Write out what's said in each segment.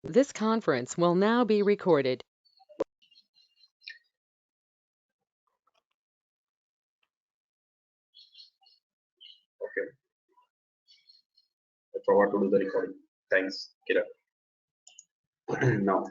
This conference will now be recorded. Okay, I forgot to do the recording. Thanks, Kira. Now,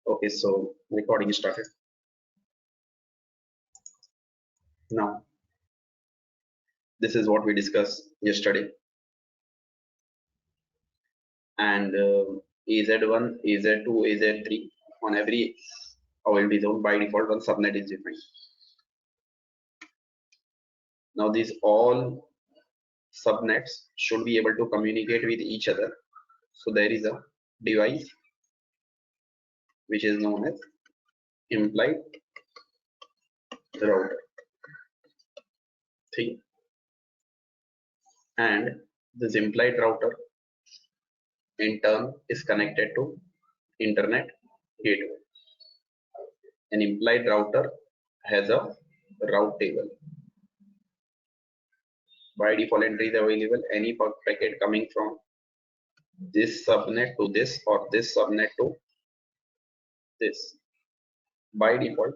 okay, so recording started. Now, this is what we discussed yesterday. And AZ1, AZ2, AZ3 on every OLD zone by default one subnet is defined. Now these all subnets should be able to communicate with each other. So there is a device which is known as implied router 3, and this implied router in turn is connected to internet gateway. An implied router has a route table. By default entry is available any packet coming from this subnet to this or this subnet to this. By default,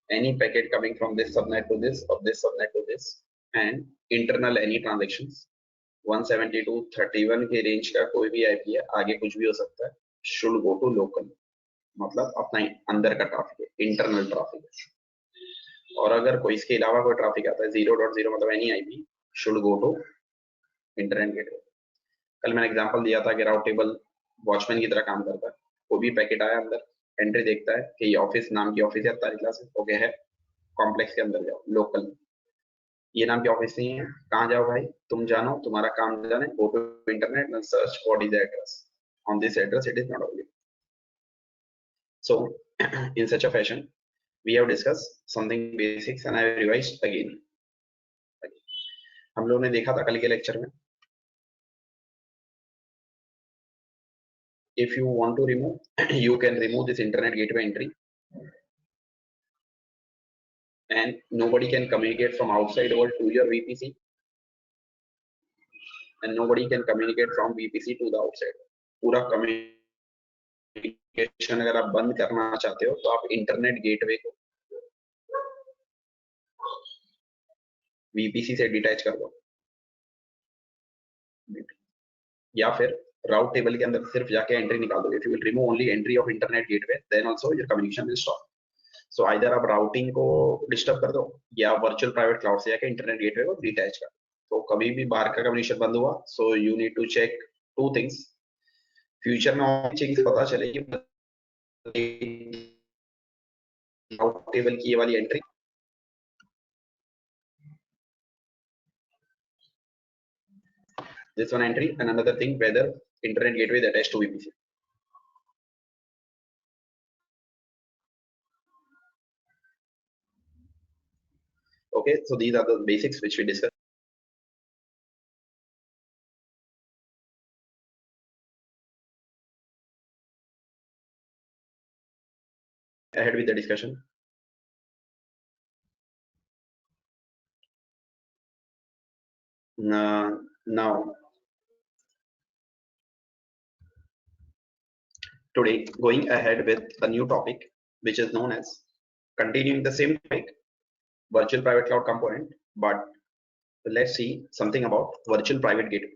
any packet coming from this subnet to this or this subnet to this, and internal any transactions 172.31 के range का कोई भी IP है, आगे कुछ भी हो सकता है, should go to local, मतलब अपना अंदर का ट्रैफिक है, इंटरनल ट्रैफिक है। और अगर कोई इसके अलावा कोई ट्रैफिक आता है 0.0 मतलब any IP should go to internet gateway. कल मैंने एग्जांपल दिया था कि राउट टेबल वॉचमैन की तरह काम करता है। कोई भी पैकेट आया अंदर, एंट्री देखता है कि ये ऑफिस नाम की ऑफिस है, तारीख क्लास है, ओके है, कॉम्प्लेक्स के अंदर जाओ, लोकल, ये नाम की ऑफिस नहीं है, कहाँ जाओ भाई, तुम जानो, तुम्हारा काम जाने, go to internet and search what is the address, on this address it is not available. So in such a fashion we have discussed something basics and I have revised again. हम लोगों ने देखा था कल के lecture में, if you want to remove you can remove this internet gateway entry and nobody can communicate from outside world to your VPC and nobody can communicate from VPC to the outside. पूरा communication अगर आप बंद करना चाहते हो तो आप internet gateway को VPC से डिटैच कर दो, या फिर राउट टेबल के अंदर सिर्फ जाके एंट्री निकाल दो। If you will remove only entry of internet gateway then also your communication will stop. So either आप राउटिंग को डिस्टर्ब कर दो या वर्चुअल प्राइवेट क्लाउड से जाके इंटरनेट गेटवे को डिटैच कर दो। तो कभी भी बाहर का कम्युनिकेशन बंद हुआ so you need to check two things. Future में और चीज पता चलेगी राउट टेबल की ये वाली entry, this one entry, and another thing whether internet gateway is attached to VPC. Okay, so these are the basics which we discussed. Ahead with the discussion. Now today going ahead with a new topic which is known as continuing the same topic, virtual private cloud component, but let's see something about virtual private gateway.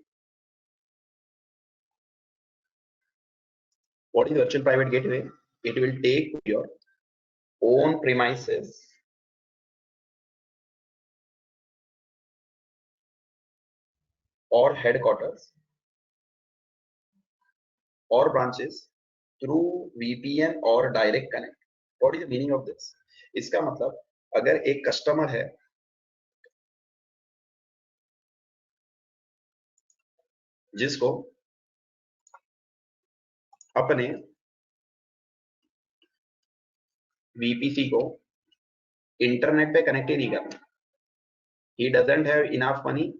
What is virtual private gateway? It will take your own premises or headquarters or branches through VPN or direct connect. What is the meaning of this? इसका मतलब अगर एक customer है जिसको अपने VPC को internet पे connect ही नहीं करना, he doesn't have enough money,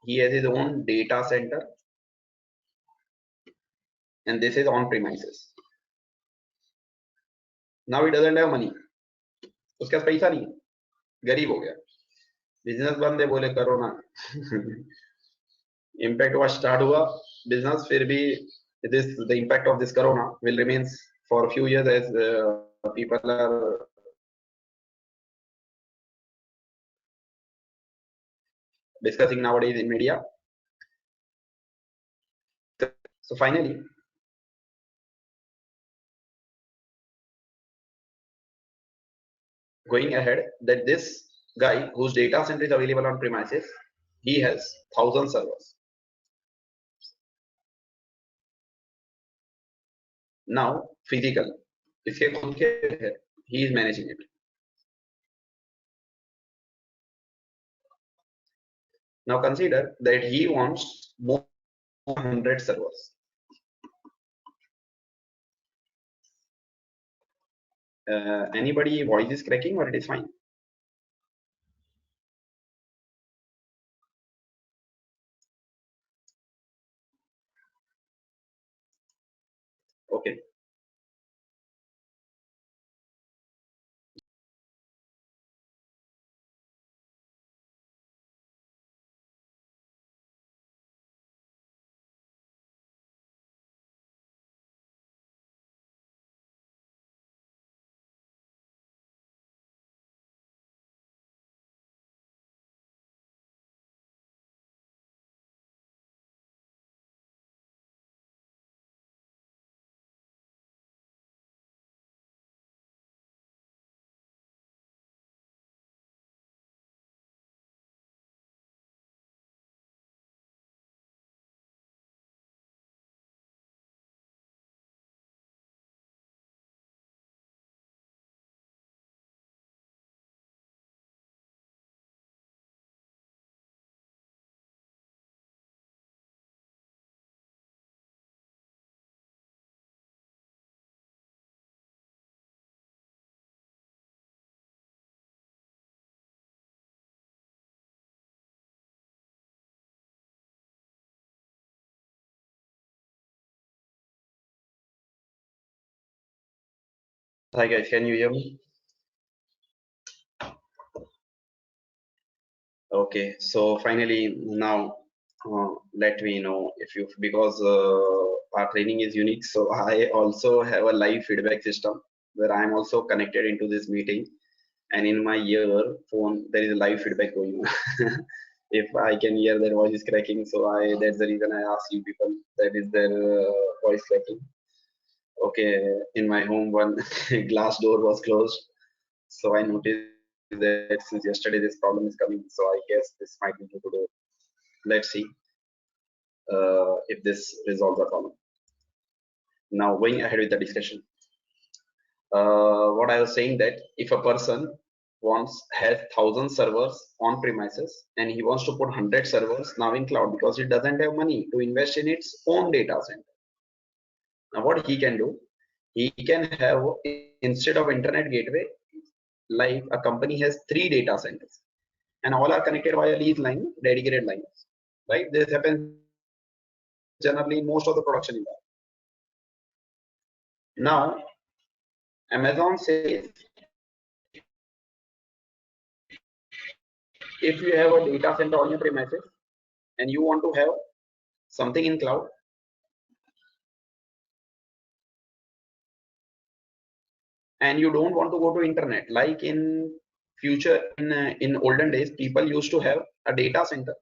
he has his own data center and this is on premises. Now he doesn't have money. उसके पास पैसा नहीं है, गरीब हो गया, बिजनेस बंद है, बोले करो ना. इम्पैक्ट हुआ, स्टार्ट हुआ बिजनेस, फिर भी this the impact of this corona will remains for a few years as people are discussing nowadays in media. So finally, going ahead, that this guy whose data center is available on premises, he has 1,000 servers. Now physical, इसके खुद के है, he is managing it. Now consider that he wants more 100 servers. Anybody voice is cracking or it is fine? Okay. Hi guys, can you hear me? Okay, so finally now let me know if you, because our training is unique, so I also have a live feedback system where I'm also connected into this meeting, and in my earphone there is a live feedback going on. If I can hear their voice is cracking, so that's the reason I ask you people that is their voice cracking. Okay, in my home one glass door was closed, so I noticed that since yesterday this problem is coming, so I guess this might be due to the, let's see if this resolves the problem. Now going ahead with the discussion, what I was saying, that if a person has 1,000 servers on premises and he wants to put 100 servers now in cloud because he doesn't have money to invest in its own data center. Now what he can do, he can have, instead of internet gateway, like a company has 3 data centers and all are connected via lease line, dedicated lines, right? This happens generally in most of the production environment. Now Amazon says, if you have a data center on your premises and you want to have something in cloud, and you don't want to go to internet, like in future, in olden days, people used to have a data center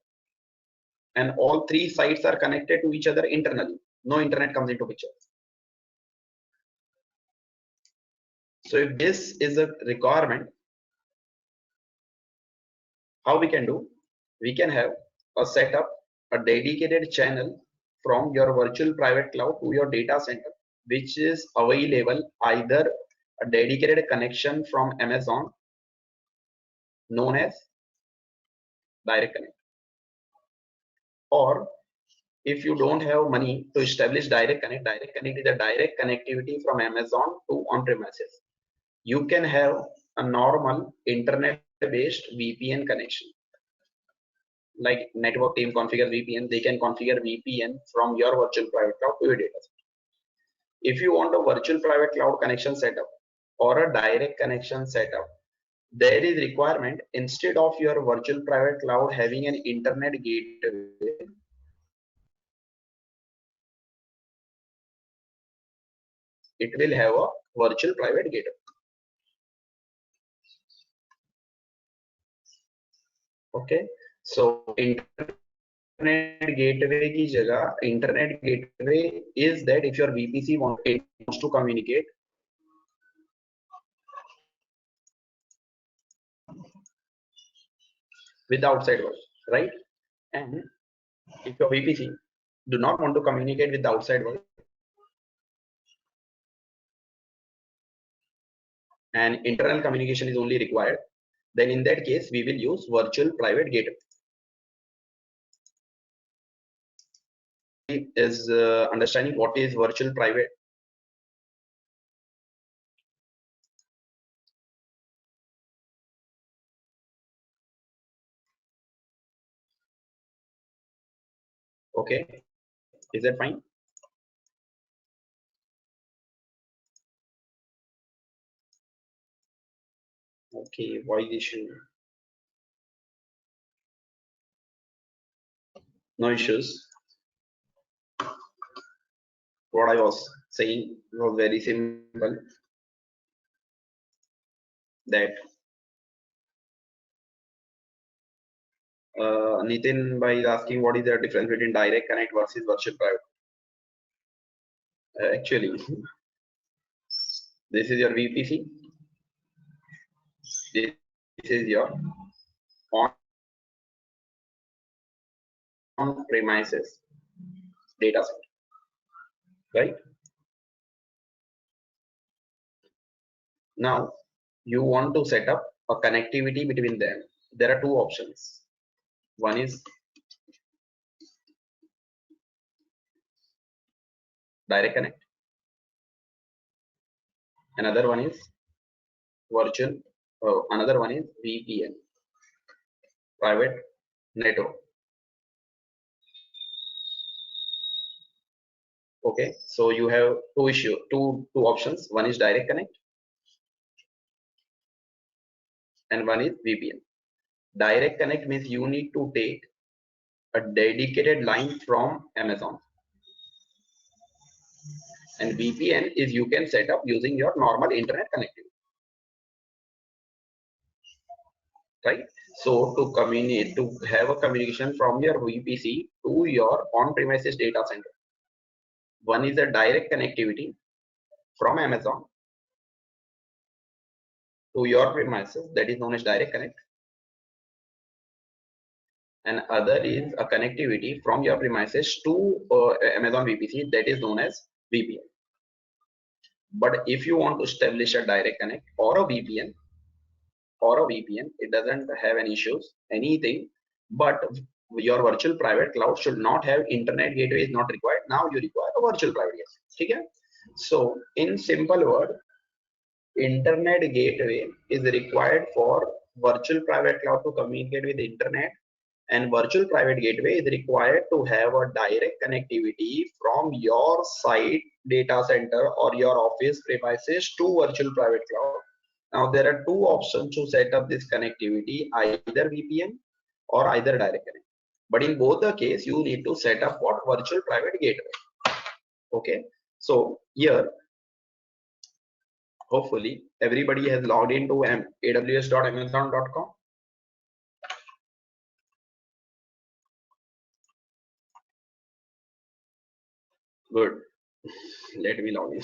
and all 3 sites are connected to each other internally, no internet comes into picture. So if this is a requirement, how we can do, we can have a setup, a dedicated channel from your virtual private cloud to your data center, which is available either a dedicated connection from Amazon known as direct connect, or if you don't have money to establish direct connect is a direct connectivity from Amazon to on premises. You can have a normal internet based VPN connection, like network team configure VPN, they can configure VPN from your virtual private cloud to your data center. If you want a virtual private cloud connection setup or a direct connection setup, there is requirement instead of your virtual private cloud having an internet gateway, it will have a virtual private gateway. Okay, so internet gateway की जगह internet gateway is that if your VPC wants to communicate with the outside world, right? And if your VPC do not want to communicate with the outside world and internal communication is only required, then in that case we will use virtual private gateway. Is understanding what is virtual private. Okay, is that fine? Okay, voice issue, no issues. What I was saying was very simple, that Nitin by is asking what is the difference between direct connect versus virtual private. Actually, this is your VPC. This is your on premises data set, right? Now you want to set up a connectivity between them. There are two options. One is direct connect, another one is virtual, another one is VPN, private network. Okay, so you have two options. One is direct connect and one is VPN. Direct connect means you need to take a dedicated line from Amazon, and VPN is you can set up using your normal internet connectivity, right? So to communicate, to have a communication from your VPC to your on-premises data center, one is a direct connectivity from Amazon to your premises, that is known as direct connect, and other is a connectivity from your premises to Amazon VPC, that is known as VPN. But if you want to establish a direct connect or a VPN, it doesn't have any issues, anything, but your virtual private cloud should not have internet gateway is not required. Now you require a virtual private gateway. Okay? So in simple word, internet gateway is required for virtual private cloud to communicate with internet, and virtual private gateway is required to have a direct connectivity from your site data center or your office premises to virtual private cloud. Now there are two options to set up this connectivity, either VPN or either direct connect. But in both the case, you need to set up what virtual private gateway. Okay, so here hopefully everybody has logged into aws.amazon.com. Good. Let me log in.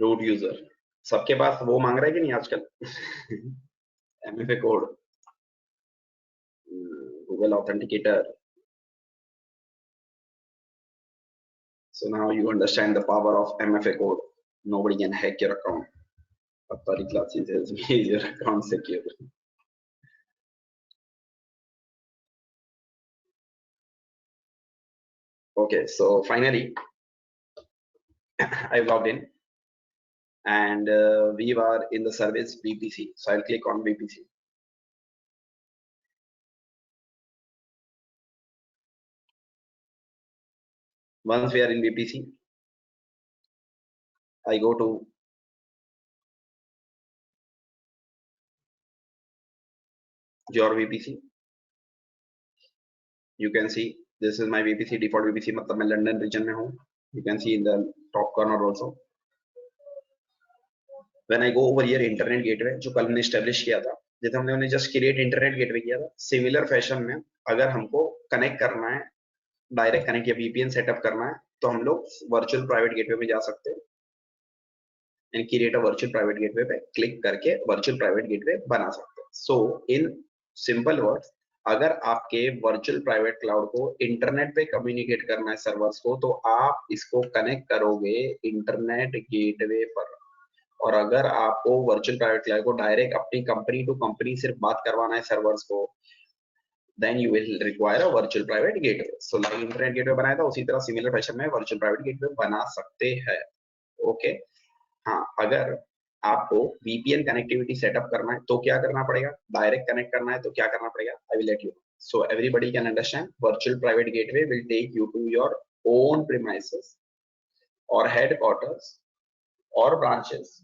Root user सबके पास वो मांग रहा है कि नहीं आजकल MFA code Google Authenticator. So now you understand the power of MFA code. Nobody can hack your account. Atari classes has made your account secure. Okay, so finally I logged in. and we are in the service VPC. So I'll click on VPC. Once we are in VPC, I go to your VPC. You can see this is my VPC, default VPC, मतलब मैं London region में हूँ. You can see in the top corner also. When I go over here internet gateway जो कल हमने establish किया था, जैसे हमने just create internet gateway किया था, similar fashion में अगर हमको connect करना है, direct connect या VPN setup करना है, तो हम लोग virtual private gateway में जा सकते हैं and create a virtual private gateway पे click करके virtual private gateway बना सकते हैं. So in simple words, अगर आपके वर्चुअल प्राइवेट क्लाउड को इंटरनेट पे कम्युनिकेट करना है सर्वर्स को, तो आप इसको कनेक्ट करोगे इंटरनेट गेटवे पर. और अगर आपको वर्चुअल प्राइवेट क्लाउड को डायरेक्ट अपनी कंपनी टू कंपनी सिर्फ बात करवाना है सर्वर्स को, then you will require a virtual private gateway. So like internet gateway बनाया था, उसी तरह सिमिलर फैशन में वर्चुअल प्राइवेट गेटवे बना सकते हैं. ओके. हाँ, अगर आपको VPN कनेक्टिविटी सेटअप करना है तो क्या करना पड़ेगा, डायरेक्ट कनेक्ट करना है तो क्या करना पड़ेगा, I will let you. So everybody can understand, virtual private gateway will take you to your own premises और हेडक्वार्टर्स और ब्रांचेस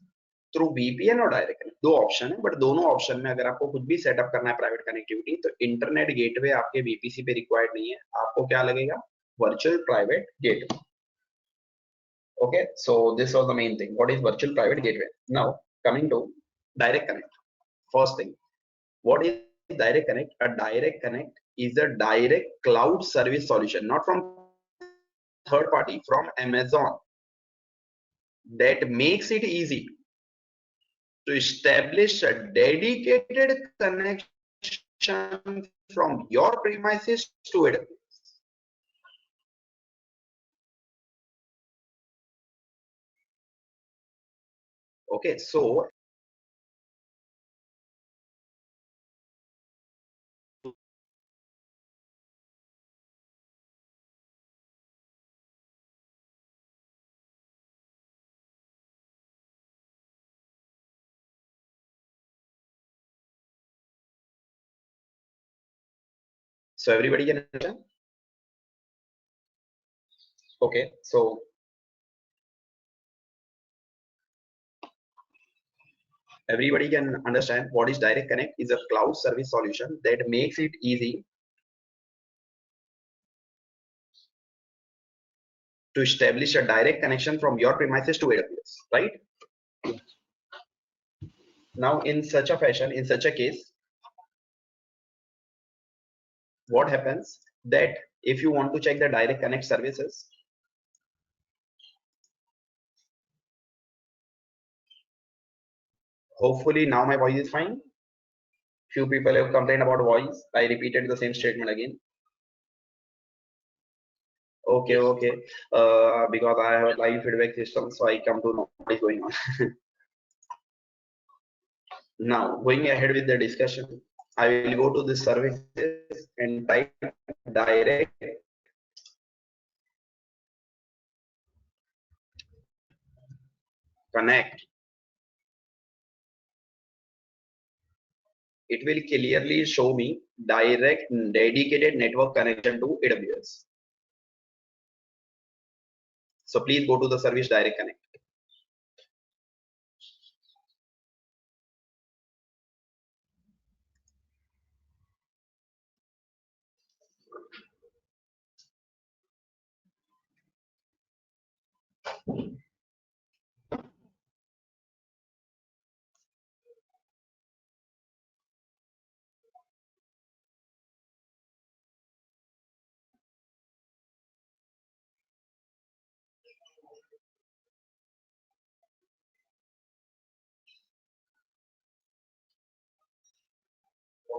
थ्रू VPN और डायरेक्ट कनेक्ट. दो ऑप्शन है, बट दोनों ऑप्शन में अगर आपको कुछ भी सेटअप करना है प्राइवेट कनेक्टिविटी, तो इंटरनेट गेटवे आपके VPC पे रिक्वायर्ड नहीं है, आपको क्या लगेगा, virtual private gateway. Okay, so this was the main thing. What is virtual private gateway? Now coming to direct connect. First thing, what is direct connect? A direct connect is a direct cloud service solution, not from third party, from Amazon, that makes it easy to establish a dedicated connection from your premises to AWS. Okay, so everybody can understand. Okay, so everybody can understand what is direct connect is a cloud service solution that makes it easy to establish a direct connection from your premises to AWS, right? Now in such a fashion, in such a case, what happens that if you want to check the direct connect services, hopefully now my voice is fine. Few people have complained about voice. I repeated the same statement again. Okay, okay. Because I have a live feedback system, so I come to know what is going on. Now, going ahead with the discussion, I will go to the services and type direct connect. It will clearly show me direct dedicated network connection to AWS. So please go to the service direct connect.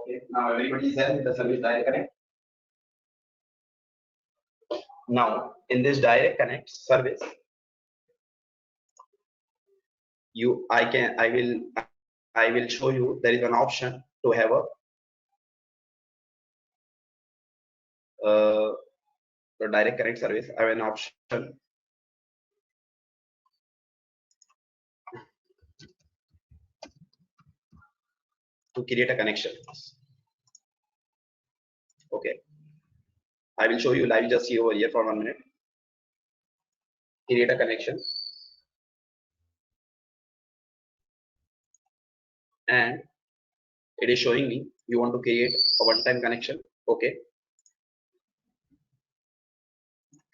Okay, now everybody is there with the service direct connect. Now in this direct connect service, I will show you there is an option to have a the direct connect service. I have an option to create a connection. Okay, I will show you live. Just see over here for 1 minute. Create a connection, and it is showing me you want to create a one-time connection. Okay,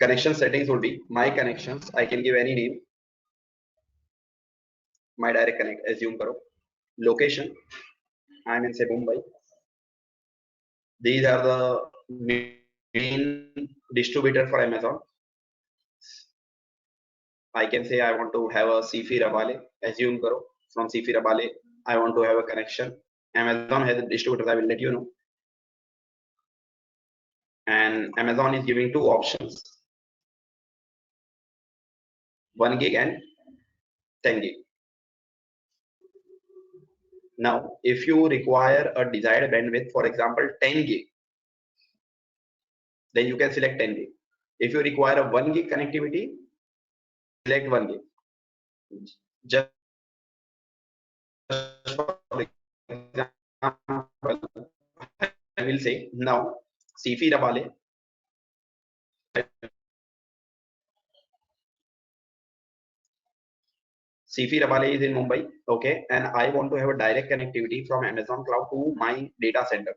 connection settings will be my connections. I can give any name. My direct connect, assume karo. Location, I am in say Mumbai. These are the main distributor for Amazon. I can say I want to have a CFI Rabale, assume karo. From CFI Rabale, I want to have a connection. Amazon has a distributor, I will let you know. And Amazon is giving two options, 1 gig and 10 gig. Now, if you require a desired bandwidth, for example, 10 gig, then you can select 10 gig. If you require a 1 gig connectivity, select 1 gig. Just for example, I will say now CFI Rabale. CFI Rabale is in Mumbai, okay, and I want to have a direct connectivity from Amazon Cloud to my data center.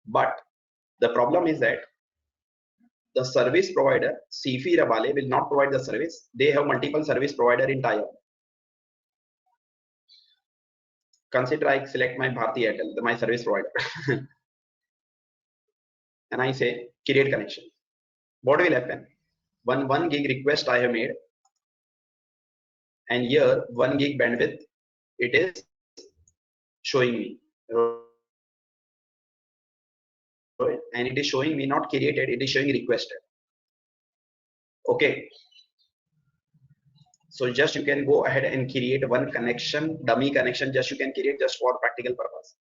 But the problem is that the service provider, CFI Rabale, will not provide the service. They have multiple service provider in tie-up. Consider I select my Bharti Airtel, my service provider, and I say create connection. What will happen? 1 gig request I have made, and here 1 gig bandwidth it is showing me, and it is showing me not created, it is showing requested. Okay, so just you can go ahead and create one connection, dummy connection, just you can create just for practical purpose.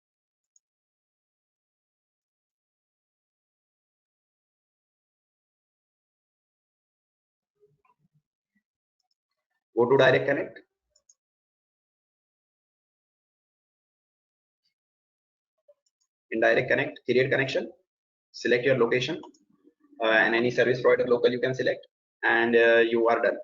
Go to direct connect. In direct connect, create connection, select your location, and any service provider local you can select, and you are done.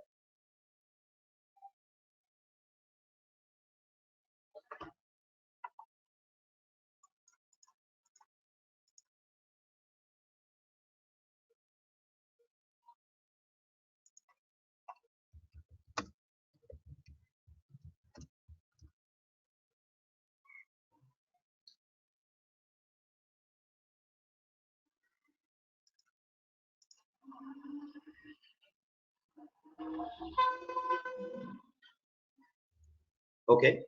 Okay,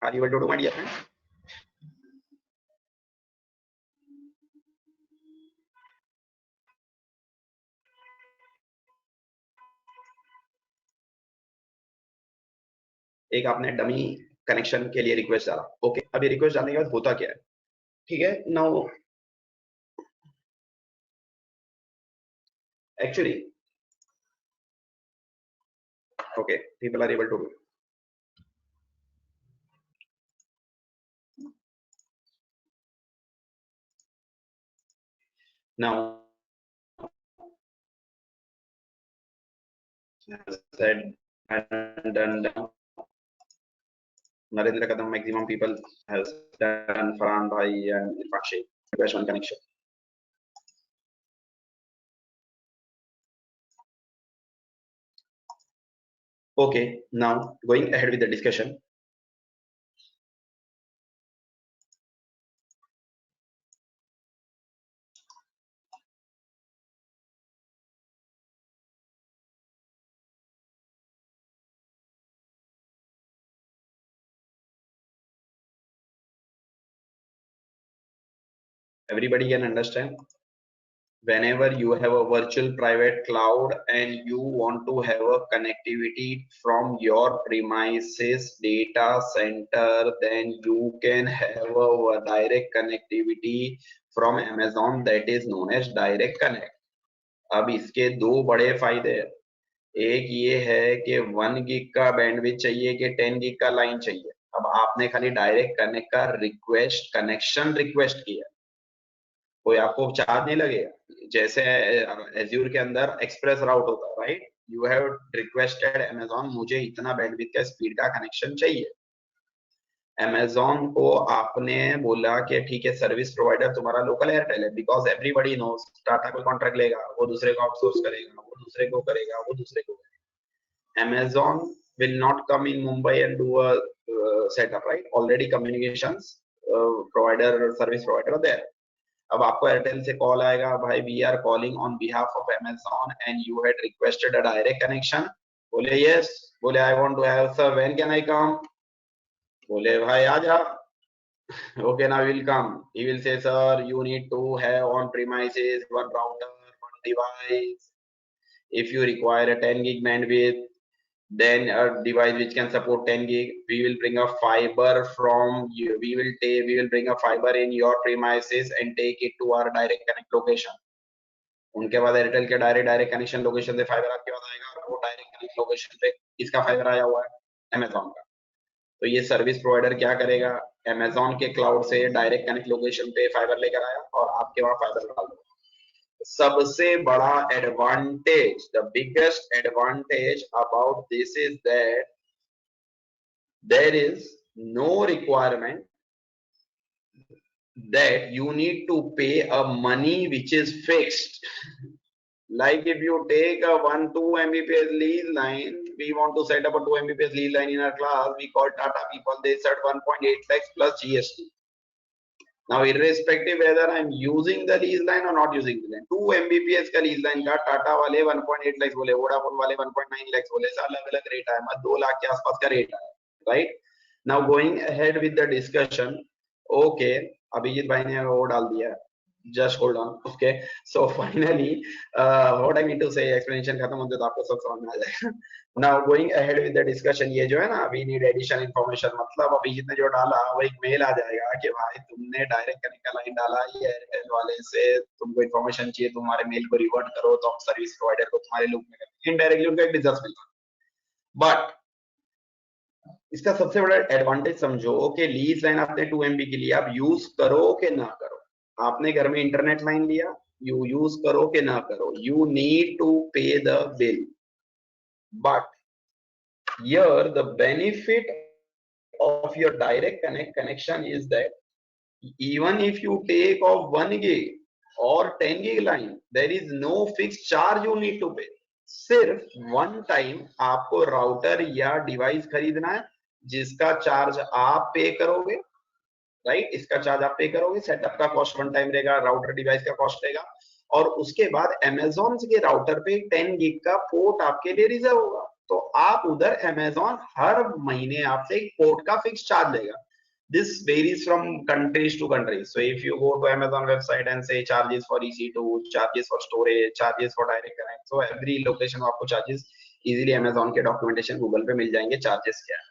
are you able to do, my dear friend? एक आपने dummy connection के लिए request डाला. Okay, अभी request डालने के बाद होता क्या है? ठीक है, now actually, okay, people are able to do. Now, said and done. Narendra Kadam, maximum people has done. Farhan Bhai and Irfan Sheikh, request one connection. Okay, now going ahead with the discussion. Everybody can understand. Whenever you have a virtual private cloud and you want to have a connectivity from your premises data center, then you can have a direct connectivity from Amazon, that is known as direct connect. अब इसके दो बड़े फायदे हैं. एक ये है कि 1 गिग का बैंडविड्थ चाहिए कि 10 गिग का लाइन चाहिए। अब आपने खाली डायरेक्ट कनेक्ट का रिक्वेस्ट, कनेक्शन रिक्वेस्ट किया, कोई आपको चार्ज नहीं लगेगा। जैसे एज्यूर के अंदर एक्सप्रेस राउट होता है, right? You have requested Amazon, मुझे इतना बैंडविड्थ का स्पीड का कनेक्शन चाहिए। अमेजॉन को आपने बोला कि ठीक है, सर्विस प्रोवाइडर तुम्हारा लोकल एयरटेल है, बिकॉज एवरीबडी नोस टाटा को कॉन्ट्रैक्ट लेगा, वो दूसरे को आउटसोर्स करेगा, वो दूसरे को करेगा, वो दूसरे को करेगा। Amazon will not come in Mumbai and do a setup, right? Already communications provider, service provider there. अब आपको एयरटेल से कॉल आएगा, भाई we are calling on behalf of Amazon and you had requested a direct connection. बोले yes, बोले I want to have, sir when can I come? बोले भाई आ जा। Okay, now he will come. He will say, sir, you need to have on premises one router, one device. If you require a 10 gig bandwidth, then a device which can support 10 gig, we will bring a fiber from you. We will bring a fiber in your premises and take it to our direct connect location. उनके बाद Airtel के direct connection location से fibre आपके पास आएगा, और वो direct connect location पे किसका फाइबर आया हुआ है? अमेजॉन का। तो ये सर्विस प्रोवाइडर क्या करेगा? अमेजॉन के क्लाउड से डायरेक्ट कनेक्ट लोकेशन पे फाइबर लेकर आया और आपके वहां फाइबर डाल दो। सबसे बड़ा advantage, the biggest advantage about this is that there is no requirement that you need to pay a money which is fixed. Like if you take a 2 Mbps lease line, we want to set up a 2 Mbps lease line in our class, we call Tata people, they said 1.8 lakhs plus GST. Now irrespective whether I'm using the lease line or not using the line, 2 Mbps का lease line का टाटा वाले 1.8 lakhs बोले, Vodafone वाले 1.9 lakhs बोले, अलग अलग rate है, मतलब 2 लाख के आसपास का रेट है, right? Now going ahead with the discussion, okay, Abhijit भाई ने वो डाल दिया, just hold on, okay? So finally, what I mean to say, explanation खत्म हो जाए तो आपको सब समझ में आ जाएगा। Now going ahead with the discussion, ये जो है ना, we need additional information, मतलब अभिजीत ने जो डाला वो एक मेल आ जाएगा कि भाई तुमने डायरेक्ट कनेक्ट का लाइन डाला, ये एयरटेल वाले से तुमको इन्फॉर्मेशन चाहिए, तुम्हारे मेल को रिवर्ट करो तो हम सर्विस प्रोवाइडर को तुम्हारे लूप में करेंगे, इनडायरेक्टली उनका एक बिजनेस मिलता है। बट इसका सबसे बड़ा एडवांटेज समझो कि लीज लाइन आपने 2 MB की लिया, आप यूज करो कि ना करो, आपने घर में इंटरनेट लाइन लिया, यू यूज करो कि ना करो, यू नीड टू पे the bill. But here the benefit of your direct connection is that even if you take off 1 gig or 10 gig line, there is no fixed charge you need to pay. सिर्फ one time आपको router या device खरीदना है जिसका charge आप पे करोगे, right? इसका चार्ज आप पे करोगे, सेटअप का कॉस्ट वन टाइम रहेगा, राउटर डिवाइस का कॉस्ट रहेगा, और उसके बाद अमेजॉन के राउटर पे 10 गिग का पोर्ट आपके लिए रिजर्व होगा। तो आप उधर अमेजॉन हर महीने आपसे एक पोर्ट का फिक्स चार्ज लेगा। This varies from countries to countries. So if you go to Amazon website and say charges for EC2, charges for storage, charges for direct connect, so every location आपको charges easily Amazon के documentation Google पे मिल जाएंगे charges क्या है।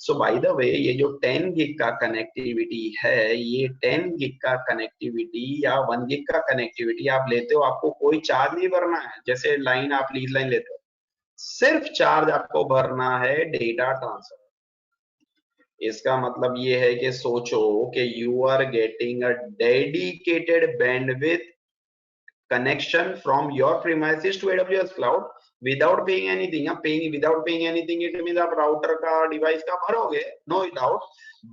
So by the way, ये जो 10 gig का connectivity है, ये 10 गिग का कनेक्टिविटी या 1 गिग का कनेक्टिविटी आप लेते हो, आपको कोई चार्ज नहीं भरना है। जैसे लाइन आप लीज लाइन लेते हो, सिर्फ चार्ज आपको भरना है डेटा ट्रांसफर। इसका मतलब ये है कि सोचो कि you are getting a dedicated bandwidth connection from your premises to AWS cloud without paying anything. Without paying anything, it means आप राउटर का डिवाइस का भरोगे, नो डाउट,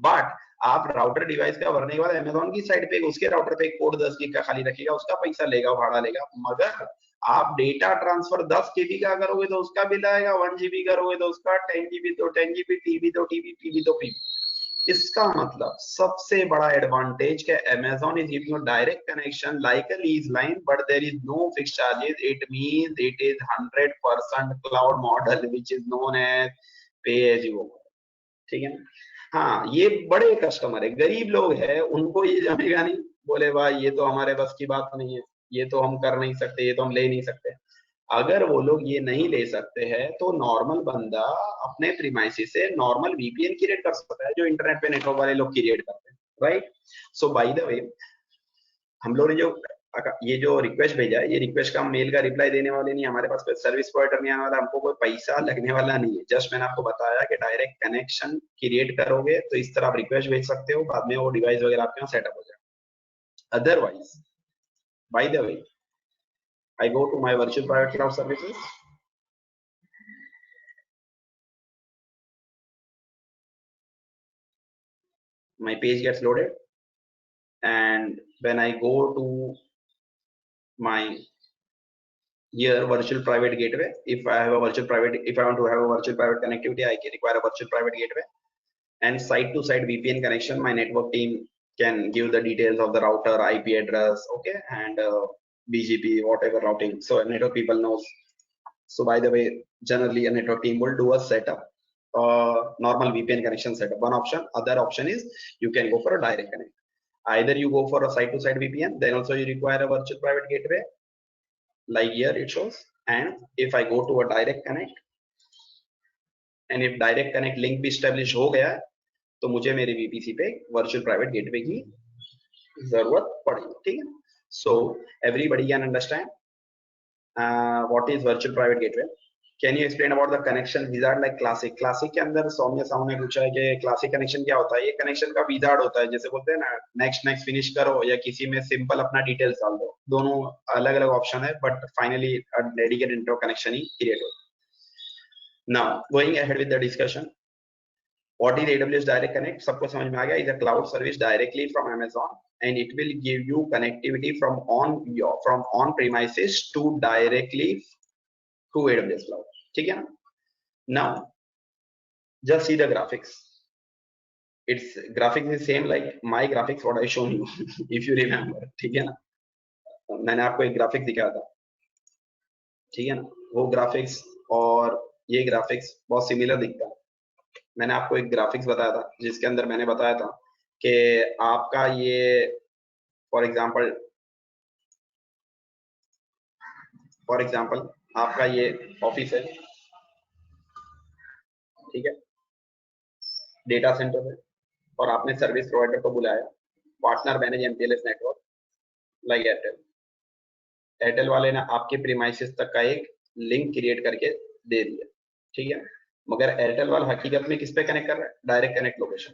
बट आप राउटर डिवाइस का भरने के बाद अमेजॉन की साइड पे उसके राउटर पे एक पोर्ट 10 GB का खाली रखेगा, उसका पैसा लेगा, भाड़ा लेगा। मगर आप डेटा ट्रांसफर 10 KB का करोगे तो उसका बिल आएगा, 1 GB करोगे तो उसका, 10 GB तो 10 GB, टीबी तो टीबी, पीबी तो पीबी। इसका मतलब सबसे बड़ा एडवांटेज के Amazon is giving you direct connection like a lease line, but there is no fixed charges. It means it is 100% cloud model, which is known as pay as you go. ठीक है ना? हाँ, ये बड़े customer है, गरीब लोग हैं, उनको ये जमेगा नहीं, बोले भाई ये तो हमारे बस की बात नहीं है, ये तो हम कर नहीं सकते, ये तो हम ले नहीं सकते। अगर वो लोग ये नहीं ले सकते हैं तो नॉर्मल बंदा अपने प्रीमाइसिस से नॉर्मल वीपीएन क्रिएट कर सकता है, जो इंटरनेट पे नेटवर्क वाले लोग क्रिएट करते हैं, राइट? सो बाय द वे, हम लोग ने जो ये जो रिक्वेस्ट भेजा है, ये रिक्वेस्ट का मेल का रिप्लाई देने वाले नहीं, हमारे पास कोई सर्विस प्रोवाइडर नहीं आने वाला, हमको कोई पैसा लगने वाला नहीं है। जस्ट मैंने आपको बताया कि डायरेक्ट कनेक्शन क्रिएट करोगे तो इस तरह आप रिक्वेस्ट भेज सकते हो, बाद में वो डिवाइस वगैरह आपके यहाँ सेटअप हो जाएगा। Otherwise bye the way, I go to my virtual private cloud services. My page gets loaded, and when I go to my here virtual private gateway, if I have a virtual private, if I want to have a virtual private connectivity, I can require a virtual private gateway, and site to site VPN connection. My network team can give the details of the router, IP address, okay, and BGP, whatever routing. So network people knows. So by the way, generally a network team will do a setup, normal VPN connection setup. One option. Other option is you can go for a direct connect. Either you go for a site-to-site VPN, then also you require a virtual private gateway, like here it shows. And if I go to a direct connect, and if direct connect link भी establish हो गया है, तो मुझे मेरे VPC पे virtual private gateway की जरूरत पड़ेगी, ठीक है? So everybody can understand what is virtual private gateway. Can you explain about the connection wizard like classic? Classic के अंदर सौम्य साहू ने पूछा है कि classic connection क्या होता है? ये connection का wizard होता है, जैसे बोलते हैं ना next next finish करो, या किसी में simple अपना details डाल दो, दोनों अलग अलग option है, but finally a dedicated network connection he create होता है. Now going ahead with the discussion, what is AWS Direct Connect? सबको समझ में आ गया? Is a cloud service directly from Amazon, and it will give you connectivity from on premises to directly to AWS cloud. ठीक है ना? Now just see the graphics. Its graphics is same like my graphics what I shown you if you remember. ठीक है ना? मैंने आपको एक graphics दिखाया था, ठीक है ना? वो ग्राफिक्स और ये ग्राफिक्स बहुत सिमिलर दिखता है. मैंने आपको एक ग्राफिक्स बताया था जिसके अंदर मैंने बताया था कि आपका ये फॉर एग्जांपल आपका ये ऑफिस है, ठीक है, डेटा सेंटर है, और आपने सर्विस प्रोवाइडर को बुलाया, partner manage MPLS network like Airtel. Airtel वाले ने आपके प्रीमाइसेस तक का एक लिंक क्रिएट करके दे दिया, ठीक है, मगर एयरटेल वाला हकीकत में किस पे कनेक्ट कर रहा है? Direct connect location.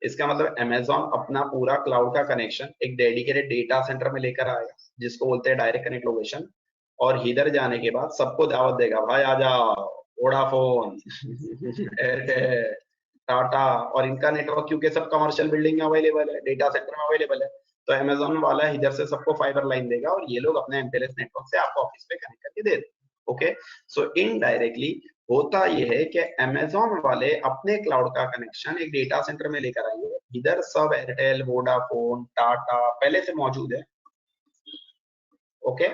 इसका मतलब अमेजॉन अपना पूरा क्लाउड का कनेक्शन एक डेडिकेटेड डेटा सेंटर में लेकर आएगा, जिसको बोलते हैं डायरेक्ट कनेक्ट लोकेशन, और इधर जाने के बाद सबको दावत देगा, भाई आ जाओ, वोडाफोन एयरटेल, टाटा, और इनका नेटवर्क क्योंकि सब कमर्शियल बिल्डिंग में अवेलेबल है, डेटा सेंटर में अवेलेबल है, तो अमेजोन वाला इधर से सबको फाइबर लाइन देगा और ये लोग अपने एमपीएलएस नेटवर्क से आपको ऑफिस पे कनेक्ट करके दे देंगे. ओके, सो इनडायरेक्टली होता यह है कि अमेजोन वाले अपने क्लाउड का कनेक्शन एक डेटा सेंटर में लेकर आएंगे, इधर सब एयरटेल, वोडाफोन, टाटा पहले से मौजूद है, ओके,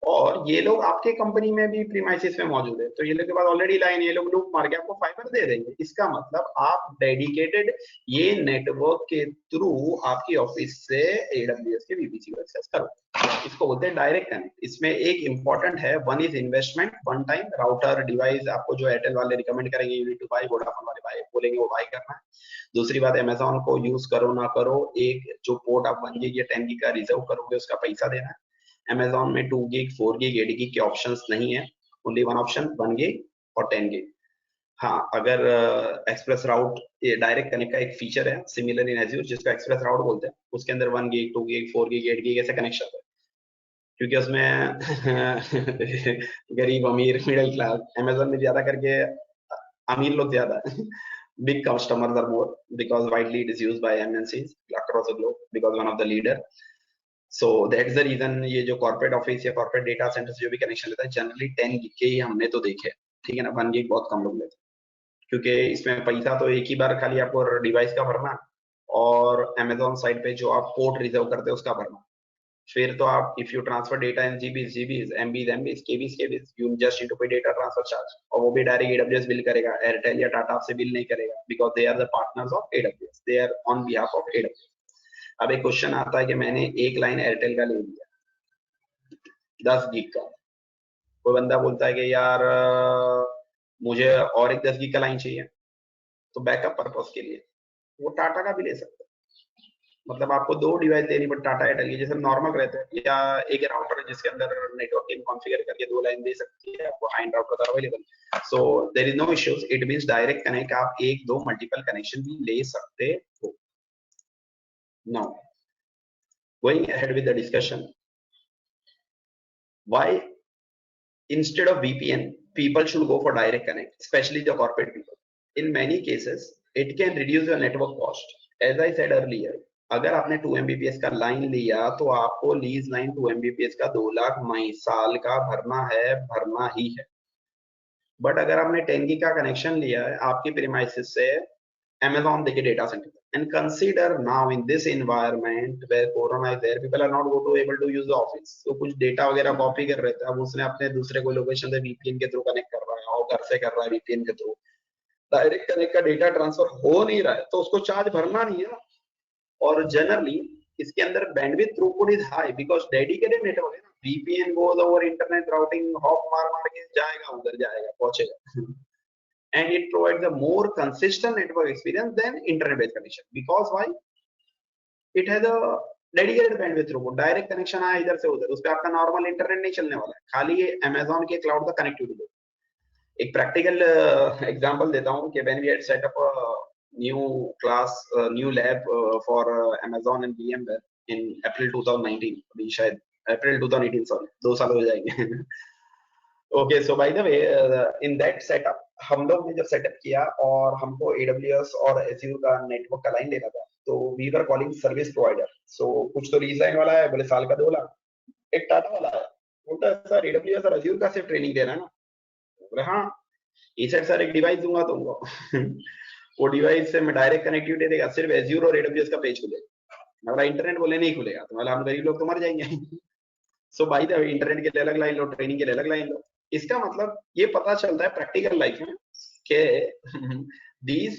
और ये लोग आपके कंपनी में भी प्रीमाइसेस में मौजूद है, तो ये लोग के पास ऑलरेडी लाइन, ये लोग लूप मार के आपको फाइबर दे देंगे. इसका मतलब आप डेडिकेटेड ये नेटवर्क के थ्रू आपकी ऑफिस से एडब्ल्यूएस के वीपीसी को एक्सेस करो. इसको बोलते हैं डायरेक्ट कनेक्ट. इसमें एक इंपॉर्टेंट है, one is investment, one time router device आपको जो एयरटेल वाले रिकमेंड करेंगे you need to buy, Vodafone वाले बाय बोलेंगे वो बाय करना है. दूसरी बात, अमेजोन को यूज करो ना करो, एक जो पोर्ट आप 1 गीग या 10 गीग का रिजर्व करोगे उसका पैसा देना है. Amazon में 2 गीग, 4 गीग, 8 गीग के ऑप्शंस नहीं है, ओनली वन ऑप्शन 1 गीग और 10 गीग. हाँ, अगर एक्सप्रेस राउट ये डायरेक्ट कनेक्ट का एक फीचर है सिमिलर इन एज्यूर जिसका एक्सप्रेस राउट बोलते हैं, उसके अंदर 1 गीग, 2 गीग, 4 गीग, 8 गीग ऐसे कनेक्शन है, क्योंकि उसमें गरीब अमीर मिडिल क्लास, अमेजोन में ज्यादा करके अमीर लोग ज्यादा big customers are more because widely it is used by MNCs across the globe because one of the leader. So that's the reason ये जो कॉर्पोरेट ऑफिस या कॉर्पोरेट डेटा सेंटर्स जो भी कनेक्शन लेता है जनरली 10 गीग के ही हमने तो देखे, ठीक है ना. 1 गीग बहुत कम लोग लेते हैं, क्योंकि इसमें पैसा तो एक ही बार खाली आपको डिवाइस का भरना और अमेजोन साइट पे जो आप पोर्ट रिजर्व करते हैं उसका भरना. फिर तो आप if you transfer data in GBs, MBs, KBs, you just need to pay data transfer charge, और वो भी डायरेक्ट एडब्ल्यूएस बिल करेगा, एयरटेल या टाटा से बिल नहीं करेगा, because they are the partners of AWS, they are on behalf of AWS. अब एक क्वेश्चन आता है कि मैंने एक लाइन एयरटेल का ले लिया 10 गीग का, कोई बंदा बोलता है कि यार मुझे और एक 10 गीग का लाइन चाहिए, तो बैकअप पर्पस के लिए वो टाटा का भी ले सकता है, मतलब आपको दो डिवाइस लेनी पड़ती टाटा एयरटेल की, जैसे नॉर्मल रहते हैं, या एक राउटर है जिसके अंदर नेटवर्किंग कॉन्फ़िगर करके दो लाइन दे सकती है आपको, हाइंड router available. So there is no issues, it means direct connect आप एक दो मल्टीपल कनेक्शन भी ले सकते हो। Now going ahead with the discussion, why instead of VPN people should go for direct connect, especially the corporate people. In many cases it can reduce your network cost. As I said earlier, अगर आपने 2 Mbps का line लिया तो आपको lease line 2 Mbps का 2 लाख मई साल का भरना ही है। बट अगर आपने 10 की का कनेक्शन लिया है आपकी प्रीमाइसेस से Amazon देके data centre, and consider now in this environment where corona is there, people are not go to able to use the office, तो कुछ डेटा वगैरह कॉपी कर रहे थे, अब उसने अपने दूसरे कोई लोकेशन से VPN के थ्रू कनेक्ट कर रहा है और घर से कर रहा है VPN के थ्रू, डायरेक्ट कनेक्ट का डेटा ट्रांसफर हो नहीं रहा है तो उसको चार्ज भरना नहीं है ना। और जनरली इसके अंदर bandwidth throughput is high because dedicated network है ना, VPN goes over internet routing, hop मार मार के जाएगा उधर जाएगा पहुंचेगा and it provides a more consistent network experience than internet-based connection. Because why? It has a dedicated bandwidth throughput. Direct connection आया इधर से उधर, उस पर आपका नॉर्मल इंटरनेट नहीं चलने वाला है, खाली ये अमेजोन के क्लाउड का कनेक्टिविटी दो। एक प्रैक्टिकल एग्जांपल देता हूँ कि when we had set up new class new lab for Amazon and VMware in April 2019, अभी शायद अप्रैल 2018, सॉरी 2 साल हो जाएंगे। Okay, so by the way in that setup हम लोग ने जब सेटअप किया और हमको AWS और Azure का नेटवर्क का लाइन लेना था, तो we were calling service provider. So कुछ तो रीसाइन वाला है, बोले साल का 2 लाख। एक टाटा वाला है, बोलता है सर AWS और Azure का सिर्फ ट्रेनिंग देना है ना। बोले हाँ। ये सेट सर एक डिवाइस दूंगा तुमको वो डिवाइस से मैं डायरेक्ट कनेक्टिविटी देगा, सिर्फ Azure और AWS का पेज खुलेगा, हमारा इंटरनेट बोले नहीं खुलेगा, तो मतलब हम गरीब लोग तो मर जाएंगे। सो बाई द इंटरनेट के लिए अलग लाइन लो, ट्रेनिंग के लिए अलग लाइन लो। इसका मतलब ये पता चलता है प्रैक्टिकल लाइफ में कि these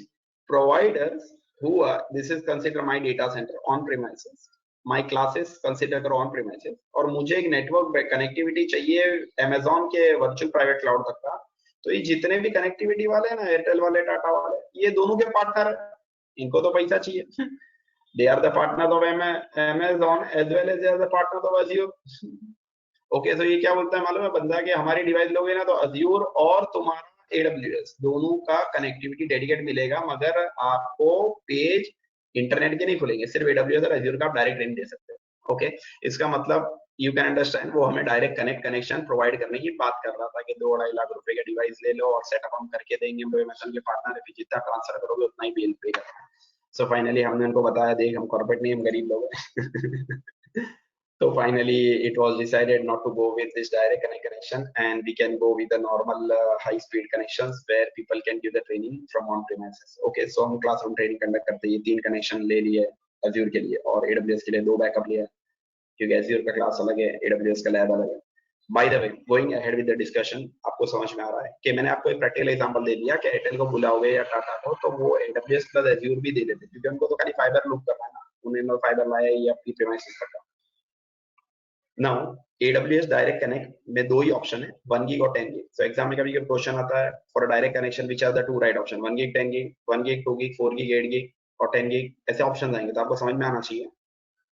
providers who are, this is consider my data center on premises, my classes consider करो on premises, और मुझे एक नेटवर्क कनेक्टिविटी चाहिए Amazon के वर्चुअल प्राइवेट क्लाउड तक का, तो ये जितने भी कनेक्टिविटी वाले हैं ना, एयरटेल वाले टाटा वाले, ये दोनों के पार्टनर है, इनको तो पैसा चाहिए। they are the partners of Amazon as well as they are the partners of Azure। Okay, तो ये क्या बोलता है मालूम है बंदा, कि हमारी डिवाइस लोगे ना तो अज्यूर और तुम्हारा AWS दोनों का कनेक्टिविटी डेडिकेट मिलेगा, मगर आपको पेज इंटरनेट के नहीं खुलेंगे, सिर्फ AWS और अज्यूर का आप डायरेक्ट रेंज दे सकते हो। ओके, इसका मतलब यू कैन अंडरस्टैंड, वो हमें डायरेक्ट कनेक्शन प्रोवाइड करने की बात कर रहा था कि 2-2.5 लाख रुपए का डिवाइस ले लो और सेटअप हम करके देंगे, हम Amazon के पार्टनर है, जितना ट्रांसफर करोगे उतना ही बिल पे करना। सो फाइनली हमने उनको बताया, देख हम कॉर्पोरेट नहीं, हम गरीब लोग हैं। So finally, it was decided not to go with this direct connection, and we can go with the normal high-speed connections where people can give the training from on-premises. Okay, so हम classroom training conduct करते हैं, 3 connection ले लिए Azure के लिए और AWS के लिए 2 backup लिया, क्योंकि Azure का class अलग है, AWS का lab अलग है। By the way, going ahead with the discussion, आपको समझ में आ रहा है कि मैंने आपको एक प्रैक्टिकल एग्जांपल दे दिया कि एयरटेल को बुलाओगे या टाटा को, तो वो AWS प्लस Azure भी दे देते, क्योंकि उनको तो खाली फाइबर लूप करना है ना, उन्होंने फाइबर लाया ये अपनी प्रीमाइसेस तक। Now AWS डायरेक्ट कनेक्ट में दो ही ऑप्शन है, 1 gig और 10 gig। सो एग्जाम में कभी कभी क्वेश्चन आता है for direct connection which are the 2 right option, 1 gig 10 gig, 1 gig 2 gig 4 gig 8 gig और 10 gig, ऐसे ऑप्शन आएंगे, तो आपको समझ में आना चाहिए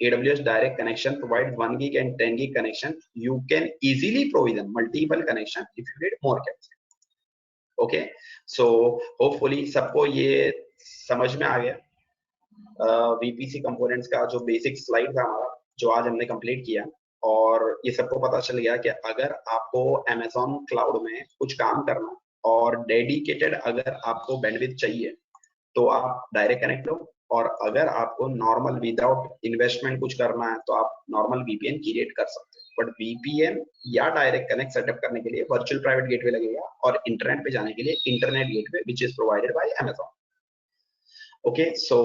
AWS direct connection provides 1 gig and 10 gig connection. You can easily provision multiple connection if you need more capacity. Okay, so hopefully सबको ये समझ में आ गया। VPC components का जो बेसिक स्लाइड था हमारा, जो आज हमने कंप्लीट किया, और ये सबको पता चल गया कि अगर आपको Amazon क्लाउड में कुछ काम करना और डेडिकेटेड अगर आपको बैंडविड्थ चाहिए तो आप डायरेक्ट कनेक्ट लो, और अगर आपको नॉर्मल विदाउट इन्वेस्टमेंट कुछ करना है तो आप नॉर्मल VPN क्रिएट कर सकते हो। बट VPN या डायरेक्ट कनेक्ट सेटअप करने के लिए वर्चुअल प्राइवेट गेटवे लगेगा, और इंटरनेट पे जाने के लिए internet gateway which is provided by Amazon। Okay, so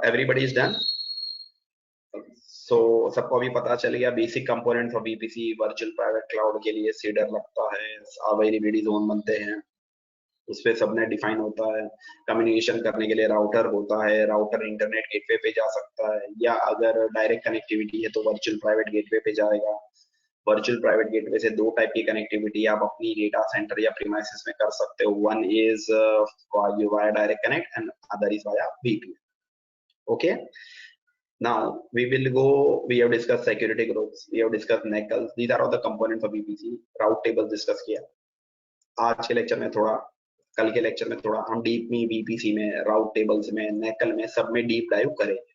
everybody is done. So सबको अभी पता चल गया basic components of VPC virtual private cloud के लिए सीडर लगता है, अवेलेबिलिटी जोन बनते हैं, उसपे सबनेट डिफाइन होता है, कम्युनिकेशन करने के लिए राउटर होता है, राउटर इंटरनेट गेटवे पे जा सकता है, या अगर डायरेक्ट कनेक्टिविटी है तो वर्चुअल प्राइवेट गेटवे पे जाएगा। वर्चुअल प्राइवेट गेटवे से दो टाइप की कनेक्टिविटी आप अपनी डेटा सेंटर या प्रीमाइसेस में कर सकते हो, one is via direct connect and other is via VPN। Okay. Now we will go. We have discussed security groups. We have discussed NACLs. These are all the components of VPC. Route tables discuss किया. आज के lecture में थोड़ा, कल के lecture में थोड़ा हम डीप में VPC में, राउट टेबल्स में, NACL में, सब में डीप डाइव करेंगे.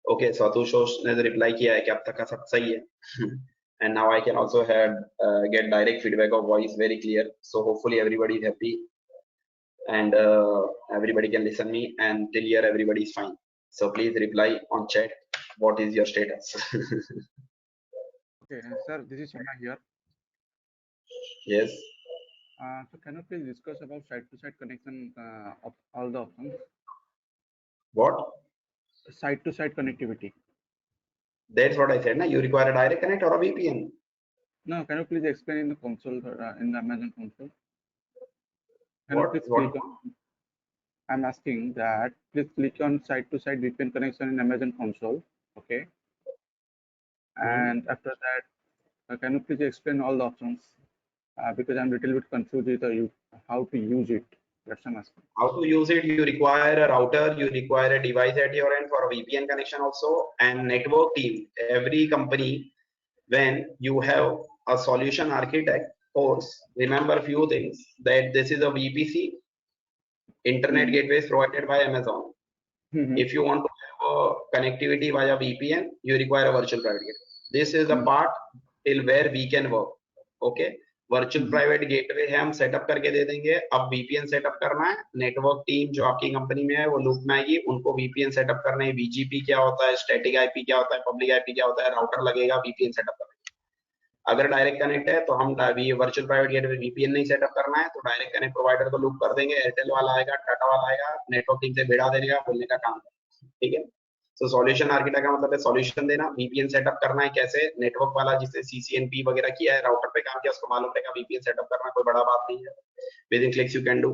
ओके, सतुषोष ने रिप्लाई किया है कि अब तक का सब सही है. And now I can also have get direct feedback of voice very clear. So hopefully everybody is happy and everybody can listen me, and till here everybody is fine. So please reply on chat. What is your status? Okay, sir, this is Shana here. Yes. So can you please discuss about site-to-site connection of all the options? What? Site-to-site connectivity. That's what I said. Na, you require a direct connect or a VPN. No, can you please explain in the console, in the Amazon console? Can What? you please What? click on? I'm asking that please click on site-to-site VPN connection in Amazon console. Okay. And after that, can you please explain all the options? Because I'm a little bit confused with how to use it. That's what I'm asking. How to use it? You require a router, you require a device at your end for a VPN connection also, and network team. Every company, when you have a solution architect course, remember a few things, that this is a VPC, internet gateways provided by Amazon. If you want to have connectivity via VPN, you require a virtual private gateway. This is the part till where we can work. Okay. Virtual private gateway है, हम setup करके दे देंगे. अब VPN setup करना है, network team जो आपकी company में है वो लूप में आएगी, उनको वीपीएन सेटअप करना है. बीजीपी क्या होता है, स्टैटिक आईपी क्या होता है, पब्लिक आईपी क्या होता है, राउटर लगेगा, वीपीएन सेटअप करना. अगर डायरेक्ट कनेक्ट है तो हम वर्चुअल प्राइवेट गेटवे वीपीएन नहीं सेटअप करना है, तो डायरेक्ट कनेक्ट प्रोवाइडर को लूप कर देंगे. एयरटेल वाला आएगा, टाटा वाला आएगा, नेटवर्क टीम से भिड़ा देने का, बोलने का काम है. ठीक है. तो सॉल्यूशन आर्किटेक्ट का मतलब है सॉल्यूशन देना. वीपीएन सेटअप करना है कैसे, नेटवर्क वाला जिसने सीसीएनपी वगैरह किया है, राउटर पे काम किया, उसको मालूम रहेगा वीपीएन सेटअप करना कोई बड़ा बात नहीं है. With in clicks you can do.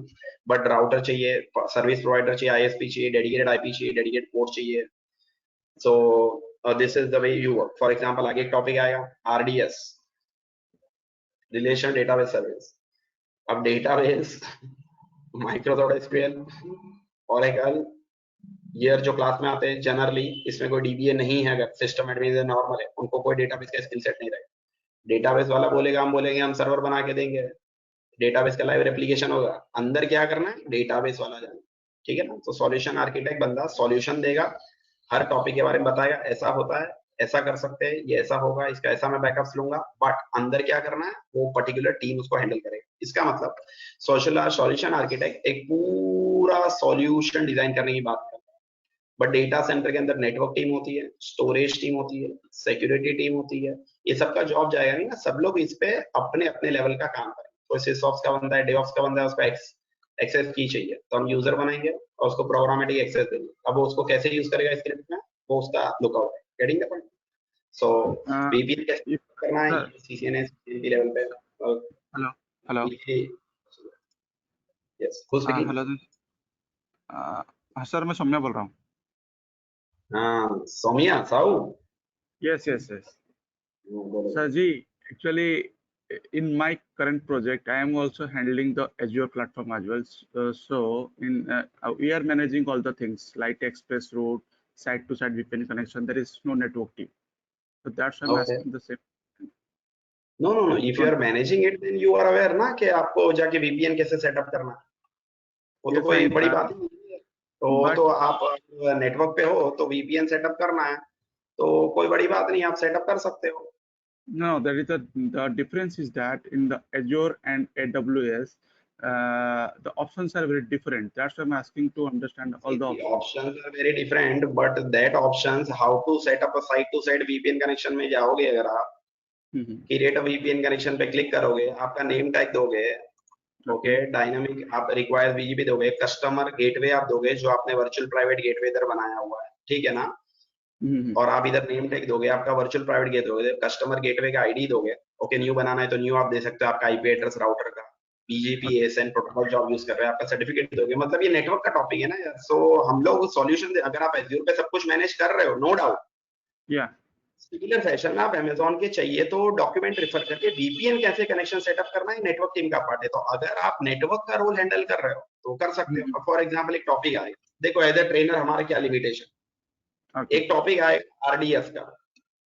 But router चाहिए, सर्विस प्रोवाइडर चाहिए, आईएसपी चाहिए, डेडिकेटेड आईपी चाहिए, डेडिकेटेड पोर्ट चाहिए. So this is the way you work. For example आगे एक टॉपिक आएगा आरडीएस, रिलेशनल डेटाबेस सर्विस. अब database Microsoft SQL, Oracle, year जो क्लास में आते हैं जनरली, इसमें कोई डीबीए नहीं है. अगर सिस्टम एडमिन नॉर्मल है, उनको कोई डेटाबेस का स्किल सेट नहीं रहेगा. डेटाबेस वाला बोलेगा, हम बोलेंगे हम सर्वर बना के देंगे, डेटाबेस का लाइव एप्लीकेशन होगा, अंदर क्या करना है डेटाबेस वाला जाना. ठीक है ना. तो सॉल्यूशन आर्किटेक्ट बंदा सॉल्यूशन देगा, हर टॉपिक के बारे में बताएगा, ऐसा होता है, ऐसा कर सकते हैं, ये ऐसा होगा, इसका ऐसा मैं बैकअप्स लूंगा. बट अंदर क्या करना है वो पर्टिकुलर टीम उसको हैंडल करेगा. इसका मतलब सॉल्यूशन आर्किटेक्ट एक पूरा सॉल्यूशन डिजाइन करने की बात करता है. बट डेटा सेंटर के अंदर नेटवर्क टीम होती है, स्टोरेज टीम होती है, सिक्योरिटी टीम होती है. ये सबका जॉब जाएगा नहीं ना, सब लोग इस पे अपने अपने लेवल का काम करें. कोई सिसऑप्स का बंदा है, डेवऑप्स का बंदा है, उसको एक्सेस की चाहिए, तो हम यूजर बनाएंगे और उसको प्रोग्रामेटिक एक्सेस देंगे. अब वो उसको कैसे यूज करेगा स्क्रिप्ट में, वो उसका लुकआउट है. Getting the point. So VPN कैसे करना है सीसीएनए की लेवल पे. Hello. Yes, who speaking? Hello sir, मैं सौम्या बोल रहा हूँ. हाँ, Saumya Sahu. Yes. Sir ji, actually, in my current project, I am also handling the Azure platform as well. So we are managing all the things like express route, site-to-site VPN connection. There is no network team. So that's why I'm asking the same. No. If you are managing it, then you are aware ना कि आपको जाके VPN कैसे setup करना है. वो तो कोई बड़ी बात नहीं है. तो आप नेटवर्क पे हो तो VPN सेटअप करना है, तो कोई बड़ी बात नहीं, आप सेटअप कर सकते हो. No, there is the difference is that in the Azure and AWS, the options are very different. That's why I'm asking to understand all the options are very different, but that options how to set up a site-to-site VPN connection में जाओगे, अगर आप create a VPN connection पे click करोगे, आपका name tag दोगे, okay, dynamic आप required BGP दोगे, कस्टमर गेटवे आप दोगे जो आपने वर्चुअल प्राइवेट गेटवे इधर बनाया हुआ है. ठीक है ना. और आप इधर नेम टैग दोगे, आपका वर्चुअल प्राइवेट गेटवे दोगे, कस्टमर गेटवे का आईडी दोगे. ओके, न्यू बनाना है तो न्यू आप दे सकते हो, आपका आईपी एड्रेस राउटर का, बीजीपी एएसएन प्रोटोकॉल जो आप यूज कर रहे हैं, आपका सर्टिफिकेट दोगे. मतलब ये नेटवर्क का टॉपिक है ना यार. सो हम लोग सॉल्यूशन, अगर आप एज्योर पे सब कुछ मैनेज कर रहे हो, नो डाउट, सिमिलर फैशन में आप अमेज़न के चाहिए तो डॉक्यूमेंट रेफर करके वीपीएन कैसे कनेक्शन सेटअप करना है नेटवर्क टीम का पार्ट है. तो अगर आप नेटवर्क का रोल हैंडल कर रहे हो तो कर सकते हो. फॉर एग्जांपल एक टॉपिक आएगा, देखो एज ए ट्रेनर हमारा क्या लिमिटेशन, एक टॉपिक आए आरडीएस का।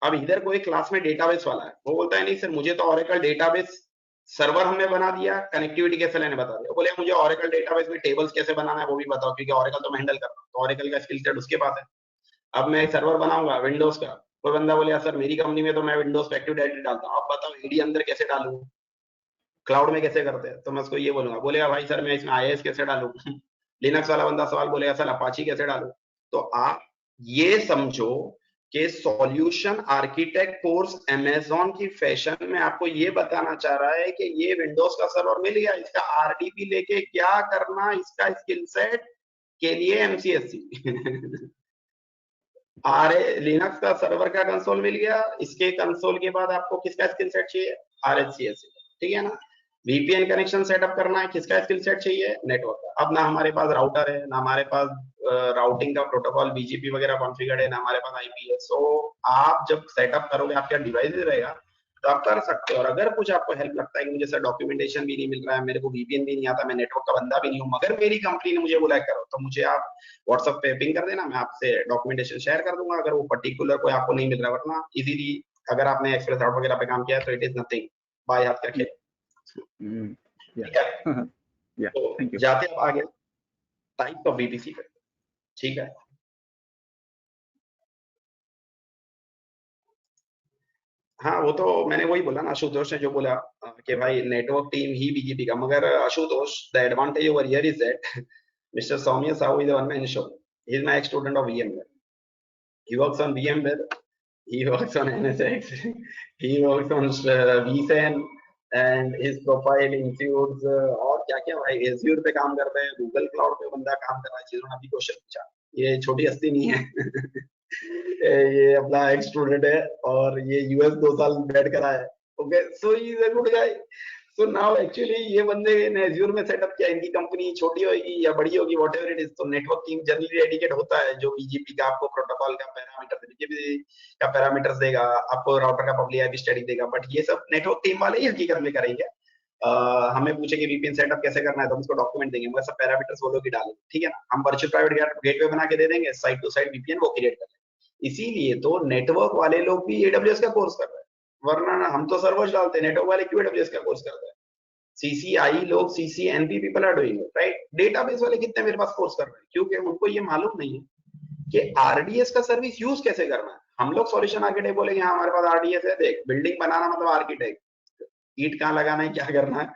अब इधर कोई क्लास में डेटाबेस वाला है, वो बोलता है नहीं सर मुझे तो ऑरेकल डेटाबेस सर्वर हमने बना दिया, कनेक्टिविटी कैसे लेने बता दिया। बोले मुझे ऑरेकल डेटाबेस में टेबल्स कैसे बनाना है वो भी बताओ, क्योंकि ऑरेकल तो मैं हैंडल कर रहा हूँ, तो ऑरेकल का स्किल सेट उसके पास है। अब मैं एक सर्वर बनाऊंगा विंडोज का, कोई बंदा बोले सर मेरी कंपनी में तो मैं विंडोज पे एक्टिव डायरेक्टरी डालता हूँ, आप बताओ एडी अंदर कैसे डालूं, क्लाउड में कैसे करते हैं। तो मैं उसको ये बोलूंगा, बोलेगा भाई सर मैं इसमें आईएएस कैसे डालूं लिनक्स वाला बंदा सवाल बोलेगा सर अपाची कैसे डालूं। तो आप ये समझो कि सॉल्यूशन आर्किटेक्ट कोर्स अमेज़न की फैशन में आपको ये बताना चाह रहा है कि ये विंडोज का सर्वर मिल गया, इसका आरडीपी लेके क्या करना, इसका स्किल सेट के लिए एमसीएससी आर लिनक्स का सर्वर का कंसोल मिल गया, इसके कंसोल के बाद आपको किसका स्किल सेट चाहिए, आरएचसीएस, ठीक है ना। वीपीएन कनेक्शन सेटअप करना है, किसका स्किल सेट चाहिए, नेटवर्क का। अब ना हमारे पास राउटर है, ना हमारे पास राउटिंग का प्रोटोकॉल बीजीपी वगैरह कॉन्फ़िगर्ड है, ना हमारे पास आईपीएस। सो आप जब सेटअप करोगे आपका डिवाइस रहेगा तो आप कर सकते हो। और अगर कुछ आपको हेल्प लगता है कि मुझे सर डॉक्यूमेंटेशन भी नहीं मिल रहा है, मेरे को वीपीएन भी नहीं आता, मैं नेटवर्क का बंदा भी नहीं हूँ, मगर मेरी कंपनी ने मुझे बोला करो, तो मुझे आप व्हाट्सएप पे पिंग कर देना, मैं आपसे डॉक्यूमेंटेशन शेयर कर दूंगा अगर वो पर्टिकुलर कोई आपको नहीं मिल रहा। वरना इजीली अगर आपने एक्सप्रेस आउट वगैरह पे काम किया है तो इट इज नथिंग, बाय हाथ करके। ठीक है, तो जाते हैं आगे टाइप ऑफ वीपीसी पे। ठीक है, हाँ वो तो मैंने वही बोला ना, आशुतोष ने जो बोला कि भाई नेटवर्क टीम ही बीजेपी का। मगर Ashutosh the advantage over here is that mister Saumya Sahu is one man show, he is my ex student of VMware, he works on VMware, he works on NSX, he works on vSAN, and his profile includes और क्या क्या भाई, Azure पे काम कर रहे हैं, Google Cloud पे बंदा काम कर रहा है। जिन्होंने अभी क्वेश्चन पूछा, ये छोटी हस्ती नहीं है ये अपना एक्स स्टूडेंट है और ये यूएस 2 साल बैठ कर आया है। Okay, so he is a good guy. So now actually ये बंदे ने एज्योर में सेटअप किया, इनकी कंपनी छोटी होगी या बड़ी होगी व्हाटएवर इट इज, तो नेटवर्क टीम जनरली डेडिकेट होता है जो बीजीपी का आपको प्रोटोकॉल का पैरामीटर, बीजीपी का पैरामीटर्स देगा, आपको राउटर का पब्लिक आईपी स्टडी देगा। बट ये सब नेटवर्क टीम वाले ही हकीकत में करेंगे। हमें पूछे कि वीपीएन सेटअप कैसे करना है तो हम उसको डॉक्यूमेंट देंगे, मगर सब पैरामीटर्स वो लोग ही डालेंगे, ठीक है ना। हम वर्चुअल प्राइवेट गेटवे बना के दे देंगे, साइड टू साइड वीपीएन वो क्रिएट कर लेंगे। इसीलिए तो नेटवर्क वाले लोग भी एडब्ल्यूएस का कोर्स कर रहे हैं, वरना हम तो सर्वर्स डालते हैं, नेटवर्क वाले क्यों एडब्ल्यूएस का कोर्स करते हैं। सीसीआई लोग, CCNP people are doing it, right. Database वाले कितने मेरे पास कोर्स कर रहे हैं, क्योंकि उनको ये मालूम नहीं है कि आरडीएस का सर्विस यूज कैसे करना है। हम लोग सॉल्यूशन आर्किटेक्ट बोलेंगे हाँ हमारे पास आरडीएस है, देख बिल्डिंग बनाना मतलब आर्किटेक्ट, ईंट कहाँ लगाना है, क्या करना है,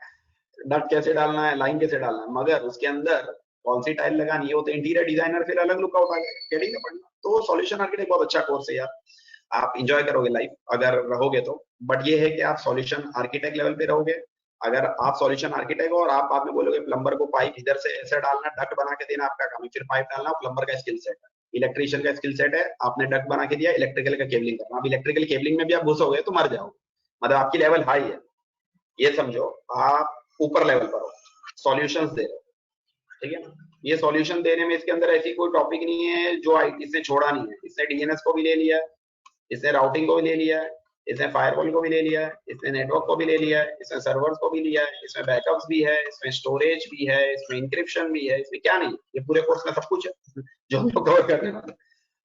डक्ट कैसे डालना है, लाइन कैसे डालना है, मगर उसके अंदर कौन सी टाइल लगानी है वो तो इंटीरियर डिजाइनर फिर अलग लुक आउट आ जाएगा पढ़ना। तो सॉल्यूशन आर्किटेक्ट बहुत अच्छा कोर्स है यार, आप इंजॉय करोगे लाइफ अगर रहोगे तो। बट ये है कि आप सॉल्यूशन आर्किटेक्ट लेवल पे रहोगे। अगर आप सॉल्यूशन आर्किटेक्ट हो और आप बाद में बोलोगे प्लम्बर को पाइप इधर से ऐसे डालना, डक्ट बना के देना आपका काम है, फिर पाइप डालना प्लम्बर का स्किल सेट है, इलेक्ट्रिशियन का स्किल सेट है, आपने डक्ट बना के दिया, इलेक्ट्रिकल का केबलिंग करना। अब इलेक्ट्रिकल केबलिंग में भी आप घुसोगे तो मर जाओगे, मतलब आपकी लेवल हाई है, ये समझो आप ऊपर लेवल पर हो, सॉल्यूशंस दे रहे हो, ठीक है ना। ये सॉल्यूशन देने में इसके अंदर ऐसी कोई टॉपिक नहीं है जो आईटी से छोड़ा नहीं है। इसने डीएनएस को भी ले लिया है, इसने राउटिंग को भी ले लिया है, इसने फायरवॉल को भी ले लिया है, इसने नेटवर्क को भी ले लिया है, इसने सर्वर्स को भी लिया है, इसमें बैकअप्स भी है, इसमें स्टोरेज भी है, इसमें इंक्रिप्शन भी है, इसमें क्या नहीं, ये पूरे कोर्स में सब कुछ है जो हम लोग कवर करने वाले।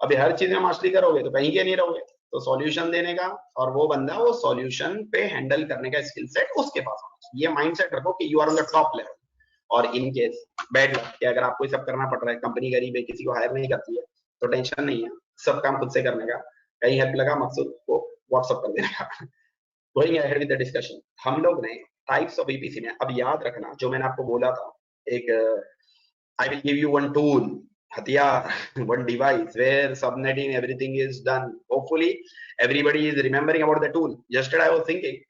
अभी हर चीज में मास्टरी करोगे तो कहीं के नहीं रहोगे। तो सॉल्यूशन देने का और वो बंदा वो सॉल्यूशन पे हैंडल करने का स्किल सेट उसके पास होना चाहिए। ये माइंडसेट रखो कि you are on the top level. और इन केस बैड लक कि अगर आपको सब करना पड़ रहा है, कंपनी गरीब है, किसी को हायर नहीं करती है, तो टेंशन नहीं है, सब काम खुद से करने का। कहीं हेल्प लगा मकसूद को व्हाट्सएप कर देने का। Going ahead with the discussion, हम लोग ने टाइप्स ऑफ ईपीसी में, अब याद रखना जो मैंने आपको बोला था, एक I will give you one tool, हथियार, one device where subnetting everything is done. Hopefully everybody is remembering about the tool. Yesterday I was thinking,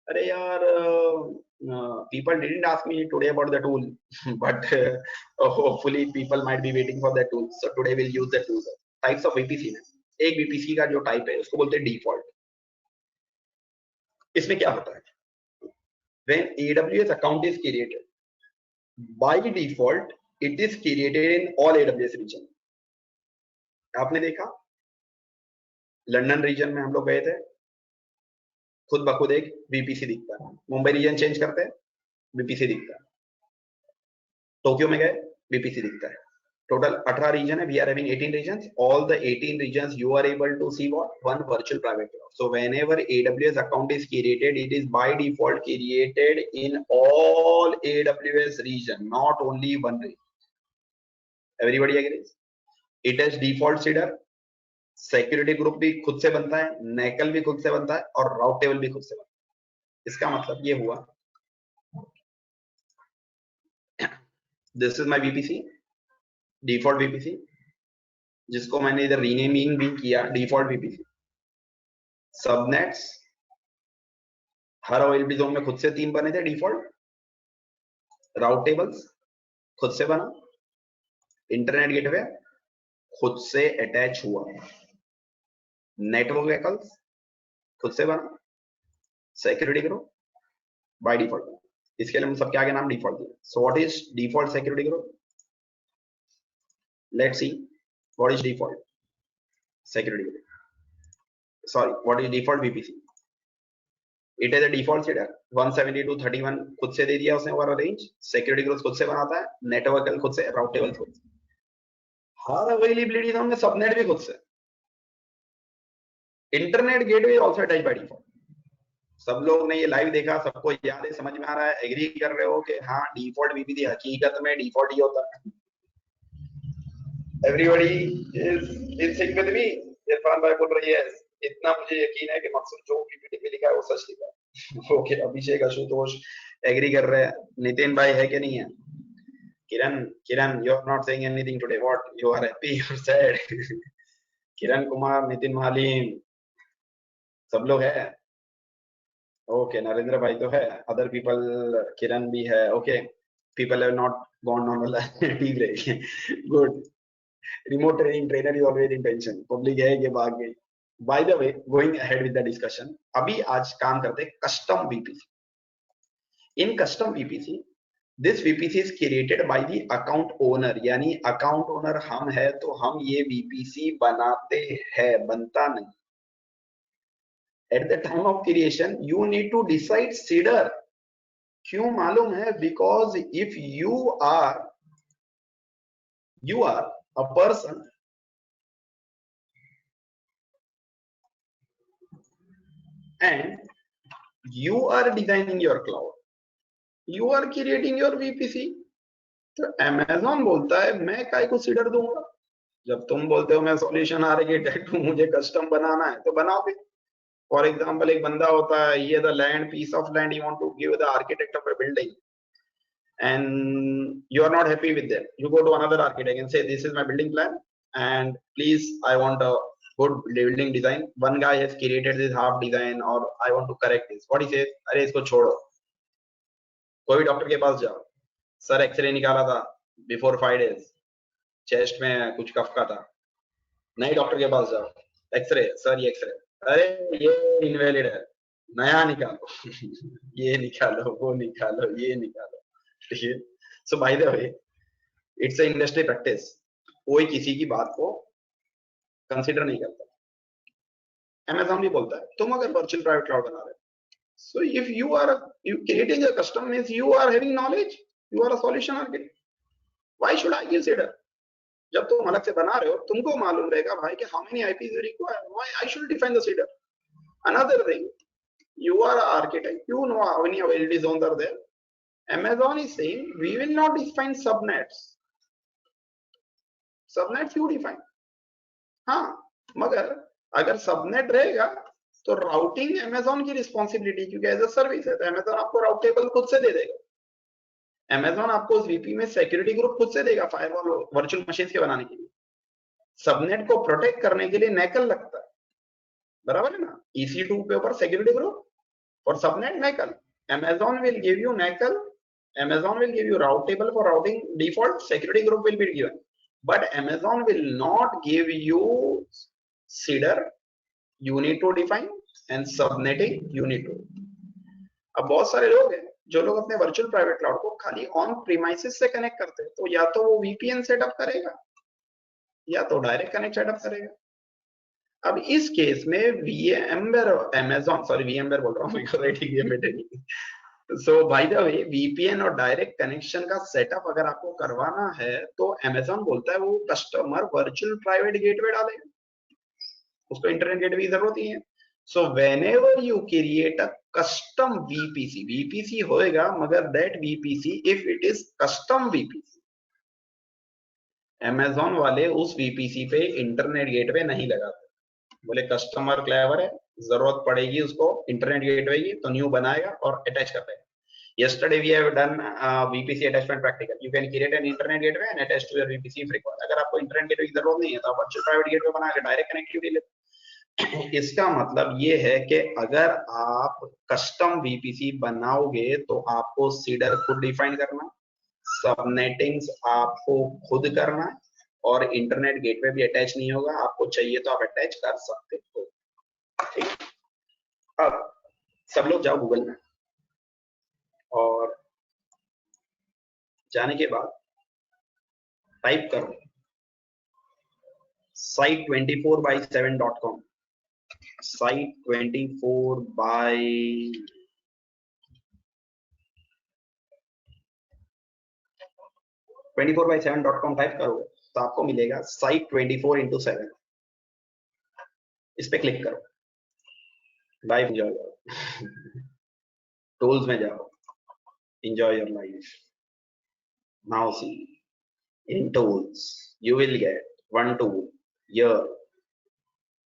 अरे यार people didn't ask me today about the tool but hopefully people might be waiting for the tool, so today we'll use the tool. Types of VPC में एक VPC का जो type है उसको बोलते हैं डिफॉल्ट। इसमें क्या होता है, when AWS account is created by default it is created in all AWS region। आपने देखा लंदन रीजन में हम लोग गए थे, खुद ब खुद एक वीपीसी दिखता है, मुंबई रीजन चेंज करते हैं वीपीसी दिखता है, टोक्यो में गए वीपीसी दिखता है, total 18 region है, we are having 18 regions. All the 18 regions you are able to see what? One virtual private cloud. So whenever AWS account is created, it is by default created in all AWS region, not only one region. Everybody agrees? It has default seeder, security group भी खुद से बनता है, NACL भी खुद से बनता है और route table भी खुद से बनता है. इसका मतलब ये हुआ, this is my VPC, default VPC, जिसको मैंने इधर रीनेमिंग भी किया डिफॉल्ट VPC. सबनेट्स हर OLB जोन में खुद से 3 बने थे डिफॉल्ट. राउट टेबल्स खुद से बना. इंटरनेट गेटवे खुद से अटैच हुआ. नेटवर्क व्हीकल्स खुद से बना. Security group by default. इसके लिए हम सबके आगे नाम डिफॉल्ट दिया. So what is default security group? Let's see what is default security group. Sorry, what is default VPC? It is a default cedar 172.31 खुद से दे दिया उसने ओवरऑल रेंज. सिक्योरिटी ग्रुप खुद से बनाता है. नेटवर्क खुद से, राउट टेबल खुद से. हर अवेलेबिलिटी जोन में सबनेट भी खुद से. Internet gateway also attach by default. सब लोग ने ये लाइव देखा, सबको याद है, समझ में आ रहा है, एग्री कर रहे हो कि हाँ डिफॉल्ट VPC हकीकत में डिफॉल्ट ही होता है. Everybody is in sync with me. Irfan भाई बोल रही है इतना मुझे यकीन है कि मकसूद जो PPT में लिखा है वो सच लिखा है. ओके, अभिषेक आशुतोष एग्री कर रहे हैं. नितिन भाई है कि नहीं है? Kiran you are not saying anything today. What you are happy or sad? Kiran Kumar, Nitin Malin, सब लोग है. ओके, नरेंद्र भाई तो है. अदर पीपल, किरण भी है. Okay, people have not gone on tea break. Good. Remote training trainer is always in tension. Public है कि भाग गई. By the way, going ahead with the discussion, अभी आज काम करते हैं custom VPC. In custom VPC, this VPC is created by the account owner. यानी अकाउंट ओनर हम है तो हम ये VPC बनाते हैं, बनता नहीं. At the time of creation, you need to decide seeder. क्यों मालूम है? Because if you are a person and you are designing your cloud, you are creating your VPC. तो Amazon बोलता है मैं काय को सीडर दूंगा. जब तुम बोलते हो मैं सॉल्यूशन आर्किटेक्ट हूं, मुझे कस्टम बनाना है, तो बनाओ फिर. फॉर एग्जांपल, एक बंदा होता है, ये the land, piece of land you want to give the architect of a building and you are not happy with them. You go to another architect and say this is my building plan and please I want a good building design. One guy has created this half design or I want to correct this. What he says, अरे इसको छोड़ो, कोई doctor के पास जाओ. Sir x ray निकाला था before 5 days, chest में कुछ कफ का था. नए डॉक्टर के पास जाओ, एक्सरे, सर ये एक्सरे, अरे ये इनवैलिड है, नया निकालो. ये निकालो, वो निकालो, ये निकालो. ठीक है. So by the way, it's a industry practice. कोई किसी की बात को कंसीडर नहीं करता. Amazon भी बोलता है तुम अगर वर्चुअल प्राइवेट क्लाउड बना रहे हो, so if you are creating a custom means you are having knowledge, you are a solution architect. Why should I give seeder? जब तुम अलग से बना रहे हो, तुमको मालूम रहेगा भाई कि how many IPs you require. Why I should define the seeder? Another thing, you are an architect, you know how many availability zones are there. Amazon is saying we will not define subnets. Subnets you define. हाँ, मगर अगर subnet रहेगा तो routing Amazon की responsibility, क्योंकि as a service है तो Amazon आपको राउट टेबल खुद से दे देगा. Amazon आपको उस VP में सिक्योरिटी ग्रुप खुद से देगा फायरवॉल वर्चुअल मशीन के बनाने के लिए. सबनेट को प्रोटेक्ट करने के लिए NACL लगता है, बराबर है ना. EC2 के ऊपर सिक्योरिटी ग्रुप और subnet NACL. Amazon will give you NACL, Amazon will give you route table for routing default, security group will be given, but Amazon will not give you seeder. You need to define and subnetting you need to. अब बहुत सारे लोग हैं जो लोग अपने virtual private cloud को खाली ऑन प्रीमाइसेस से कनेक्ट करते हैं, तो या तो वो VPN सेटअप करेगा या तो डायरेक्ट कनेक्ट सेटअप करेगा. अब इस केस में VMware, Amazon, सॉरी VMware बोल रहा हूँ, सो बाय द वे वीपीएन और डायरेक्ट कनेक्शन का सेटअप अगर आपको करवाना है तो अमेजॉन बोलता है वो कस्टमर वर्चुअल प्राइवेट गेटवे डालेगा, उसको इंटरनेट गेटवे की जरूरत ही है। So whenever you create a custom VPC, VPC होएगा मगर that VPC if it is custom VPC, Amazon वाले उस वीपीसी पे इंटरनेट गेटवे नहीं लगाते। बोले कस्टमर क्लेवर है, जरूरत पड़ेगी उसको इंटरनेट गेटवे की तो न्यू बनाएगा और अटैच कर देगा। Yesterday we have done VPC attachment practical. You can create an internet gateway and attach to your VPC if required. अगर आपको इंटरनेट गेटवे की जरूरत नहीं है तो आप वर्चुअल प्राइवेट गेटवे बना के डायरेक्ट कनेक्टिविटी ले। इसका मतलब ये है कि अगर आप कस्टम VPC बनाओगे तो आपको सीडर खुद डिफाइन करना, सबनेटिंग्स आपको खुद करना, और इंटरनेट गेटवे भी अटैच नहीं होगा। आपको चाहिए तो आप अटैच कर सकते हो। ठीक, अब सब लोग जाओ गूगल में और जाने के बाद टाइप करो site24by7.com, site24by7.com टाइप करोगे तो आपको मिलेगा साइट 24x7। इस पे क्लिक करो, लाइव एंजॉय करो, टूल्स में जाओ, enjoy your life. Now see, in tools you will get one tool here.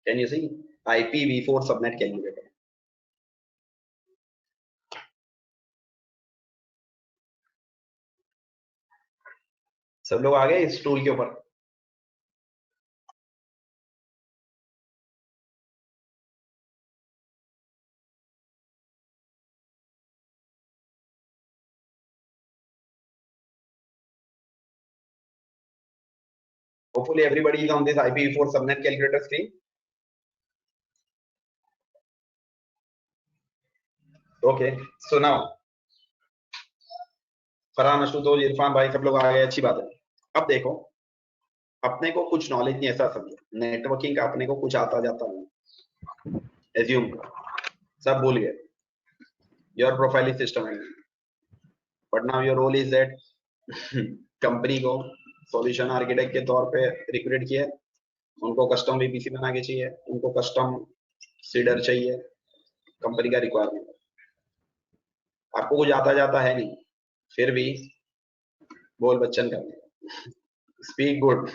Can you see? IPv4 subnet calculator. सब लोग आ गए इस टूल के ऊपर? Hopefully everybody is on this IPv4 subnet calculator screen. Okay, so now Farhan, Ashutosh, Irfan भाई सब लोग आ गए, अच्छी बात है। अब देखो, अपने को कुछ नॉलेज नहीं, ऐसा समझो नेटवर्किंग का अपने को कुछ आता जाता नहीं, एज्यूम सब भूल गए। Your profile is system admin, but now your role is that company को सॉल्यूशन आर्किटेक्ट के तौर पे रिक्रूट किया, उनको कस्टम वीपीसी बना के चाहिए, उनको कस्टम सीडर चाहिए, कंपनी का रिक्वायरमेंट। आपको कुछ आता जाता है नहीं, फिर भी बोल बच्चन करने, स्पीक गुड।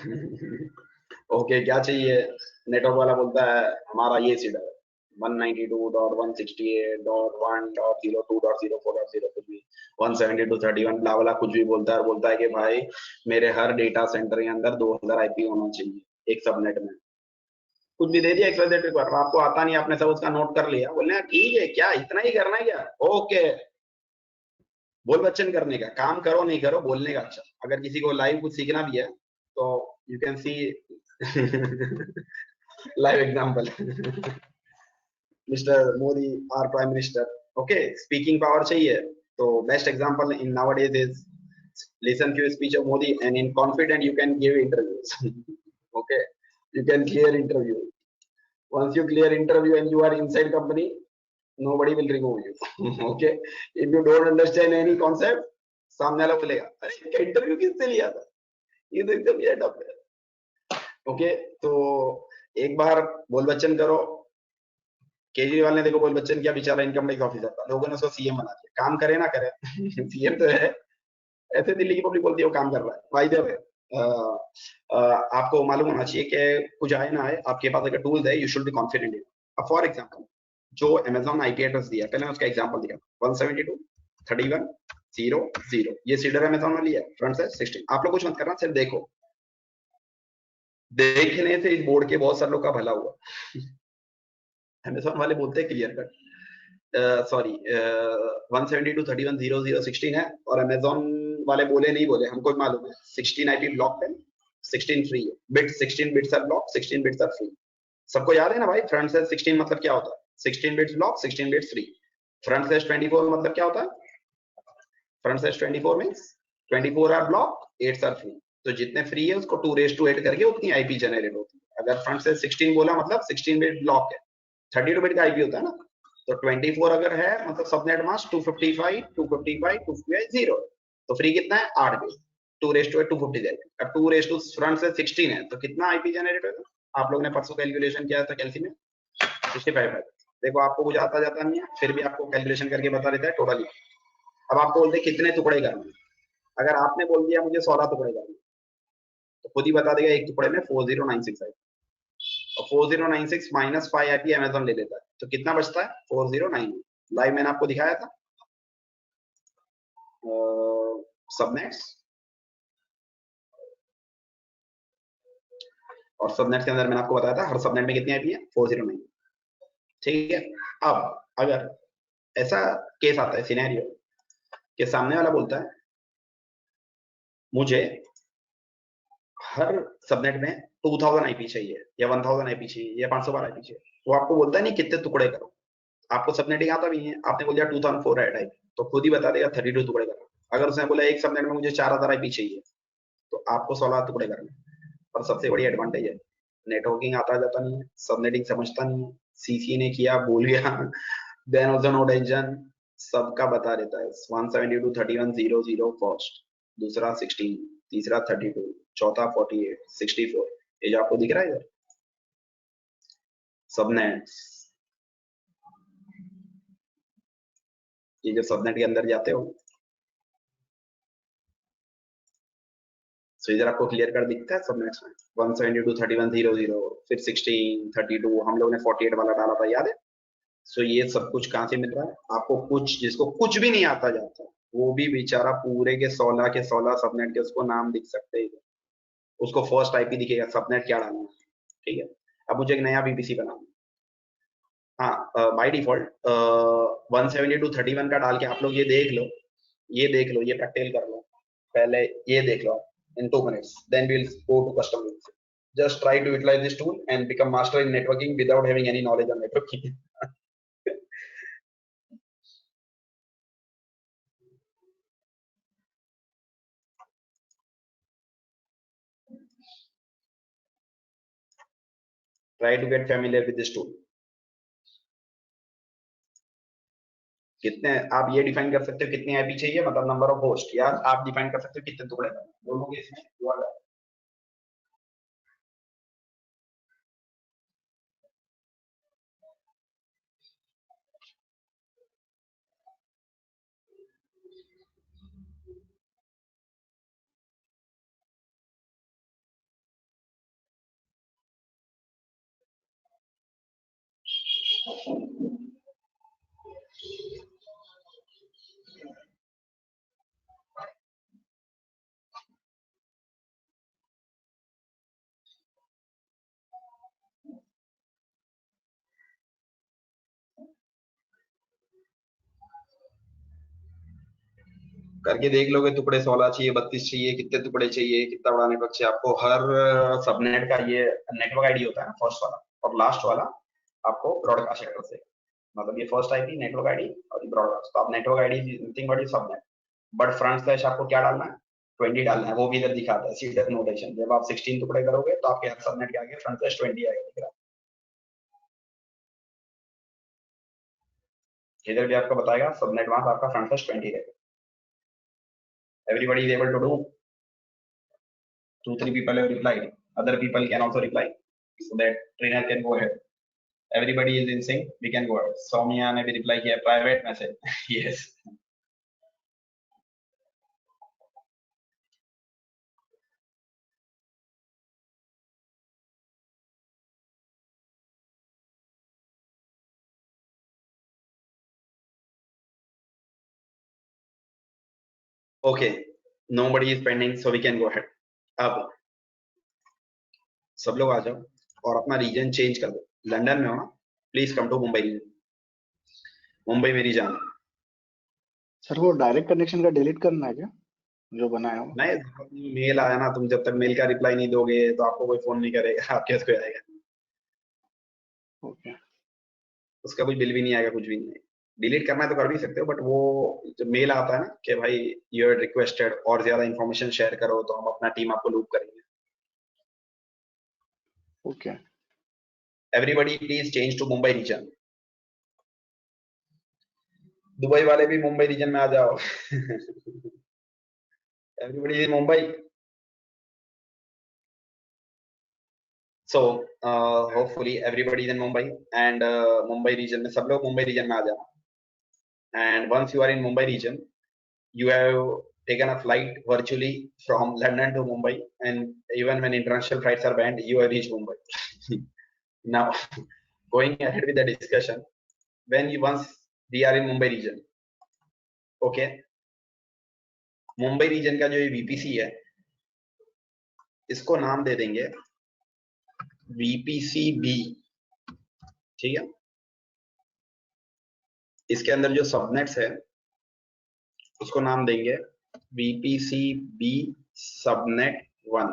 ओके, क्या चाहिए? नेटवर्क वाला बोलता है हमारा ये सीडर 192.168.1.0.2.04.0 कुछ भी 172.31 ब्ला ब्ला कुछ भी बोलता है, और बोलता है कि भाई मेरे हर डेटा सेंटर के अंदर 2000 आईपी होना चाहिए एक सबनेट में। कुछ भी दे दिया एक्सवाइजेड रिक्वायर, आपको आता नहीं, आपने सब उसका नोट कर लिया, बोलने ठीक है क्या इतना ही करना है क्या? ओके, बोल बच्चन करने का काम करो, नहीं करो बोलने का। अच्छा, अगर किसी को लाइव कुछ सीखना भी है तो you can see live example. Mister Modi are prime minister, okay, speaking power चाहिए तो best example in nowadays is listen to speech of Modi and in confident you can give interviews. Okay, you can clear interview. Once you clear interview and you are inside company, nobody will remove you. Okay, if you don't understand any concept, सामने वाला बोलेगा अरे interview किससे लिया था, ये तो एकदम ये टफ है। ओके, तो एक बार बोल बच्चन करो। केजरीवाल ने देखो बोल बच्चन क्या, बेचारा इनकम टैक्स ऑफिसर था, लोगों ने उसको सीएम बना दिया, काम करे ना करे सीएम तो है, ऐसे दिल्ली की पब्लिक बोलती है वो काम कर रहा है। भाई जब आपको मालूम होना चाहिए कि कुछ आए ना आए, आपके पास अगर टूल्स है you should be confident in. अब फॉर एग्जांपल जो अमेजॉन आईपी एड्रेस दिया, पहले मैं उसका एग्जांपल दिया 172.31.0.0, ये सीडर अमेजॉन वाली है, फ्रंट साइड 16। आप लोग कुछ मत करना, सिर्फ देखो, देखने से इस बोर्ड के बहुत सारे लोग का भला हुआ। अमेजॉन वाले बोलते हैं क्लियर कट, सॉरी 172.31.0.0.16 है, और अमेजॉन वाले बोले नहीं बोले, हमको मालूम है 16 आईपी ब्लॉक है, 16 फ्री है, bit 16 bits are block, 16 bits are free. सबको याद है ना भाई, फ्रंट स्लैश 16 मतलब क्या होता है? 16 bits block, 16 bits free. Front slash 24 मतलब क्या होता है? Front slash 24 means 24 are block, 8 are free. तो जितने फ्री है उसको 2 raised to 8 करके उतनी आईपी जनरेट होती है। अगर फ्रंट स्लैश 16 बोला मतलब 16 बिट ब्लॉक है, 32 बिट का आईपी होता है ना, तो 24 अगर है मतलब सबनेट मास्क 255 255 255 0, तो फ्री कितना है 8 बिट, 2 रेस टू 250 जाएगा। अब 2 रेस टू फ्रंट से 16 है तो कितना आईपी जनरेट होगा? आप लोग ने परसों कैलकुलेशन किया था कैलसी में 65 है। देखो आपको कुछ आता जाता नहीं है, फिर भी आपको कैलकुलेशन करके बता देता है टोटल। अब आप बोलते कितने टुकड़े करने, अगर आपने बोल दिया मुझे 16 टुकड़े करने तो खुद ही बता देगा एक टुकड़े में 4096 है, और 4096 माइनस 5 आईपी अमेजोन ले लेता है, तो कितना बचता है 409। लाइव मैंने आपको दिखाया था सबनेट्स, और सबनेट के अंदर मैंने आपको बताया था हर सबनेट में कितनी आईपी है 409। ठीक है, अब अगर ऐसा केस आता है सिनेरियो कि सामने वाला बोलता है मुझे हर सबनेट में 2000 आईपी चाहिए या 1000 आईपी चाहिए या 512 आईपी चाहिए, वो आपको बोलता है नहीं कितने टुकड़े करो, आपको सबनेटिंग आता भी है, आपने बोल दिया 2004 है टाइप, तो खुद ही बता देगा 32 टुकड़े करो। अगर उसने बोला एक सबनेट में मुझे 4000 आईपी चाहिए तो आपको 16 टुकड़े करने। और सबसे बड़ी एडवांटेज है नेटवर्किंग आता जाता नहीं है, सबनेटिंग समझता नहीं है, सीसी ने किया भूल गया देन ऑल्सो नो टेंशन, सबका बता देता है 172.31.00 फर्स्ट, दूसरा 16, तीसरा 32, चौथा 48, 64, ये जो आपको दिख रहा है इधर सबनेट्स, ये जो सबनेट के अंदर जाते हो तो इधर आपको क्लियर कर दिखता है सबनेट्स में 172.31.00, फिर 16, 32, हम लोग ने 48 वाला डाला था याद है। सो ये सब कुछ कहाँ से मिल रहा है आपको, कुछ जिसको कुछ भी नहीं आता जाता वो भी बेचारा पूरे के 16 के 16 सबनेट के उसको नाम दिख सकते हैं, उसको फर्स्ट आईपी दिखेगा सबनेट क्या डालना है। ठीक है, अब मुझे एक नया वीपीसी बनाना, हाँ बाय डिफॉल्ट 172.31 का डाल के आप लोग ये देख लो, ये देख लो, ये प्रैक्टिकल कर लो पहले, ये देख लो in 2 minutes, then we'll go to custom VPC. Just try to utilize this tool and become master in networking without having any knowledge on networking. Try to get familiar with this tool. कितने आप ये define कर सकते हो कितनी IP चाहिए, मतलब number of host, या आप डिफाइन कर सकते हो कितने टुकड़े करने, दोनों के इसमें हुआ है। करके देख लोगे टुकड़े 16 चाहिए 32 चाहिए, कितने टुकड़े चाहिए, कितना बड़ा नेटवर्क चाहिए आपको। हर सबनेट का ये नेटवर्क आईडी होता है ना फर्स्ट वाला, और लास्ट वाला आपको ब्रॉडकास्ट एड्रेस है, मतलब ये फर्स्ट आईपी नेटवर्क आईडी और ये ब्रॉडकास्ट, तो आप network ID nothing but subnet, but front slash आपको क्या डालना है 20 डालना है, वो भी इधर दिखाता है सीडर नोटेशन, जब आप 16 टुकड़े करोगे तो आपके हर सबनेट के आगे फ्रंट स्लैश 20 आएगा दिख रहा है। इधर भी आपको बताएगा सबनेट वहां आपका फ्रंट स्लैश 20 रहेगा। Everybody is able to do, 2-3 people have replied, other people can also reply so that trainer can go ahead. Everybody is in sync, we can go ahead. Soumya ने भी reply किया private message yes. Okay, nobody is pending so we can go ahead. अब सब लोग आ जाओ और अपना reason change कर दो, लंदन में हो ना, please come to Mumbai region, Mumbai में रीजन। सर वो डायरेक्ट कनेक्शन का डिलीट करना है क्या जो बनाया हो? नहीं, मेल आया ना, तुम जब तक मेल का रिप्लाई नहीं दोगे तो आपको कोई फोन नहीं करेगा, आपके पास कोई आएगा, ओके उसका कुछ बिल भी नहीं आएगा, कुछ भी नहीं। डिलीट करना है तो कर भी सकते हो, बट वो जो मेल आता है ना कि भाई यू आर रिक्वेस्टेड और ज्यादा इन्फॉर्मेशन शेयर करो तो हम अपना टीम आपको लूप करेंगे। Okay everybody please change to Mumbai region. Dubai वाले भी मुंबई रीजन में आ जाओ। Everybody in Mumbai. So hopefully everybody is in Mumbai and Mumbai region में सब लोग मुंबई region में आ जाओ. And once you are in Mumbai region, you have taken a flight virtually from London to Mumbai, and even when international flights are banned, you have reached Mumbai. Now, going ahead with the discussion, once we are in Mumbai region, okay, Mumbai region का जो ये VPC है, इसको नाम दे देंगे VPC B, ठीक है? इसके अंदर जो सबनेट्स है उसको नाम देंगे VPC B सबनेट 1.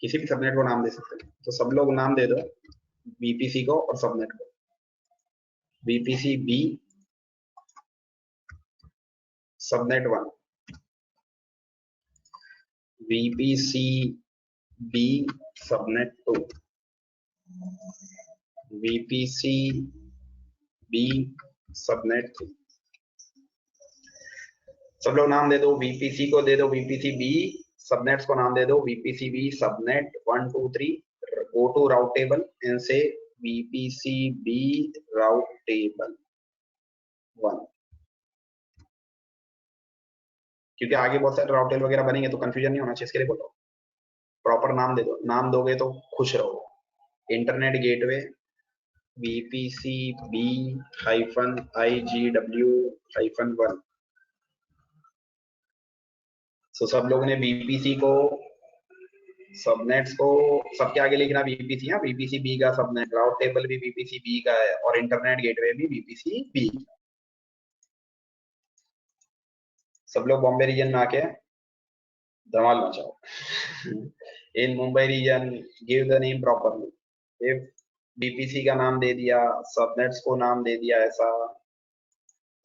किसी भी सबनेट को नाम दे सकते हैं, तो सब लोग नाम दे दो VPC को और सबनेट को. VPC B subnet 1, VPC B subnet 2, VPC B subnet 3. सब लोग नाम दे दो. VPC को दे दो VPC B, सबनेट्स को नाम दे दो VPC B subnet 1 2 3. Go to route table and say VPC B route table 1. क्योंकि आगे बहुत सारे राउट टेबल वगैरह बनेंगे तो कंफ्यूजन नहीं होना चाहिए, इसके लिए बोलो प्रॉपर नाम दे दो. नाम दोगे तो खुश रहो. Internet gateway VPC B -IGW -1. तो सब लोगों ने VPC को, सबनेट्स को सबके आगे लिखना VPC. हाँ, VPC B का सबनेट, राउट टेबल भी VPC B का है और इंटरनेट गेटवे भी VPC B. सब लोग बॉम्बे रीजन में आके धमाल मचाओ. In Mumbai region give the name properly. If VPC का नाम दे दिया, सबनेट्स को नाम दे दिया, ऐसा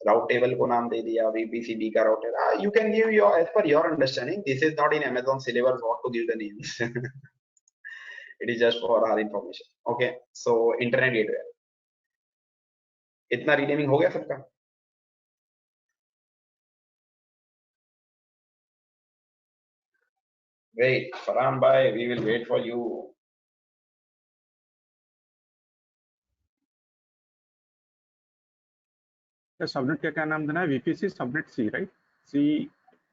राउट टेबल को नाम दे दिया VPC B का राउट table, you can give your as per your understanding. This is not in Amazon syllabus what to give the names. It is just for our information. Okay, so internet gateway. इतना renaming हो गया सबका? Wait, Farhan bhai, we will wait for you. Subnet का क्या नाम देना है? VPC subnet C, right? C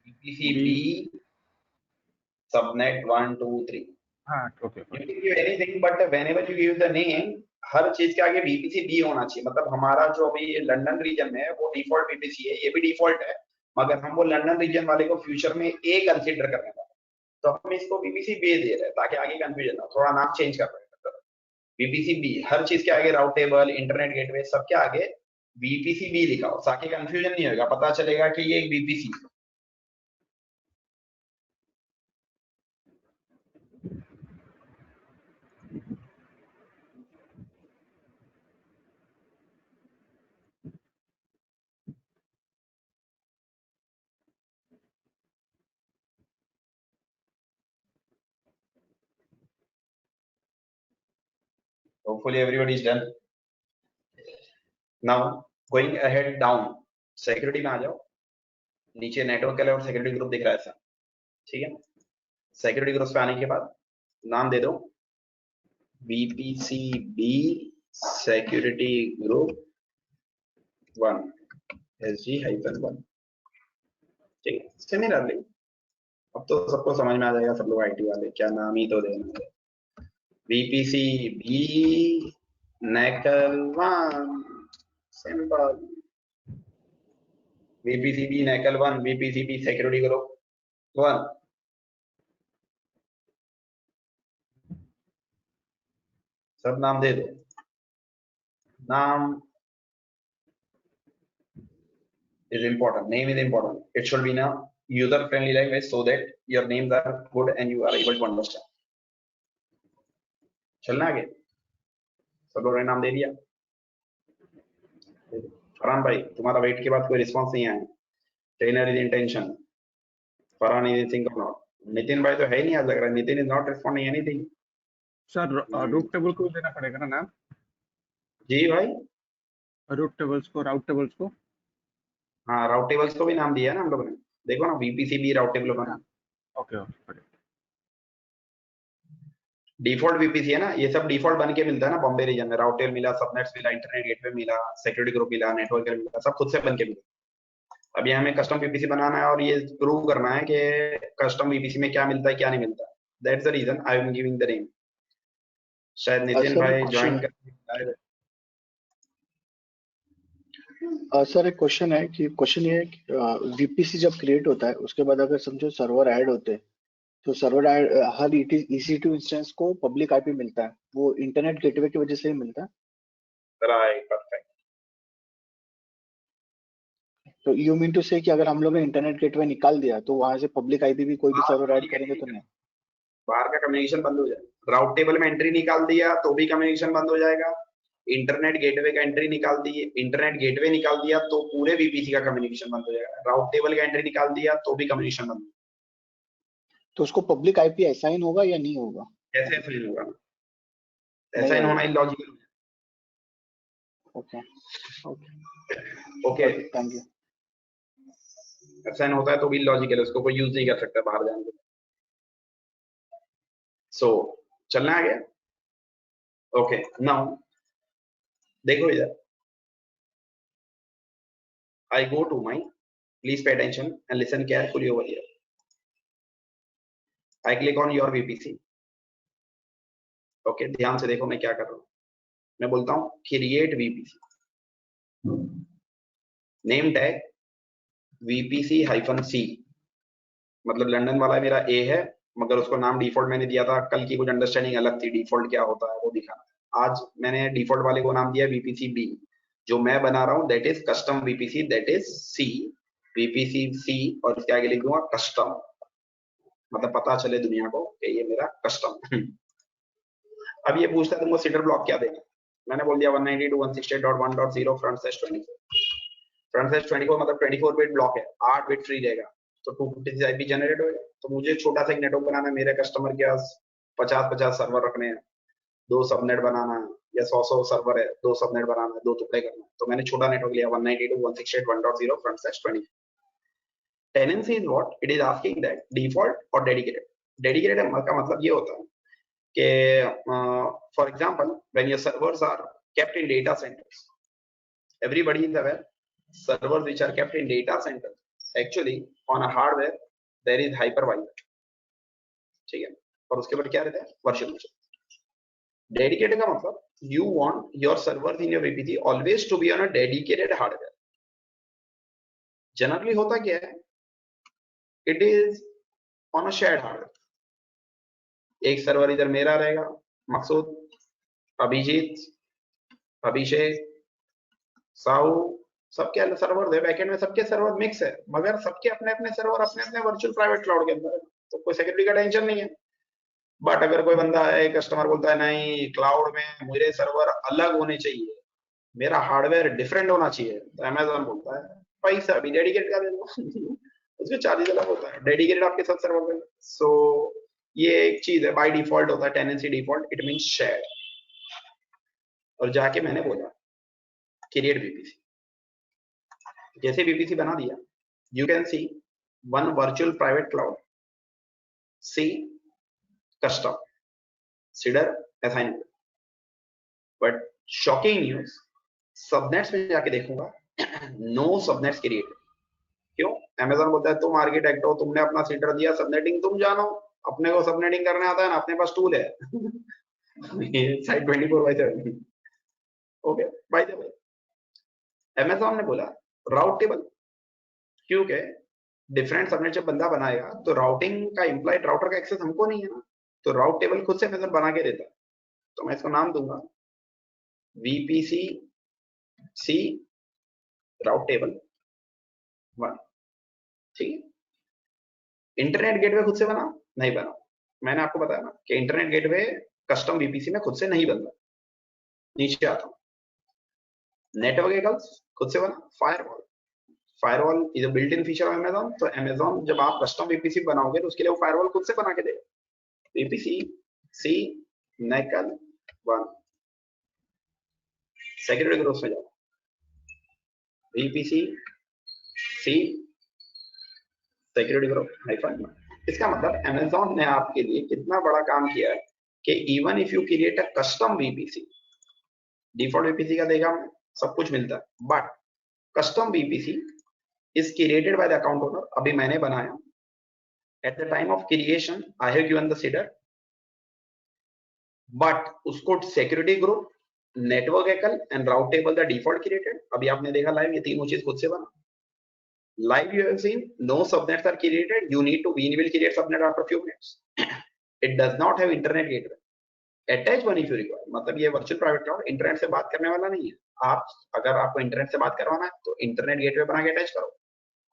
VPC B subnet 1 2 3. हाँ, okay. You can give anything, but whenever you give the name, हर चीज के आगे VPC B होना चाहिए. मतलब हमारा जो अभी लंदन रीजन में है वो डिफॉल्ट VPC है, ये भी डिफॉल्ट है, मगर हम वो लंदन रीजन वाले को फ्यूचर में A कंसीडर करने वाले, तो हम इसको VPC B दे रहे हैं ताकि आगे कंफ्यूजन ना. थोड़ा नाम चेंज कर रहे हैं. VPC B हर चीज के आगे, राउट टेबल, इंटरनेट गेटवे, सबके आगे VPC B लिखा हो ताकि कंफ्यूजन नहीं होगा, पता चलेगा कि ये एक VPC है. Hopefully everybody is done. Now going ahead down, security में आ जाओ. नीचे नेटवर्क के लिए और सिक्योरिटी ग्रुप दिख रहा है ऐसा, ठीक है? सिक्योरिटी ग्रुप पे आने के बाद नाम दे दो VPC B security group 1 SG-1. ठीक है? सिमिलरली अब तो सबको समझ में आ जाएगा, सब लोग आईटी वाले, क्या नाम ही तो देना है. VPC B NACL 1, simple. VPC B NACL 1, VPC B security group 1. सब नाम दे दो. नाम is important. Name is important. It should be in a user-friendly language so that your names are good and you are able to understand. चलना आगे. सब लोगों ने नाम दे दिया. फरहान भाई, तुम्हारा वेट के बाद कोई रिस्पांस नहीं आया. Trainer is in tension. Farhan is think और नॉट. नितिन भाई तो है ही नहीं आज लग रहा है. Nitin is not responding anything. Sir route table को देना पड़ेगा ना नाम? जी भाई, रूट टेबल्स को, राउट टेबल्स को। हाँ, राउट टेबल्स को भी नाम दिया है ना हम लोगों ने, देखो ना, वीपीसी भी राउट टेबल बना। Okay okay. डिफॉल्ट वीपीसी है ना, ये सब डिफॉल्ट बन के मिलता है ना बॉम्बे रीजन में। राउटर मिला, सबनेट्स मिला, इंटरनेट गेटवे मिला, सिक्योरिटी ग्रुप मिला, नेटवर्क मिला, सब खुद से बन के मिला। अब ये हमें कस्टम वीपीसी बनाना है और ये प्रूव करना है कि कस्टम वीपीसी में क्या मिलता है क्या नहीं मिलता। That's the reason I am giving the name. शायद नितिन सर एक भाई क्वेश्चन ज्वाइन है। कर। सर एक क्वेश्चन है कि क्वेश्चन ये है कि वीपीसी जब क्रिएट होता है उसके बाद अगर समझो सर्वर ऐड होते हैं तो सर्वर ऐड हर EC2 इंस्टेंस को पब्लिक आईपी मिलता है, वो इंटरनेट गेटवे की वजह से ही मिलता है। Right, perfect. तो यू मीन टू से कि अगर हम लोग ने इंटरनेट गेटवे निकाल दिया तो वहां से पब्लिक आईपी भी कोई भी सर्वर ऐड करेंगे तो नहीं? बाहर का कम्युनिकेशन बंद हो जाएगा। राउट टेबल में एंट्री निकाल दिया तो भी कम्युनिकेशन बंद हो जाएगा। इंटरनेट गेटवे का एंट्री निकाल दी, इंटरनेट गेटवे निकाल दिया तो पूरे वीपीसी का कम्युनिकेशन बंद हो जाएगा। राउट टेबल का एंट्री निकाल दिया तो भी कम्युनिकेशन बंद। तो उसको पब्लिक आईपी असाइन होगा या नहीं होगा? कैसे असाइन होगा? नहीं असाइन होना होगा। Illogical. Okay okay okay, thank you. Assign होता है तो भी इलॉजिकल है, उसको कोई यूज नहीं कर सकता बाहर जाने के। सो चलना है आगे। ओके, नाउ देखो इधर, I go to my, please pay attention and listen carefully over here. I click on your VPC. Okay, ध्यान से देखो मैं क्या कर रहा हूँ। मैं बोलता हूँ create VPC, name tag VPC-C, मतलब लंदन वाला मेरा A है, मगर उसको नाम डिफॉल्ट मैंने दिया था। कल की कुछ अंडरस्टैंडिंग अलग थी, डिफॉल्ट क्या होता है वो दिखाना। आज मैंने डिफॉल्ट वाले को नाम दिया VPC-B। जो मैं बना रहा हूँ that is custom VPC, that is C, VPC-C, और इसके आगे लिख दूंगा कस्टम, मतलब पता चले दुनिया को कि ये मेरा कस्टम। अब ये पूछता है तुमको सीडर ब्लॉक क्या देना। मैंने बोल दिया 192.168.1.0 फ्रंट स्लैश 24। फ्रंट स्लैश 24 मतलब 24 बिट ब्लॉक है, 8 बिट फ्री रहेगा, तो 256 आईपी जनरेट होगा। तो मुझे छोटा सा एक नेटवर्क बनाना है, मेरे कस्टमर के पास 50-50 सर्वर रखने हैं, 2 सबनेट बनाना है, या 100 सर्वर है, 2 सबनेट बनाना है, 2 टुकड़े करना है। तो मैंने छोटा नेटवर्क लिया 192.168.1.0 front slash 24। Tenancy is what it is asking, that default और डेडिकेटेड। डेडिकेटेड का मतलब ये होता है कि for example when your servers are kept in data centers, everybody is aware servers which are kept in data centers actually on a hardware there is hypervisor, ठीक है, और उसके बाद क्या रहता है, वर्चुअल मशीन। डेडिकेटेड का मतलब you want your servers in your VPC always to be on a dedicated hardware। Generally होता क्या है, it is on a shared hardware। एक सर्वर इधर मेरा रहेगा, मकसूद, अभिजीत, अभिषेक, साहू, सबके अलग सर्वर है, बैकएंड में सबके सर्वर मिक्स है, मगर सबके अपने अपने सर्वर अपने अपने वर्चुअल प्राइवेट क्लाउड के अंदर है, तो कोई सिक्योरिटी का टेंशन नहीं है। बट अगर कोई बंदा है, कस्टमर बोलता है नहीं क्लाउड में मेरे सर्वर अलग होने चाहिए, मेरा हार्डवेयर डिफरेंट होना चाहिए, तो अमेजोन बोलता है पैसा भी डेडिकेट कर देगा। उसके चार्जेस अलग होता है, डेडिकेटेड आपके साथ सर्वर पे। सो ये एक चीज है, बाय डिफॉल्ट होता है tenancy default, it means share. और जाके मैंने बोला क्रिएट वीपीसी, जैसे वीपीसी बना दिया, you can see one virtual private cloud, C custom, CIDR assigned, but shocking news, subnets में जाके देखूंगा no subnets created। क्यों? Amazon बोलता है तुम आर्किटेक्ट हो, तुमने अपना सीडर दिया, सबनेटिंग तुम जानो, अपने को सबनेटिंग करने आता है ना, अपने पास टूल है। Site 24/7। Okay, bye the way Amazon ने बोला राउट टेबल, क्योंकि डिफरेंट सबनेट जब बंदा बनाएगा तो राउटिंग का इम्प्लाइड राउटर का एक्सेस हमको नहीं है ना, तो राउट टेबल खुद से अमेज़न बना के देता है। तो मैं इसको नाम दूंगा VPC-C राउट टेबल 1, ठीक है। इंटरनेट गेटवे खुद से बना नहीं बना, मैंने आपको बताया ना कि इंटरनेट गेटवे कस्टम VPC में खुद से नहीं बनता। नीचे आता हूँ, नेटवर्क एकल्स खुद से बना, firewall, firewall is a built in feature of Amazon. तो अमेज़न जब आप कस्टम VPC बनाओगे तो उसके लिए वो फायरवॉल खुद से बना के देगा। VPC-C नेकल 1, सिक्योरिटी ग्रुप में जाओ, VPC C security group hyphen. इसका मतलब Amazon ने आपके लिए कितना बड़ा काम किया है कि even if you create a custom VPC, default VPC का देगा सब कुछ मिलता है, but custom VPC is created by the account owner. अभी मैंने बनाया, at the time of creation I have given the cedar, but उसको सिक्योरिटी ग्रुप, नेटवर्क एकल and route table the default created. अभी आपने देखा लाइव, ये तीनों चीज खुद से बना live. You have seen no subnets are created. You need to will create subnet after few minutes. It does not have internet gateway. Attach one if you require. मतलब ये वर्चुअल प्राइवेट क्लाउड इंटरनेट से बात करने वाला नहीं है। आप अगर आपको इंटरनेट से बात करवाना है तो इंटरनेट गेटवे बना के अटैच करो।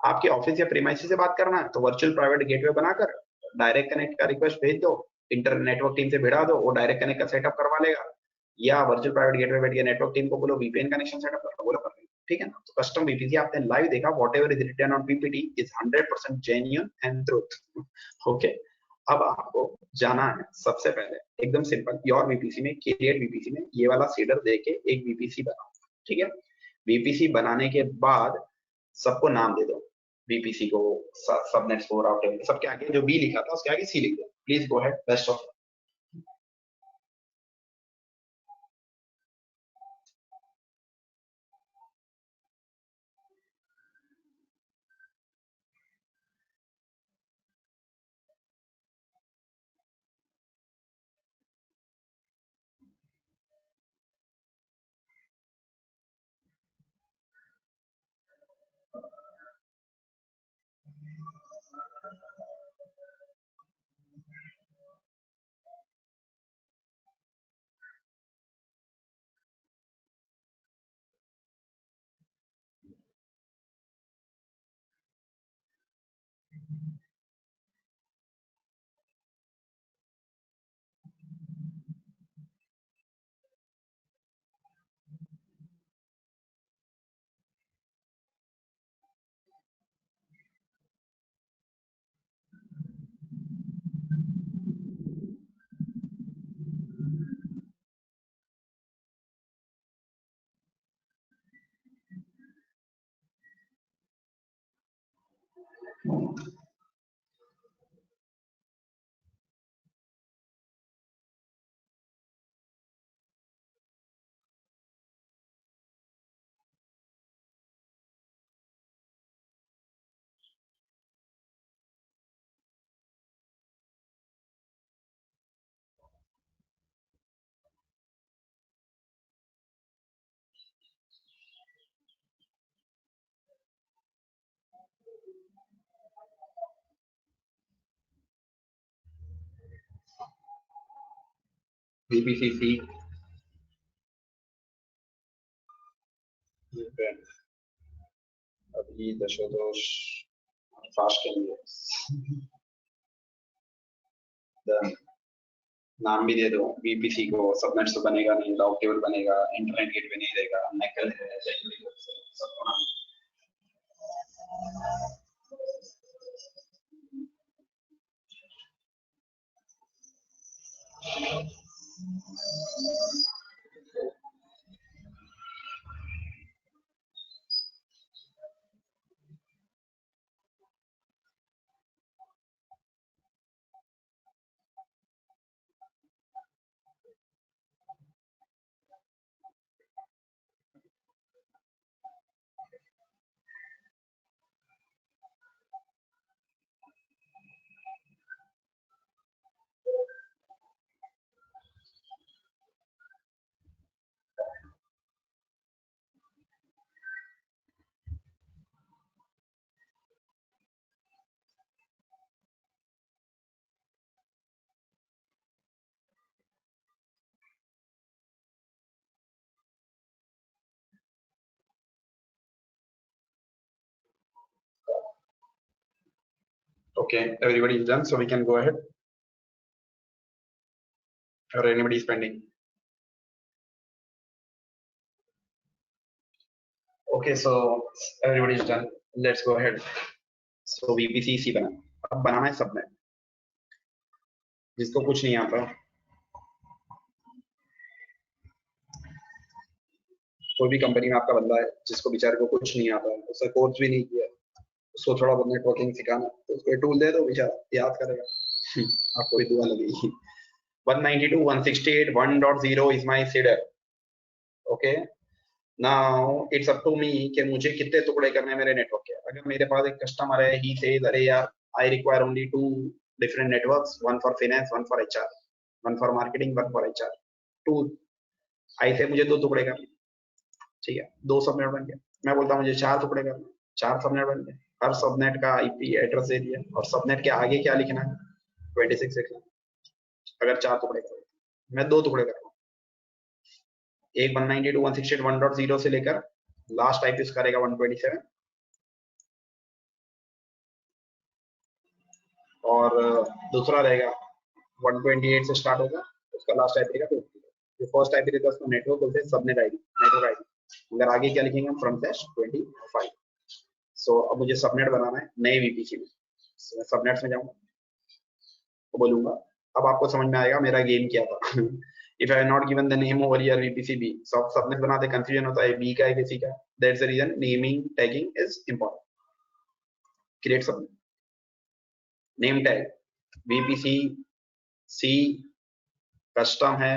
आपके ऑफिस या प्रीमाइसेस से बात करना है तो वर्चुअल प्राइवेट गेटवे बनाकर डायरेक्ट कनेक्ट का रिक्वेस्ट भेज दो, इंटरनेट नेटवर्क टीम से भिड़ा दो, वो डायरेक्ट कनेक्ट का सेटअप करवा लेगा। या वर्चुअल प्राइवेट गेटवे बैठ के नेटवर्क टीम को बोलो वीपीएन कनेक्शन सेटअप कर लो, बोलो कर, ठीक है ना। तो कस्टम VPC आपने लाइव देखा, whatever is written on PPT is 100% genuine and truth. Okay, अब आपको जाना है सबसे पहले एकदम सिंपल, योर VPC में क्रिएट VPC में ये वाला सीडर देके एक VPC बनाओ, ठीक है। VPC बनाने के बाद सबको नाम दे दो, VPC को, सबनेट्स को, राउटर, सबके आगे जो B लिखा था उसके आगे C लिख दो। Please go ahead, best of. VPC C अभी दशोदोष फास्ट के लिए नाम भी दे दो। VPC को सबनेट से बनेगा नहीं, राउट टेबल बनेगा, इंटरनेट गेटवे नहीं रहेगा, नेकल है, सबको नाम। Okay, everybody is done, so we can go ahead. Or anybody is pending? Okay, so everybody is done. Let's go ahead. So VPC C बना, अब बनाना है सबनेट। जिसको कुछ नहीं आता कोई भी कंपनी में आपका बंदा है जिसको बेचारे को कुछ नहीं आता है, उसने कोर्स भी नहीं किया, उसको थोड़ा बहुत नेटवर्किंग सिखाना, तो उसको टूल दे दो, बेचारा याद करेगा। आपको भी दुआ लगेगी। 192, 168, 1.0 is my header. Okay. Now it's up to me कि मुझे कितने टुकड़े करने हैं मेरे नेटवर्क के। अगर मेरे पास एक कस्टमर है, he says अरे यार I require only 2 different networks, one for finance, one for HR, one for marketing, one for HR. 2 ऐसे मुझे 2 टुकड़े करने, ठीक है, 2 सबनेट बन गए। मैं बोलता हूँ मुझे 4 टुकड़े करने, 4 सबनेट बन गए। हर सबनेट का IP एड्रेस दे दिया और सबनेट के आगे क्या लिखना है, 26 लिखना है। अगर 4 टुकड़े करो, मैं 2 टुकड़े कर रहा हूँ, एक 192, 168, 1.0 से लेकर लास्ट IP इसका रहेगा 127 और दूसरा रहेगा 128 से स्टार्ट होगा, उसका लास्ट IP रहेगा 2। जो फर्स्ट IP रहता है उसको नेटवर्क बोलते हैं, सबनेट आईडी, नेटवर्क आईडी। अगर आगे क्या लिखेंगे हम, /25। सो अब मुझे सबनेट बनाना है नए VPC में। मैं सबनेट्स में जाऊंगा तो बोलूंगा, अब आपको समझ में आएगा मेरा गेम क्या था। If I have not given the name over here VPC B, subnet बनाते कंफ्यूजन होता है, B का है किसी का। That's the reason naming tagging is important. Create subnet, name tag VPC C custom है,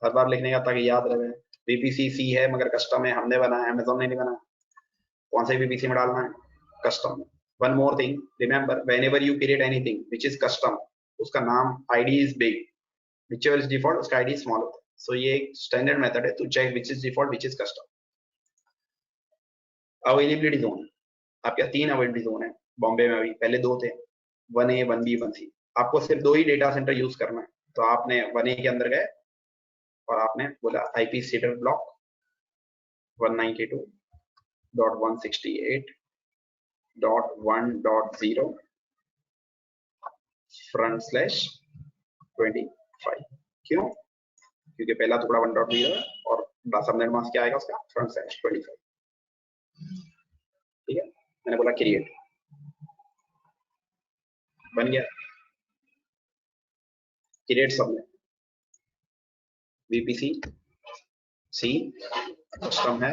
हर बार लिखने का ताकि याद रहे। VPC C है मगर कस्टम है, हमने बनाया है, Amazon ने नहीं बनाया। कौन से VPC में डालना है, कस्टम में। One more thing, remember whenever you create anything which is custom, उसका नाम ID is big, whichever is default उसका ID small होता है। So ये एक स्टैंडर्ड मेथड है to check which is default which is custom। Availability zone, आपके 3 availability zone है बॉम्बे में, अभी पहले 2 थे, 1A 1B 1C। आपको सिर्फ 2 ही डेटा सेंटर यूज करना है, तो आपने 1A के अंदर गए और आपने बोला IP सीडर ब्लॉक 192.168.1.0 /25। क्यों? क्योंकि पहला टुकड़ा 1.0 है और सबनेट मास्क क्या आएगा उसका, /25। ठीक है, मैंने बोला क्रिएट, बन गया create subnet VPC C custom है।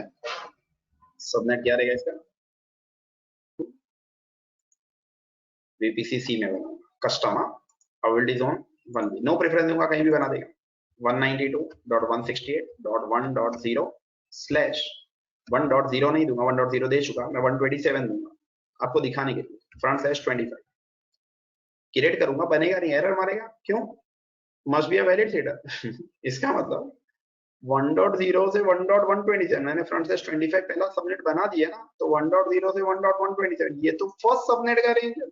सबनेट क्या रहेगा इसका, VPC C में बना custom, availability zone 1B, no preference दूंगा, कहीं भी बना देगा। 192.168.1.0/1.0 नहीं दूंगा, 1.0 दे चुका, मैं 127 दूंगा आपको दिखाने के लिए, /25। क्रिएट करूंगा, बनेगा नहीं, एरर मारेगा। क्यों? Must be a valid cedar. इसका मतलब 1.0 से 1.127, मैंने /25 पहला सबनेट बना दिया ना, तो 1.0 से 1.127 ये तो फर्स्ट सबनेट का रेंज है,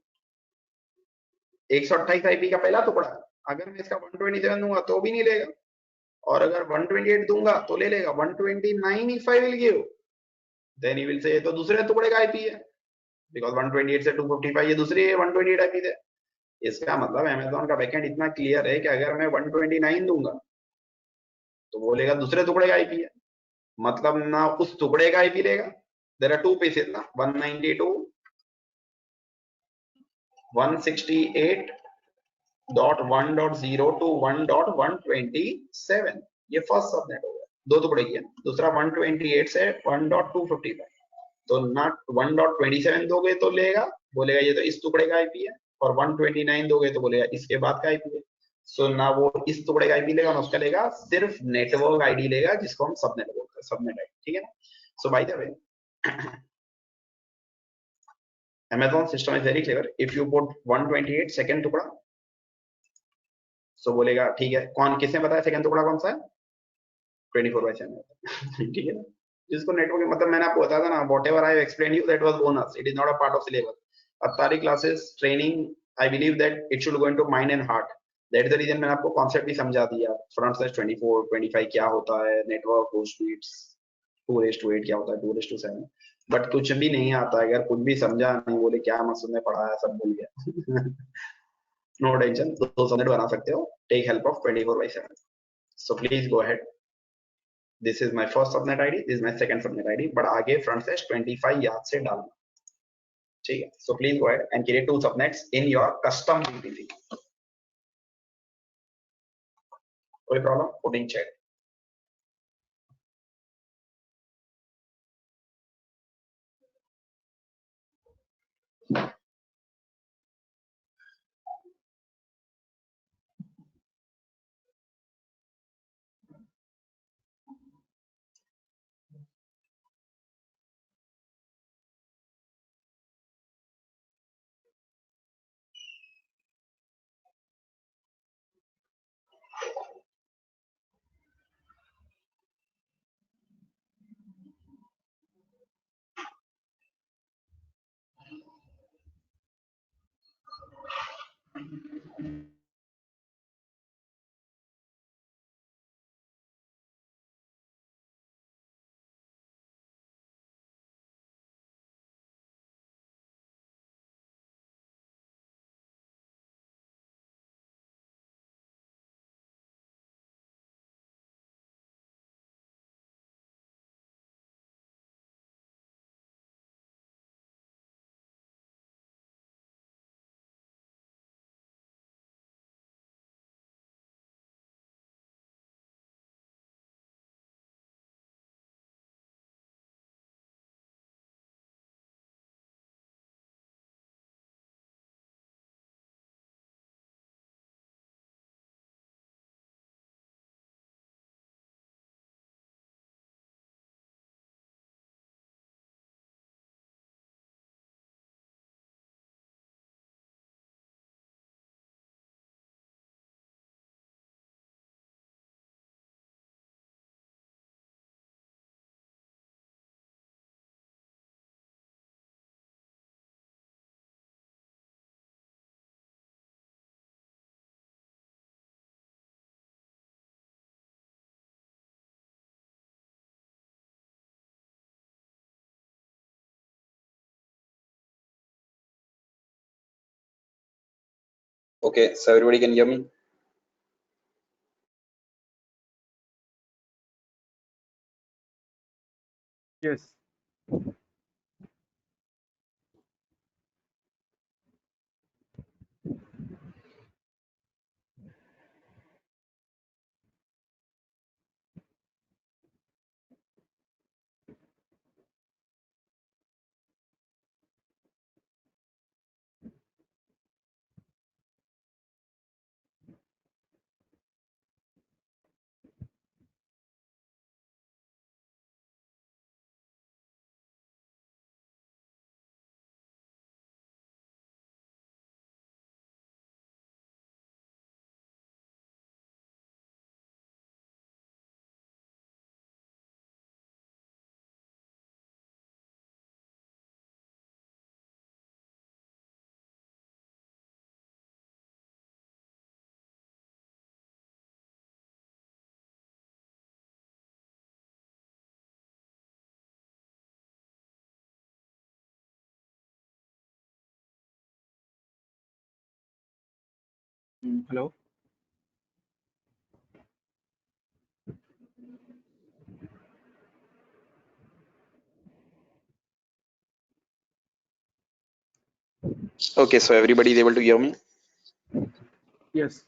128 IP का पहला टुकड़ा। अगर मैं इसका 127 दूंगा तो भी नहीं लेगा, और अगर 128 दूंगा तो ले लेगा। 129 if I will give, then he will say तो दूसरे टुकड़े का IP है, because 128 से 255 ये दूसरी 128 IP है। इसका मतलब Amazon का बैकएंड इतना क्लियर है कि अगर मैं 129 दूंगा तो बोलेगा दूसरे टुकड़े का IP है, मतलब ना उस टुकड़े का IP लेगा। देयर आर 2 पीसेस ना, 192.168.1.0 to 1.127, ये फर्स्ट सबनेट हो गया, 2 टुकड़े किया। दूसरा 128 से 1.255, तो ना 1.27 दोगे तो लेगा, बोलेगा ये तो इस टुकड़े का IP है, और 129 दोगे तो बोलेगा इसके बाद का IP है। सो ना वो इस टुकड़े का IP लेगा ना उसका लेगा, सिर्फ नेटवर्क ID लेगा, जिसको हम सबनेट बोलते हैं, सबनेट ID। ठीक है ना? So by the way, Amazon system is very clever. If you put 128 second टुकड़ा, सो बोलेगा ठीक है, कौन किसने बताया सेकंड टुकड़ा कौन सा है, 24/7। ठीक है ना? जिसको नेटवर्क मतलब मैंने आपको बताया था ना, whatever I have explained you that was bonus, it is not a part of syllabus। Attari classes training, I believe that it should go into mind and heart। That is the reason मैंने आपको concept भी समझा दिया, /24 25 क्या होता है, network host bits 2/8 क्या होता है, 2/7। बट कुछ भी नहीं आता, अगर कुछ भी समझा नहीं, बोले क्या मकसद में पढ़ाया, सब भूल गया। नो टेंशन, 2 सबनेट बना सकते हो, take help of 24/7। So please go ahead, this is my first subnet ID, this is my second subnet ID, but आगे /25 याद से डालना, ठीक है? So please go ahead and create 2 subnets in your custom VPC। कोई problem, put in chat. Okay, so everybody can hear me? Yes. Hello. Okay, so everybody is able to hear me? Yes.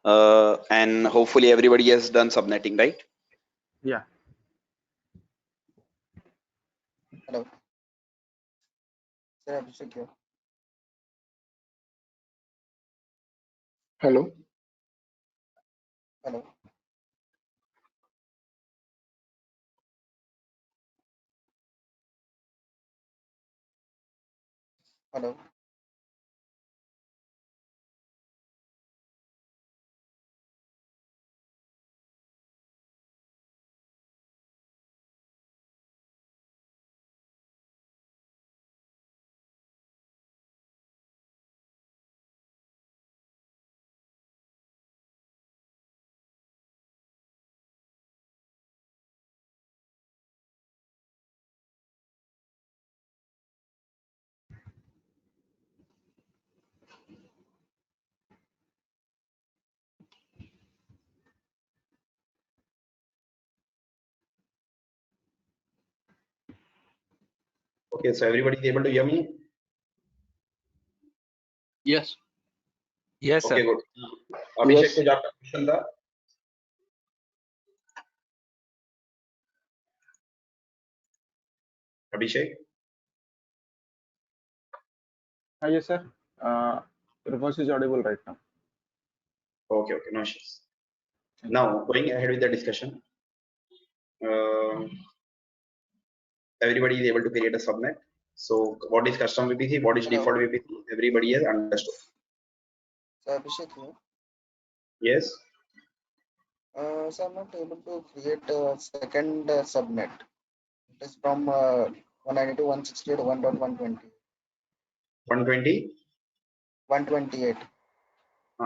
And hopefully everybody has done subnetting, right? Yeah. Hello. Sir, Abhishek here. Hello. Hello. Hello. Okay, so everybody is able to hear me? Yes. Yes, Okay, sir. good. Abhishek, Yes. कुछ आपका question था? Abhishek? Yes, sir. Your voice is audible right now. Okay, no issues. Now, going ahead with the discussion. Everybody is able to create a subnet. So, what is custom VPC? What is Hello. default VPC? Everybody has understood. Sir, Abhishek here. Yes? So I'm not able to create a second subnet. It is from 192.168.1.120. 120? 128.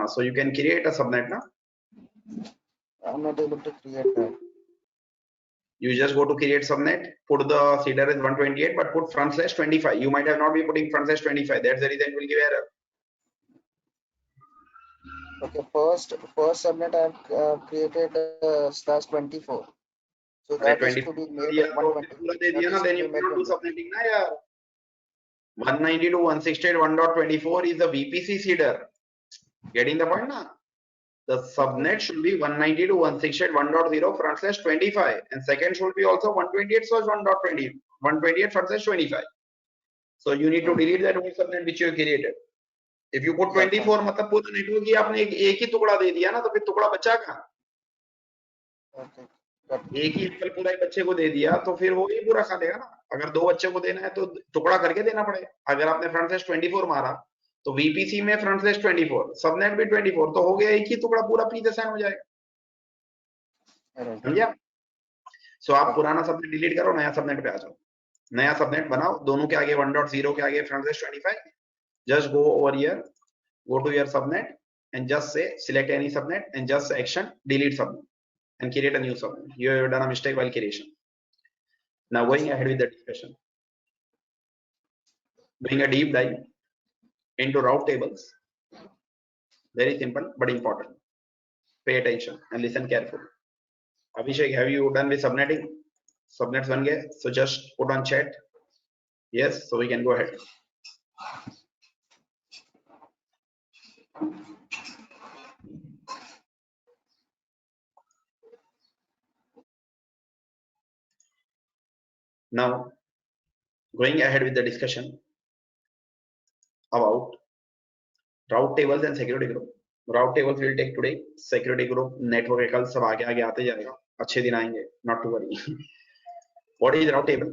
So, you can create a subnet now. I'm not able to create that. You just go to create subnet, put the seeder as 128, but put /25. You might have not be putting /25. That's the reason it will give error. Okay, first subnet I've created /24. So that is to be made 120. Then you cannot do subnetting na yaar. 192.168.1.24 is the VPC seeder. Getting the point na? The subnet should be 192.168.1.0 /25, and second should be also 128/1.20, 128/25. So you need to delete that whole subnet which you created. If you put 24, मतलब पूरा network ही आपने एक ही टुकड़ा दे दिया ना, तो फिर टुकड़ा बचा कहाँ? एक ही एप्पल पूरा एक बच्चे को दे दिया तो फिर वो ही पूरा खा लेगा ना. अगर दो बच्चे को देना है तो टुकड़ा करके देना पड़ेगा. अगर आपने /24 मारा तो VPC में /24, सबनेट भी 24, तो हो गया एक ही टुकड़ा पूरा पी जैसा हो जाएगा. समझा? सो आप पुराना सबनेट डिलीट करो, नया सबनेट पे आ जाओ. नया सबनेट बनाओ, दोनों के आगे 1.0 के आगे /25. Just go over here, go to your subnet and just say select any subnet and just action delete subnet and create a new subnet. You have done a mistake while creation. Now going ahead with the discussion, doing a deep dive. into route tables. Very simple but important. Pay attention and listen carefully. Abhishek, have you done with subnetting? Subnets bन गए, so just put on chat. Yes, so we can go ahead. Now, going ahead with the discussion about route tables and security group. Route tables will take today. Security group, network कल सब आगे आगे आते जाएगा. अच्छे दिन आएंगे. Not to worry. What is route table?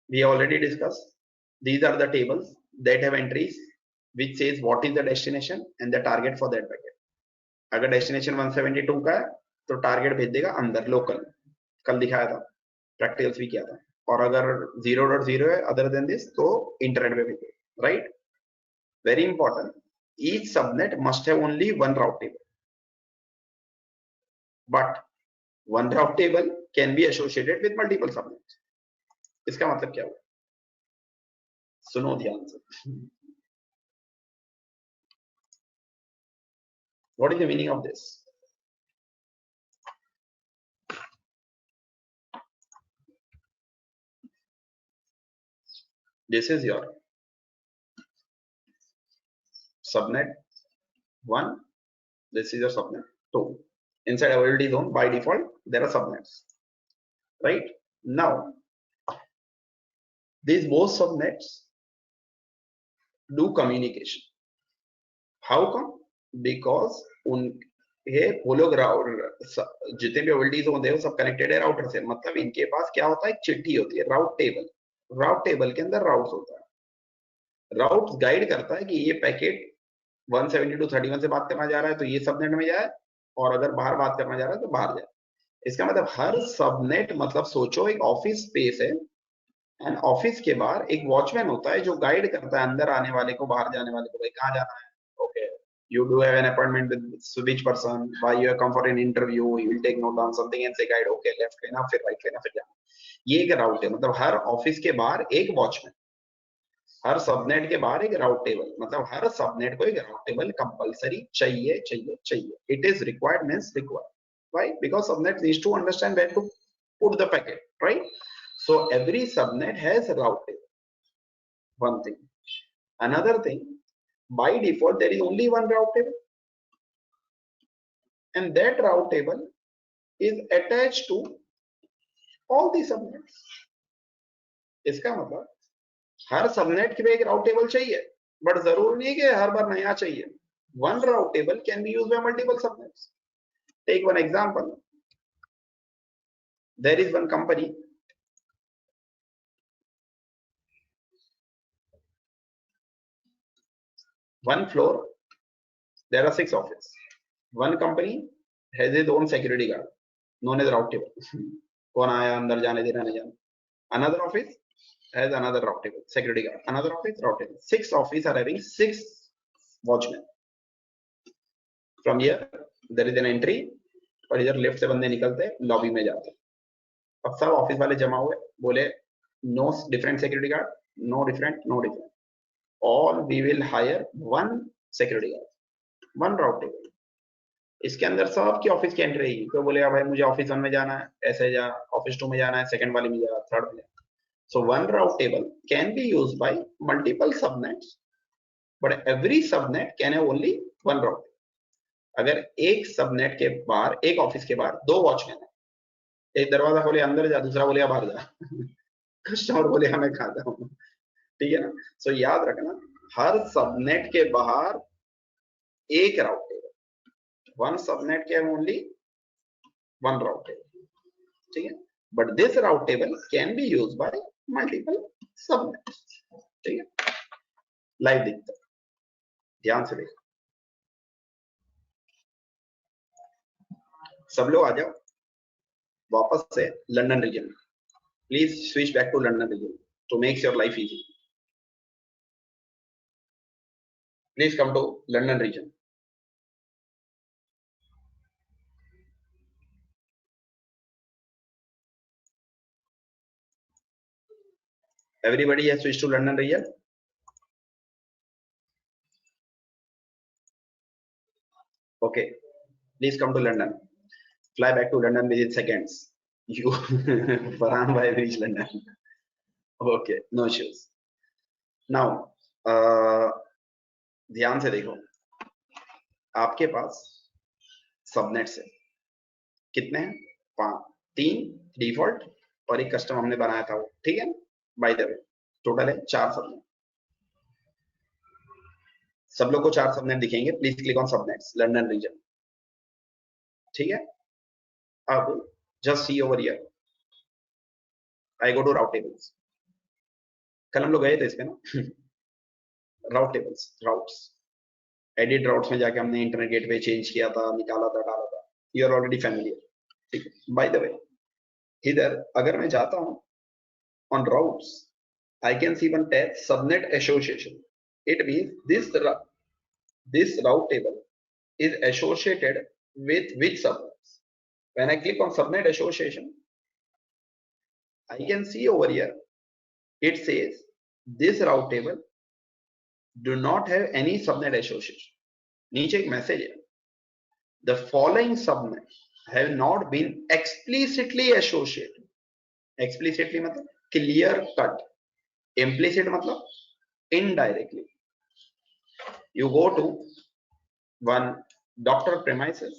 We already discussed. These are the tables that have entries which says what is the destination and the target for that packet. अगर destination 172 का है तो target भेज देगा अंदर local. कल दिखाया था. Practicals भी किया था. और अगर 0.0 है other than this तो internet पे भेज देगा. Right? Very important. Each subnet must have only one route table, but one route table can be associated with multiple subnets. इसका मतलब क्या हुआ? सुनो ध्यान से. What is the meaning of this? This is your subnet 1. This is your subnet 2. Inside availability zone, by default, there are subnets. Right? Now, these both subnets do communication. How come? Because ये वो लोग जितने भी availabilities होते हैं वो सब connected है राउटर से. मतलब इनके पास क्या होता है? एक चिट्ठी होती है, राउट टेबल. राउट टेबल के अंदर राउट्स होता है. राउट्स गाइड करता है कि ये पैकेट 172.31 से बात करना जा रहा है तो ये सबनेट में जाए, और अगर बाहर बात करना जा रहा है तो बाहर जाए. इसका मतलब हर सबनेट, मतलब सोचो एक ऑफिस स्पेस है, एंड ऑफिस के बाहर एक वॉचमैन होता है जो गाइड करता है अंदर आने वाले को, बाहर जाने वाले को, भाई कहाँ जाना है. Okay, you do have an appointment with which person, why you have come for an interview, he will take note on something and say guide, okay left लेना फिर राइट लेना फिर जाना. ये एक राउट है. मतलब हर ऑफिस के बाहर एक वॉचमैन, हर सबनेट के बाहर एक राउट टेबल. मतलब हर सबनेट को एक राउट टेबल कंपलसरी चाहिए चाहिए चाहिए. It is required means required. Why? Because subnet needs to understand where to put the packet, right? So every subnet has a route table. One thing. Another thing, by default there is only one route table, and that route table is attached to all the subnets. इसका मतलब हर subnet के लिए एक route table चाहिए, but जरूर नहीं कि हर बार नया चाहिए. One route table can be used by multiple subnets. Take one example. There is one company. One floor. There are 6 offices. One company has its own security guard, known as route table. कौन आया अंदर जाने देना नहीं जाना. Another office has another route table, security guard. Another office, route table. 6 offices are having 6 watchmen. From here there is an entry, और इधर left से बंदे निकलते हैं, लॉबी में जाते हैं. अब सब ऑफिस वाले जमा हुए, बोले no different security guard, no different, no different, all we will hire one security guard, one route table. इसके अंदर सब की ऑफिस की एंट्री रहेगी. तो बोलेगा भाई मुझे ऑफिस 1 में जाना है, ऐसे जा, ऑफिस 2 में जाना है, सेकंड वाले में जा, थर्ड में जा. So one route table can be used by multiple subnets, but every subnet can have only one route. अगर एक सबनेट के बाहर, एक ऑफिस के बाहर 2 वॉचमैन है, एक दरवाजा खोले अंदर जा, दूसरा बोले बाहर जा, कस्टमर बोले मैं खाता हूँ. ठीक है ना. सो याद रखना, हर सबनेट के बाहर एक route table. One subnet can only one route table. ठीक है. But this route table can be used by multiple subnet. ठीक है. लाइव दिखता है, ध्यान से देखो. सब लोग आ जाओ वापस से London region. Please switch back to London region to make your life easy. Please come to London region. Everybody has switched to London region. Okay, please come to London. Fly back to London within seconds. You Farhan bhai reach London. Okay, no issues. Now ध्यान से देखो, आपके पास subnet से कितने हैं? 3 default और एक custom हमने बनाया था वो, ठीक है। बाय द वे टोटल है 4 सबनेट। सब लोग को 4 सबनेट दिखेंगे। Please click on subnets London region, ठीक है। अब just see over here, I go to route tables. कल हम लोग गए थे इस पे ना route tables, routes, edit routes में जाके हमने इंटरनेट गेटवे चेंज किया था, निकाला था, डाला था। यू आर ऑलरेडी फैमिलियर, ठीक है। बाय द वे इधर अगर मैं जाता हूं on routes, I can see one tab subnet association. It means this route table is associated with which subnets. When I click on subnet association, I can see over here it says this route table do not have any subnet association. नीचे एक message है, the following subnets have not been explicitly associated. Explicitly मतलब clear cut. Implicit मतलब indirectly. You go to one doctor premises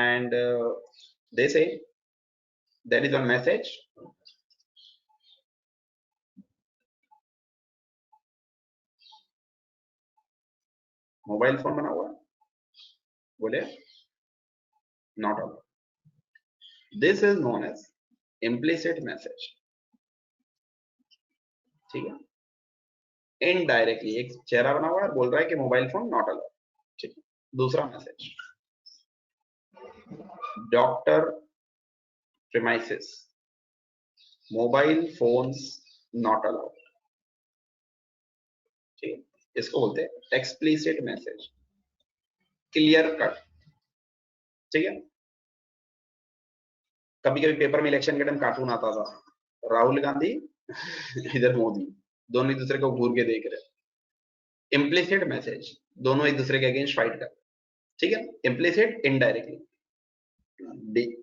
and they say there is a message mobile phone बना हुआ, बोले not allowed. This is known as implicit message, ठीक है। Indirectly एक चेहरा बना हुआ है, बोल रहा है कि मोबाइल फोन नॉट अलाउड, ठीक है। दूसरा message doctor premises mobile phones not allowed, ठीक है। इसको बोलते हैं एक्सप्लिसिट मैसेज, क्लियर कट, ठीक है। कभी कभी पेपर में इलेक्शन के टाइम कार्टून आता था, राहुल गांधी इधर मोदी, दोनों एक दूसरे को घूर के देख रहे। इम्प्लिसिट मैसेज, दोनों एक दूसरे के अगेंस्ट फाइट कर, ठीक है। इम्प्लिसिट इनडायरेक्टली,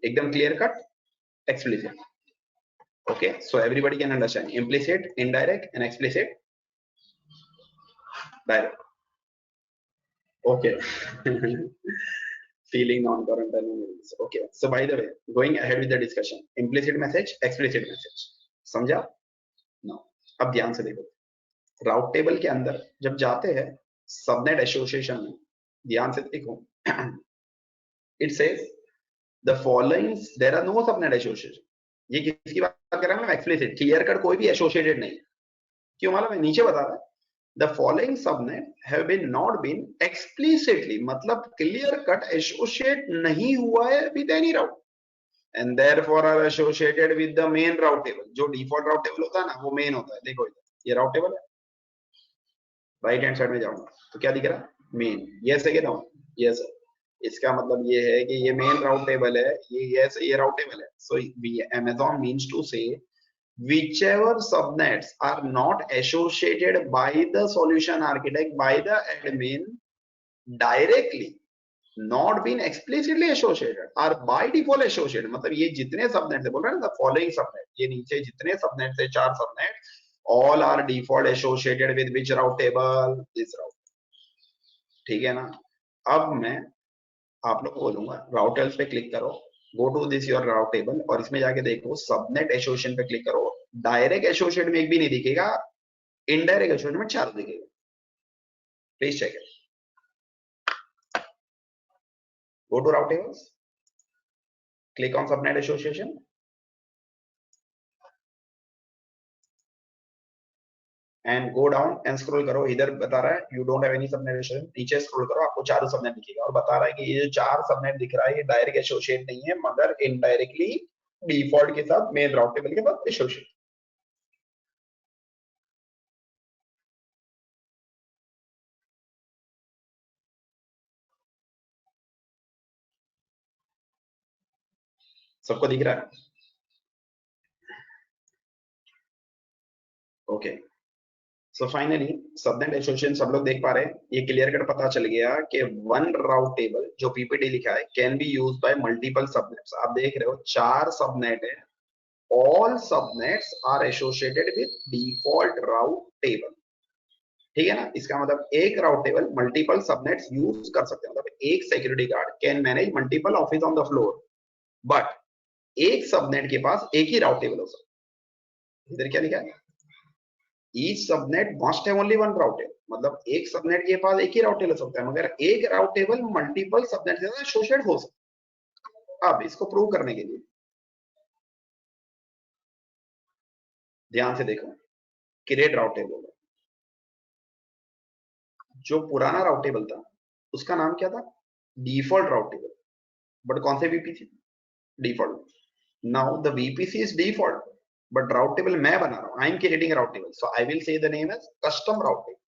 एकदम clear cut, explicit. Okay, so everybody can understand implicit, indirect and explicit, direct. Okay. Feeling non-current anomalies. Okay, so by the way, going ahead with the discussion, implicit message, explicit message, समझा? No. अब ध्यान से देखो, राउट table के अंदर जब जाते हैं सबनेट एसोसिएशन में, ध्यान से देखो, it says the following, there are no subnet association. ये किसकी बात कर रहा है? एक्सप्लिसिट, क्लियर कट कोई भी एसोसिएटेड नहीं. क्यों मालूम है? नीचे बता रहा है the following subnet have been not been explicitly, मतलब clear cut associate नहीं हुआ है with any route and therefore are associated with the main route table. जो default route table होता है ना, वो main होता है. देखो इधर ये route table है, राइट हैंड साइड में जाऊंगा तो क्या दिख रहा है? मेन. यस है कि नो? यस है. इसका मतलब ये है कि ये मेन राउट टेबल है, ये यस है, ये राउट टेबल है. सो Amazon means to say whichever subnets are not associated by the solution architect, by the admin directly, not been explicitly associated, are by default associated. मतलब ये जितने सबनेट से बोल रहे हैं ना, the following subnet, ये नीचे जितने सबनेट से 4 subnet, all are default associated with which route table? This route. ठीक है ना? अब मैं आप लोग को बोलूंगा राउट टेबल्स पे क्लिक करो, go to this your route table और इसमें जाके देखो सबनेट एसोसिएशन पे क्लिक करो. डायरेक्ट एसोसिएट में एक भी नहीं दिखेगा, इनडायरेक्ट एसोसिएट में 4 दिखेगा. Please check it. Go to route tables, click on subnet association and go down and scroll करो. इधर बता रहा है you don't have any subnet association. नीचे स्क्रॉल करो, आपको 4 सबनेट दिखेगा और बता रहा है कि ये जो 4 सबनेट दिख रहा है ये डायरेक्ट एसोसिएट नहीं है, मगर इनडायरेक्टली डिफॉल्ट के साथ मेन राउट टेबल के साथ एसोसिएट. सबको दिख रहा है? Okay, so finally subnet association सब लोग देख पा रहे हैं, ये क्लियर कट पता चल गया कि वन राउट टेबल जो पीपीटी लिखा है can be use by multiple subnets. आप देख रहे हो 4 सबनेट है, all subnets are associated with default route table. ठीक है ना, इसका मतलब एक route table multiple subnets use कर सकते हैं। मतलब एक security guard can manage multiple office on the floor, but एक सबनेट के पास एक ही राउट टेबल हो सकता है। इधर क्या लिखा है, each subnet must have only one route table, मतलब एक सबनेट के पास एक ही राउट टेबल हो सकता है, मगर एक राउट टेबल मल्टीपल सबनेट के साथ एसोसिएट हो सकता है। अब इसको प्रूव करने के लिए ध्यान से देखो, क्रिएट राउट टेबल। जो पुराना राउट टेबल था उसका नाम क्या था, डिफॉल्ट राउट टेबल, बट कौन से VPC, default. Now the VPC is default, but route table मैं बना रहा हूं, I am creating route table, so I will say the name as custom route table.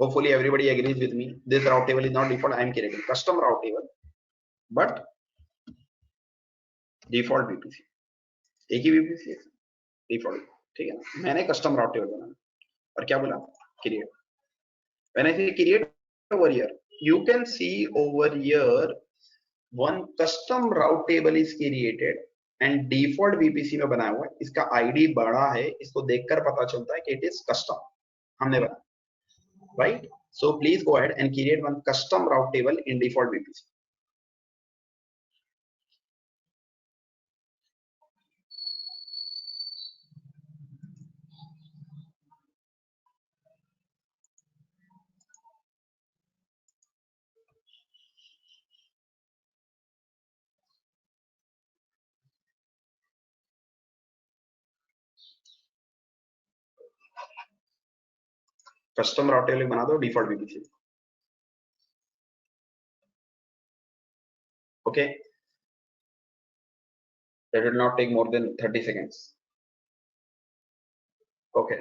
Hopefully everybody agrees with me, this route table is not default, I am creating custom route table but default VPC, एक ही VPC है default। ठीक है, मैंने custom route table बनाया और क्या बोला, create। when I say create over here, you can see over here one custom route table is created and default VPC में बनाया हुआ है। इसका ID बड़ा है, इसको देखकर पता चलता है कि it is custom, हमने बनाया, right? So please go ahead and create one custom route table in default VPC. Custom route table बना दो default VPC. Okay, that will not take more than 30 seconds. Okay,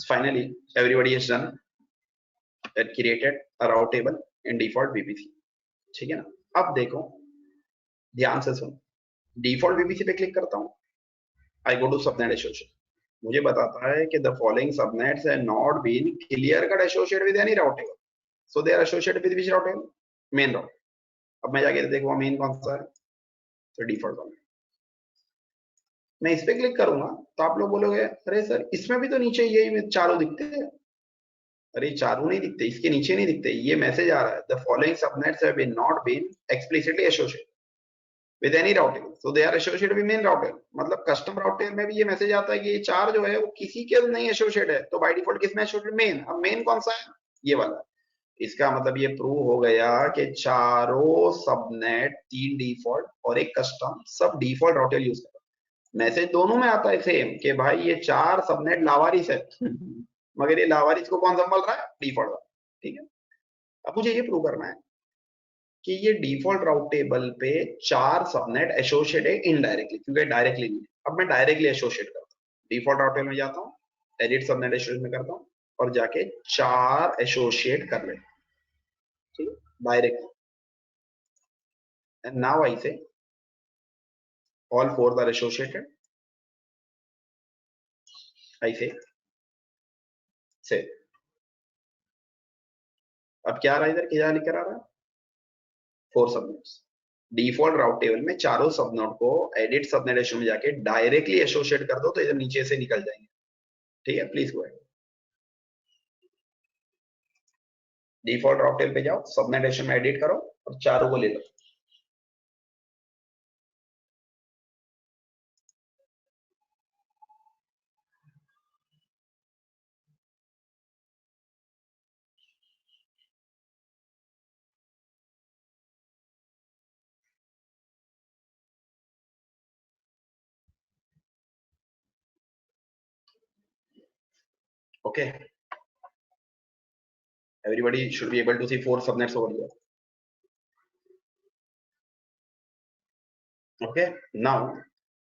finally everybody is done and created a route table in default VPC। ठीक है ना, अब देखो ध्यान से सुनो, डिफॉल्ट VPC पे क्लिक करता हूं, I go to subnet association, मुझे बताता है कि the following subnets have not been clear cut associated with any route table, so they are associated with which route table, main route. अब मैं जाके देखूंगा मेन कौन सा है, तो डिफॉल्ट वाला। मैं इस पे क्लिक करूंगा तो आप लोग बोलोगे अरे सर इसमें भी तो नीचे यही चारों दिखते हैं। अरे चारों नहीं दिखते, इसके नीचे नहीं दिखते, ये मैसेज आ रहा है the following subnets have been not been explicitly associated with any route table, so they are associated with main route table. मतलब कस्टम राउट टेबल में भी ये मैसेज आता है कि ये चार जो है वो किसी के नहीं एसोसिएटेड है, तो बाय डिफॉल्ट किसमें एसोसिएटेड, मेन। अब मेन कौन सा है, ये वाला। इसका मतलब ये प्रूव हो गया कि चारों सबनेट, 3 डिफॉल्ट और एक कस्टम, सब डिफॉल्ट राउट टेबल यूज कर रहे हैं। मैसेज दोनों में आता है सेम कि भाई ये 4 सबनेट लावारिस है मगर ये लावारिस को कौन संभाल रहा है, डिफॉल्ट वाला। ठीक है, अब मुझे ये प्रूव करना है कि ये डिफॉल्ट राउट टेबल पे 4 सबनेट एसोसिएट है इनडायरेक्टली, क्योंकि डायरेक्टली नहीं। अब मैं डायरेक्टली एसोसिएट करता हूँ, डिफॉल्ट राउट टेबल में जाता हूँ, एडिट सबनेट एसोसिएट में करता हूँ और जाके 4 एसोसिएट कर लेता हूँ, ठीक है, डायरेक्टली। एंड नाउ आई से all 4 are associated, I say save। अब क्या आ रहा है इधर, क्या लिख कर आ रहा है, 4 सबनेट्स। डिफॉल्ट राउट टेबल में चारों सबनेट को एडिट सबनेट एसो में जाके डायरेक्टली एसोसिएट कर दो तो इधर नीचे से निकल जाएंगे। ठीक है, please go ahead, default route table पे जाओ, सबनेट एसो में एडिट करो और चारों को ले लो। Okay, everybody should be able to see 4 subnets over here। Okay, now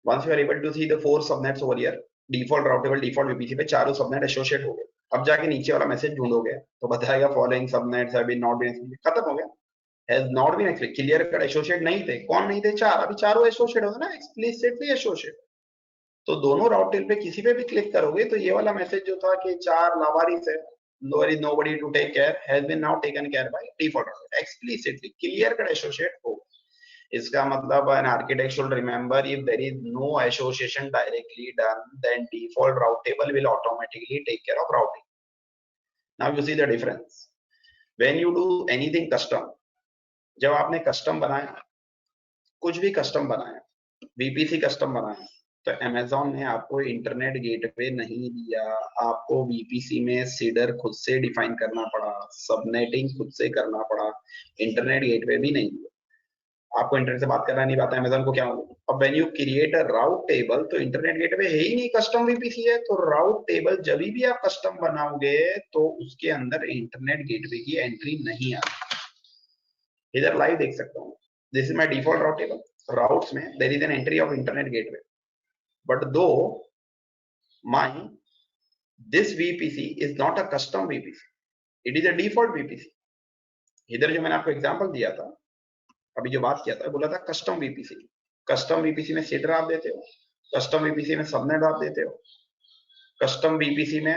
once you are able to see the 4 subnets over here, default route table, default VPC पे चारों सबनेट एसोसिएट हो गए। अब जाके नीचे वाला मैसेज ढूंढोगे तो बताएगा following subnets have been not been, खत्म हो गया, has not been explicit, clear cut associate नहीं थे। कौन नहीं थे, 4, अभी चारों एसोसिएट हो गए ना, एक्सप्लिसिटली एसोसिएट। तो दोनों राउट टेबल पे किसी पे भी क्लिक करोगे तो ये वाला मैसेज जो था कि 4 लावारिस है, nobody to take care, has been now taken care by default explicitly clear cut associate हो। इसका मतलब an architect should remember if there is no association directly done, then default route table will automatically take care of routing. Now you see the difference when you do anything custom। जब आपने custom बनाया, कुछ भी custom बनाया, VPC custom बनाया, तो Amazon ने आपको इंटरनेट गेटवे नहीं दिया, आपको VPC में सीडर खुद से डिफाइन करना पड़ा, सबनेटिंग खुद से करना पड़ा, इंटरनेट गेटवे भी नहीं दिया। आपको इंटरनेट से बात करना नहीं आता, Amazon को क्या मालूम। अब when you create a route table तो इंटरनेट गेटवे है ही नहीं, कस्टम VPC है, तो राउट टेबल जब भी आप कस्टम बनाओगे तो उसके अंदर इंटरनेट गेटवे की एंट्री नहीं आती। इधर लाइव देख सकता हूँ, this is my default route table, routes में there is an entry of internet gateway, but though my this VPC is not a custom VPC, it is a default VPC। इधर जो मैंने आपको एग्जांपल दिया था, अभी जो बात किया था, बोला था कस्टम VPC। कस्टम VPC में सीडर आप देते हो, कस्टम VPC में सबनेट आप देते हो, कस्टम VPC में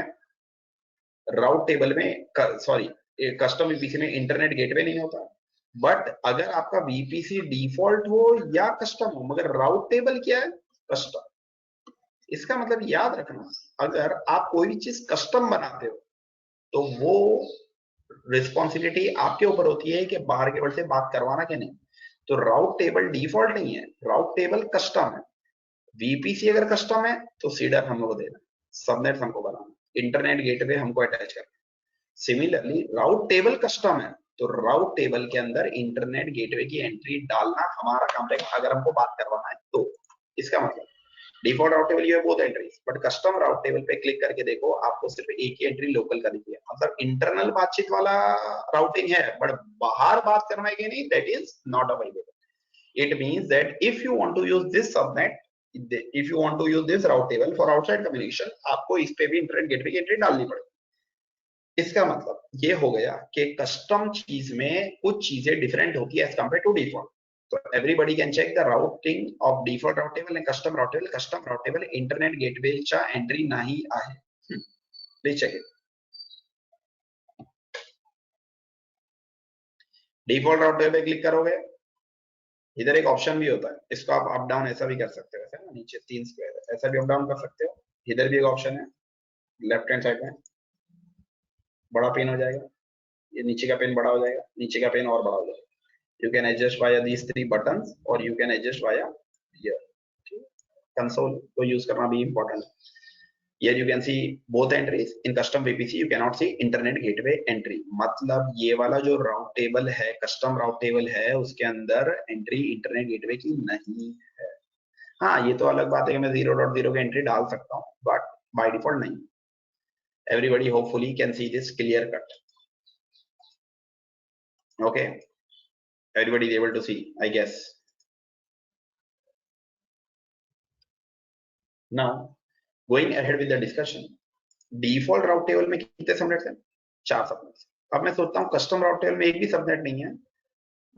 राउट टेबल में, सॉरी कस्टम VPC में इंटरनेट गेटवे नहीं होता। बट अगर आपका VPC डिफॉल्ट हो या कस्टम हो, मगर राउट टेबल क्या है, कस्टम। इसका मतलब याद रखना, अगर आप कोई भी चीज कस्टम बनाते हो तो वो रिस्पॉन्सिबिलिटी आपके ऊपर होती है कि बाहर के वर्ल्ड से बात करवाना कि नहीं। तो राउट टेबल डिफॉल्ट नहीं है, राउट टेबल कस्टम है। VPC अगर कस्टम है तो सीडर हमको देना, सबनेट हमको बनाना, इंटरनेट गेटवे हमको अटैच करना। सिमिलरली राउट टेबल कस्टम है तो राउट टेबल के अंदर इंटरनेट गेटवे की एंट्री डालना हमारा काम है, अगर हमको बात करवाना है तो। इसका मतलब डिफॉल्ट राउट टेबल ये बहुत entries, but custom route table पे क्लिक करके देखो, आपको सिर्फ एक ही एंट्री लोकल का दिखेगा। मतलब इंटरनल बातचीत वाला राउटिंग है, बट बाहर बात करना है कि नहीं, that is not available. It means that if you want to use this subnet, if you want to use this route table for outside communication, आपको इस पे भी इंटरनेट गेटवे की एंट्री डालनी पड़ेगी। इसका मतलब ये हो गया कि कस्टम चीज में कुछ चीजें डिफरेंट होती है एज कंपेयर टू डिफॉल्ट। तो everybody can check the routing of default route table and custom route table. Custom route table internet गेटवेच्या एंट्री नाही आहे, please check it. Default route table पे क्लिक करोगे, इधर एक ऑप्शन भी होता है, इसको आप अप डाउन ऐसा भी कर सकते हो, ऐसा नीचे 3 स्क्वायर ऐसा भी अप डाउन कर सकते हो। इधर भी एक ऑप्शन है लेफ्ट हैंड साइड में, बड़ा पेन हो जाएगा, ये नीचे का पेन बड़ा हो जाएगा, नीचे का पेन और बड़ा हो जाएगा। You can adjust via these 3 buttons or you can adjust via here. Console को use करना भी important है। Here you can see both entries. In custom VPC you cannot see internet gateway entry. मतलब ये वाला जो route table है, custom route table है, उसके अंदर entry internet gateway की नहीं है। हाँ, ये तो अलग बात है कि मैं 0.0 की entry डाल सकता हूँ, but by default नहीं। Everybody hopefully can see this clear cut. Okay. Everybody is able to see, I guess. Now, going ahead with the discussion, default route table में कितने सबनेट्स हैं? 4 सबनेट्स। अब मैं सोचता हूँ कस्टम राउट टेबल में एक भी सबनेट नहीं है,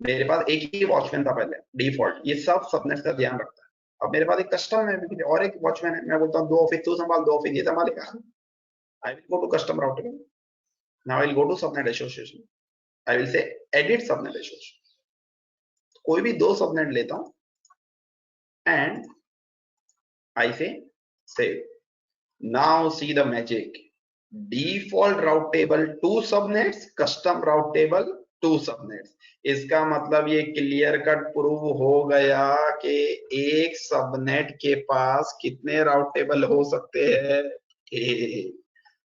मेरे पास एक ही वॉचमैन था पहले डिफॉल्ट, ये सब सबनेट्स का ध्यान रखता है। अब मेरे पास एक कस्टम है और एक वॉचमैन है, मैं बोलता हूँ 2 ऑफिस तू संभाल, 2 ऑफिस ये संभालेगा। I will go to custom route table, now I will go to subnet association, I will say edit subnet association. कोई भी 2 सबनेट लेता हूँ and I say save. Now see the magic. Default route table 2 subnets, custom route table 2 subnets. इसका मतलब ये clear cut prove हो गया कि एक सबनेट के पास कितने राउट टेबल हो सकते हैं।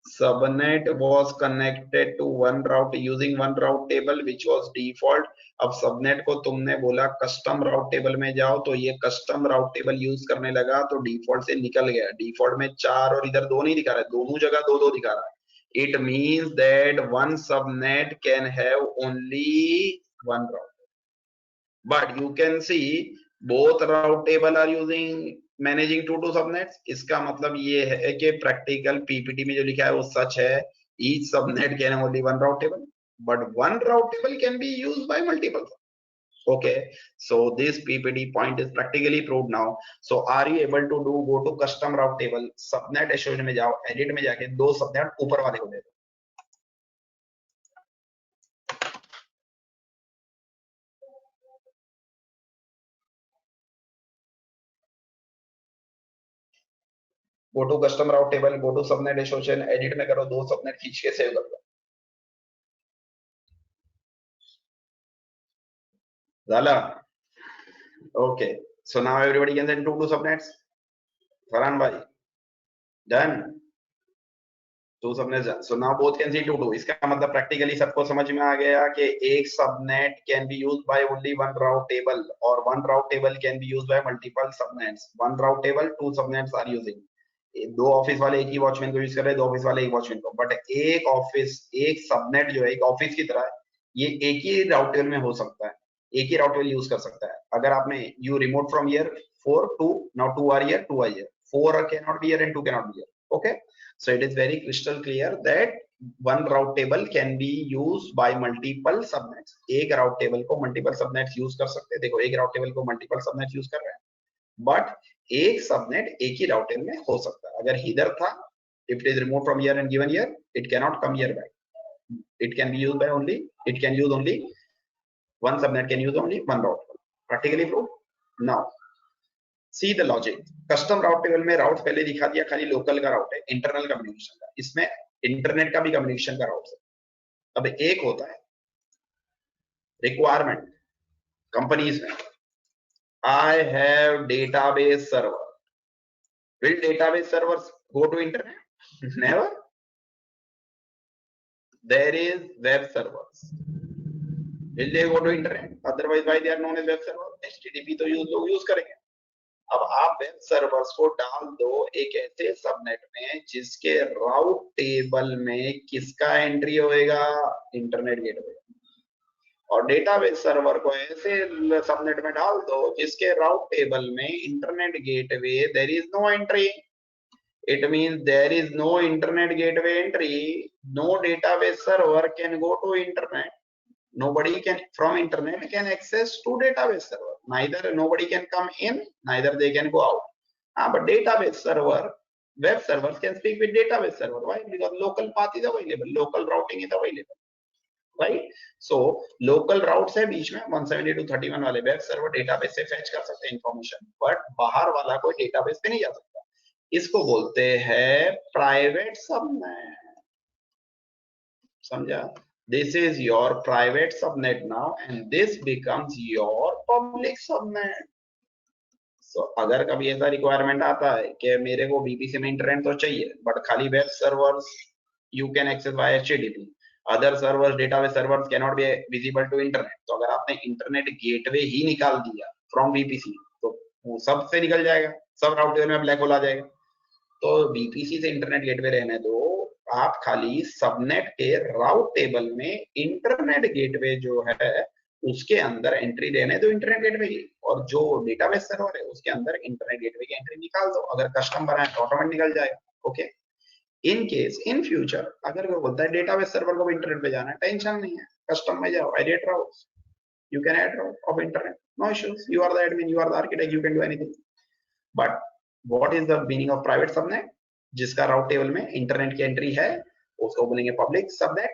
Subnet was connected to one route using one route table which was default. अब सबनेट को तुमने बोला कस्टम राउट टेबल में जाओ, तो ये कस्टम राउट टेबल यूज करने लगा, तो डिफॉल्ट से निकल गया। डिफॉल्ट में 4 और इधर 2 नहीं दिखा रहा है, दोनों जगह 2 दिखा रहा है। It means that one subnet can have only one route, but you can see both route table are using managing 2 subnets. इसका मतलब ये है कि प्रैक्टिकल पीपीटी में जो लिखा है वो सच है। Each subnet can only one route table, but one route table can be used by multiple. Okay, so this PPT point is practically proved now. So are you able to do go to custom route table, subnet association में जाओ, edit में जाके दो subnet ऊपर वाले को दे दो. Go to custom route table, go to subnet association, edit में करो, दो subnet खींच के सेव कर दो. झाला? Okay, so now everybody can send two subnets. Farhan bhai, done. Two subnets done. So now both can see two. इसका मतलब practically सबको समझ में आ गया कि एक subnet can be used by only one route table और one route table can be used by multiple subnets. One route table, two subnets are using. दो ऑफिस वाले एक ही वॉचमैन को यूज कर रहे हैं, दो ऑफिस वाले एक वॉचमैन को, बट एक ऑफिस एक सबनेट जो है एक ऑफिस की तरह है, ये एक ही राउट टेबल में हो सकता है, एक ही राउट टेबल यूज कर सकता है. अगर आपने you remote from here 4 2 now 2 are here 2 are here 4 can not be here and 2 can not be here. Okay, so it is very crystal clear that one route table can be used by multiple subnets. एक route table को multiple subnets use कर सकते हैं. देखो एक route table को multiple subnets use कर रहे हैं, बट एक सबनेट एक ही राउट टेबल में हो सकता है. अगर इधर था, if it is removed from here and given here, it cannot come here back. It can be used by only, it can use only one subnet can use only one route table. Practically proved. Now see the logic. Custom route table में routes पहले दिखा दिया, खाली local का राउट है, internal communication का. इसमें internet का भी कम्युनिकेशन का राउट है. अब एक होता है रिक्वायरमेंट कंपनीज में, I have database server. Will database servers go to internet? Never. There is web servers. Will they go to internet? Otherwise, why they are known as web servers? HTTP तो लोग use करेंगे. अब आप web servers को डाल दो एक ऐसे सबनेट में जिसके राउट टेबल में किसका एंट्री होएगा? Internet gateway. और डेटाबेस सर्वर को ऐसे सबनेट में डाल दो जिसके राउट टेबल में internet gateway there is no entry. It means there is no internet gateway entry. No database server can go to internet. Nobody can from internet can access to database server. Neither nobody can come in, neither they can go out. But database server, web servers can speak with database server. Why? Because local path is available, local routing is available. Right? So local routes है बीच में 172.31 वाले web server database से fetch कर सकते हैं information, but बाहर वाला कोई डेटाबेस पे नहीं जा सकता. इसको बोलते हैं प्राइवेट सबनेट. समझा? This is your private subnet now and this becomes your public subnet. So अगर कभी ऐसा रिक्वायरमेंट आता है कि मेरे को VPC में इंटरनेट तो चाहिए बट खाली web servers you can access via HTTP. Other servers, database servers cannot be visible to internet. तो अगर आपने इंटरनेट गेटवे ही निकाल दिया फ्रॉम VPC तो वो सब से निकल जाएगा, सब राउट टेबल में ब्लैक होल आ जाएगा. तो VPC से इंटरनेट गेटवे रहने दो, आप खाली सबनेट के राउट टेबल में इंटरनेट गेटवे जो है उसके अंदर एंट्री देने दो इंटरनेट गेटवे की, और जो डेटाबेस सर्वर है उसके अंदर इंटरनेट गेटवे की एंट्री निकाल दो. अगर कस्टम बनाए तो ऑटोमेटिक निकल जाएगा. Okay, in case in future अगर वो बोलता है डेटाबेस सर्वर को भी इंटरनेट पे जाना है, टेंशन नहीं है, कस्टम में जाओ, edit routes, you can add route of internet, no issues. You are the admin, you are the architect, you can do anything. But what is the meaning of private subnet? जिसका route table में internet की entry है उसको बोलेंगे public subnet,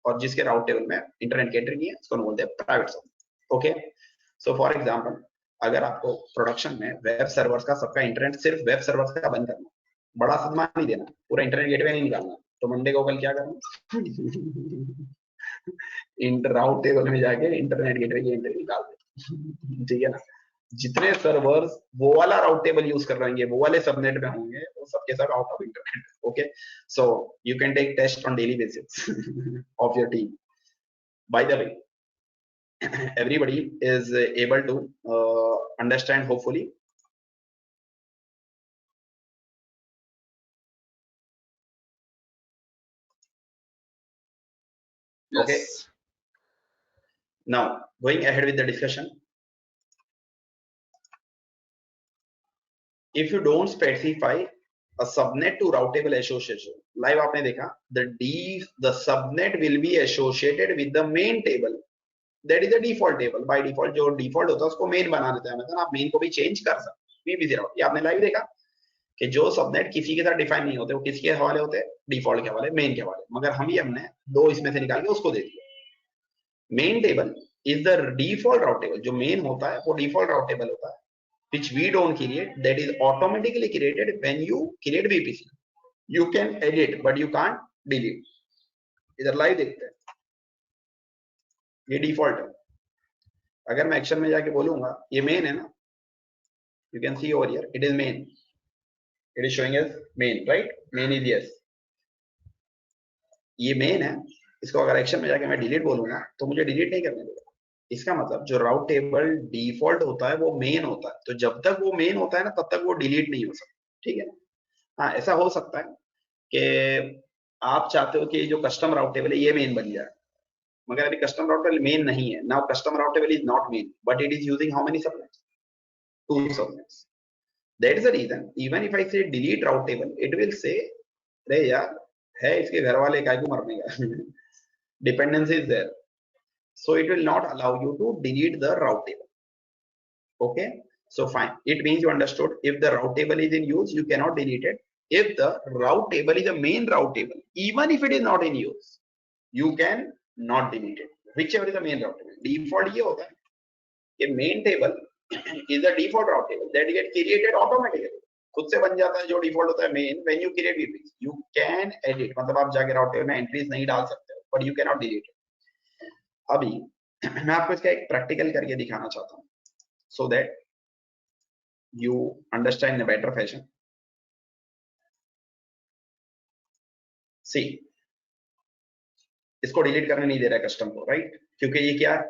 और जिसके route table में internet की एंट्री नहीं है उसको बोलते हैं private subnet. Okay, so for example अगर आपको प्रोडक्शन में वेब सर्वर्स का सबका इंटरनेट सिर्फ वेब सर्वर्स का बंद करना, बड़ा सदमा नहीं देना, पूरा इंटरनेट गेटवे नहीं निकालना, तो मंडे को कल क्या करना? इंटर राउट टेबल में जाके इंटरनेट गेटवे की एंट्री निकाल दे. ठीक है ना? जितने सर्वर्स वो वाला राउट टेबल यूज कर रहे हैं वो वाले सबनेट में होंगे, वो सबके सब out of internet. Okay, so you can take test on daily basis of your team. By the way, everybody is able to understand hopefully. Yes. Okay, now going ahead with the discussion. If you don't specify a subnet to route table association, live आपने देखा the subnet will be associated with the main table that is a default table. By default जो default होता है उसको main बना देता है, मतलब आप मेन को भी चेंज कर सकते VPC राउट। ये आपने लाइव देखा कि जो सबनेट किसी के साथ डिफाइन नहीं होते वो किसके हवाले होते हैं, डिफॉल्ट के हवाले, मेन के हवाले। मगर हमने दो इसमें से निकाल के उसको दे दिया। Main table is the default route table. जो मेन होता है वो डिफॉल्ट राउट टेबल होता है, which we don't create, that is automatically created when you create VPC. You can edit but you can't delete. इधर लाइव देखते हैं, ये डिफॉल्ट है। अगर मैं एक्शन में जाके बोलूंगा ये मेन है ना, you can see over here it is main, it is showing as main, right? Main is yes, ये मेन है। इसको अगर एक्शन में जाके मैं डिलीट बोलूंगा तो मुझे डिलीट नहीं करने देगा। इसका मतलब जो राउट टेबल डिफॉल्ट होता है वो मेन होता है, तो जब तक वो मेन होता है ना तब तक वो डिलीट नहीं हो सकता, ठीक है ना। हाँ, ऐसा हो सकता है कि आप चाहते हो कि जो कस्टम राउट टेबल है ये मेन बन जाए, मगर अभी कस्टम राउट टेबल मेन नहीं है। Now custom route table is not main but it is using how many subnets, 2 subnets. That is the reason even if I say delete route table it will say अरे यार है इसके घर वाले काय को मरने का dependency is there, so it will not allow you to delete the route table. Okay, so fine, it means you understood if the route table is in use you cannot delete it. If the route table is a main route table, even if it is not in use, you can not delete it, whichever is the main route table. Default ये होता है कि main table is a default route table that get created automatically, खुद से बन जाता है जो डिफॉल्ट होता है main. When you create VPC you can edit, मतलब आप जाके राउट टेबल में एंट्रीज नहीं डाल सकते हो but you can not delete it. अभी मैं आपको इसका एक प्रैक्टिकल करके दिखाना चाहता हूँ so that you understand in a better fashion. See, इसको डिलीट करने नहीं दे रहा है कस्टम को, राइट? क्योंकि ये क्या है,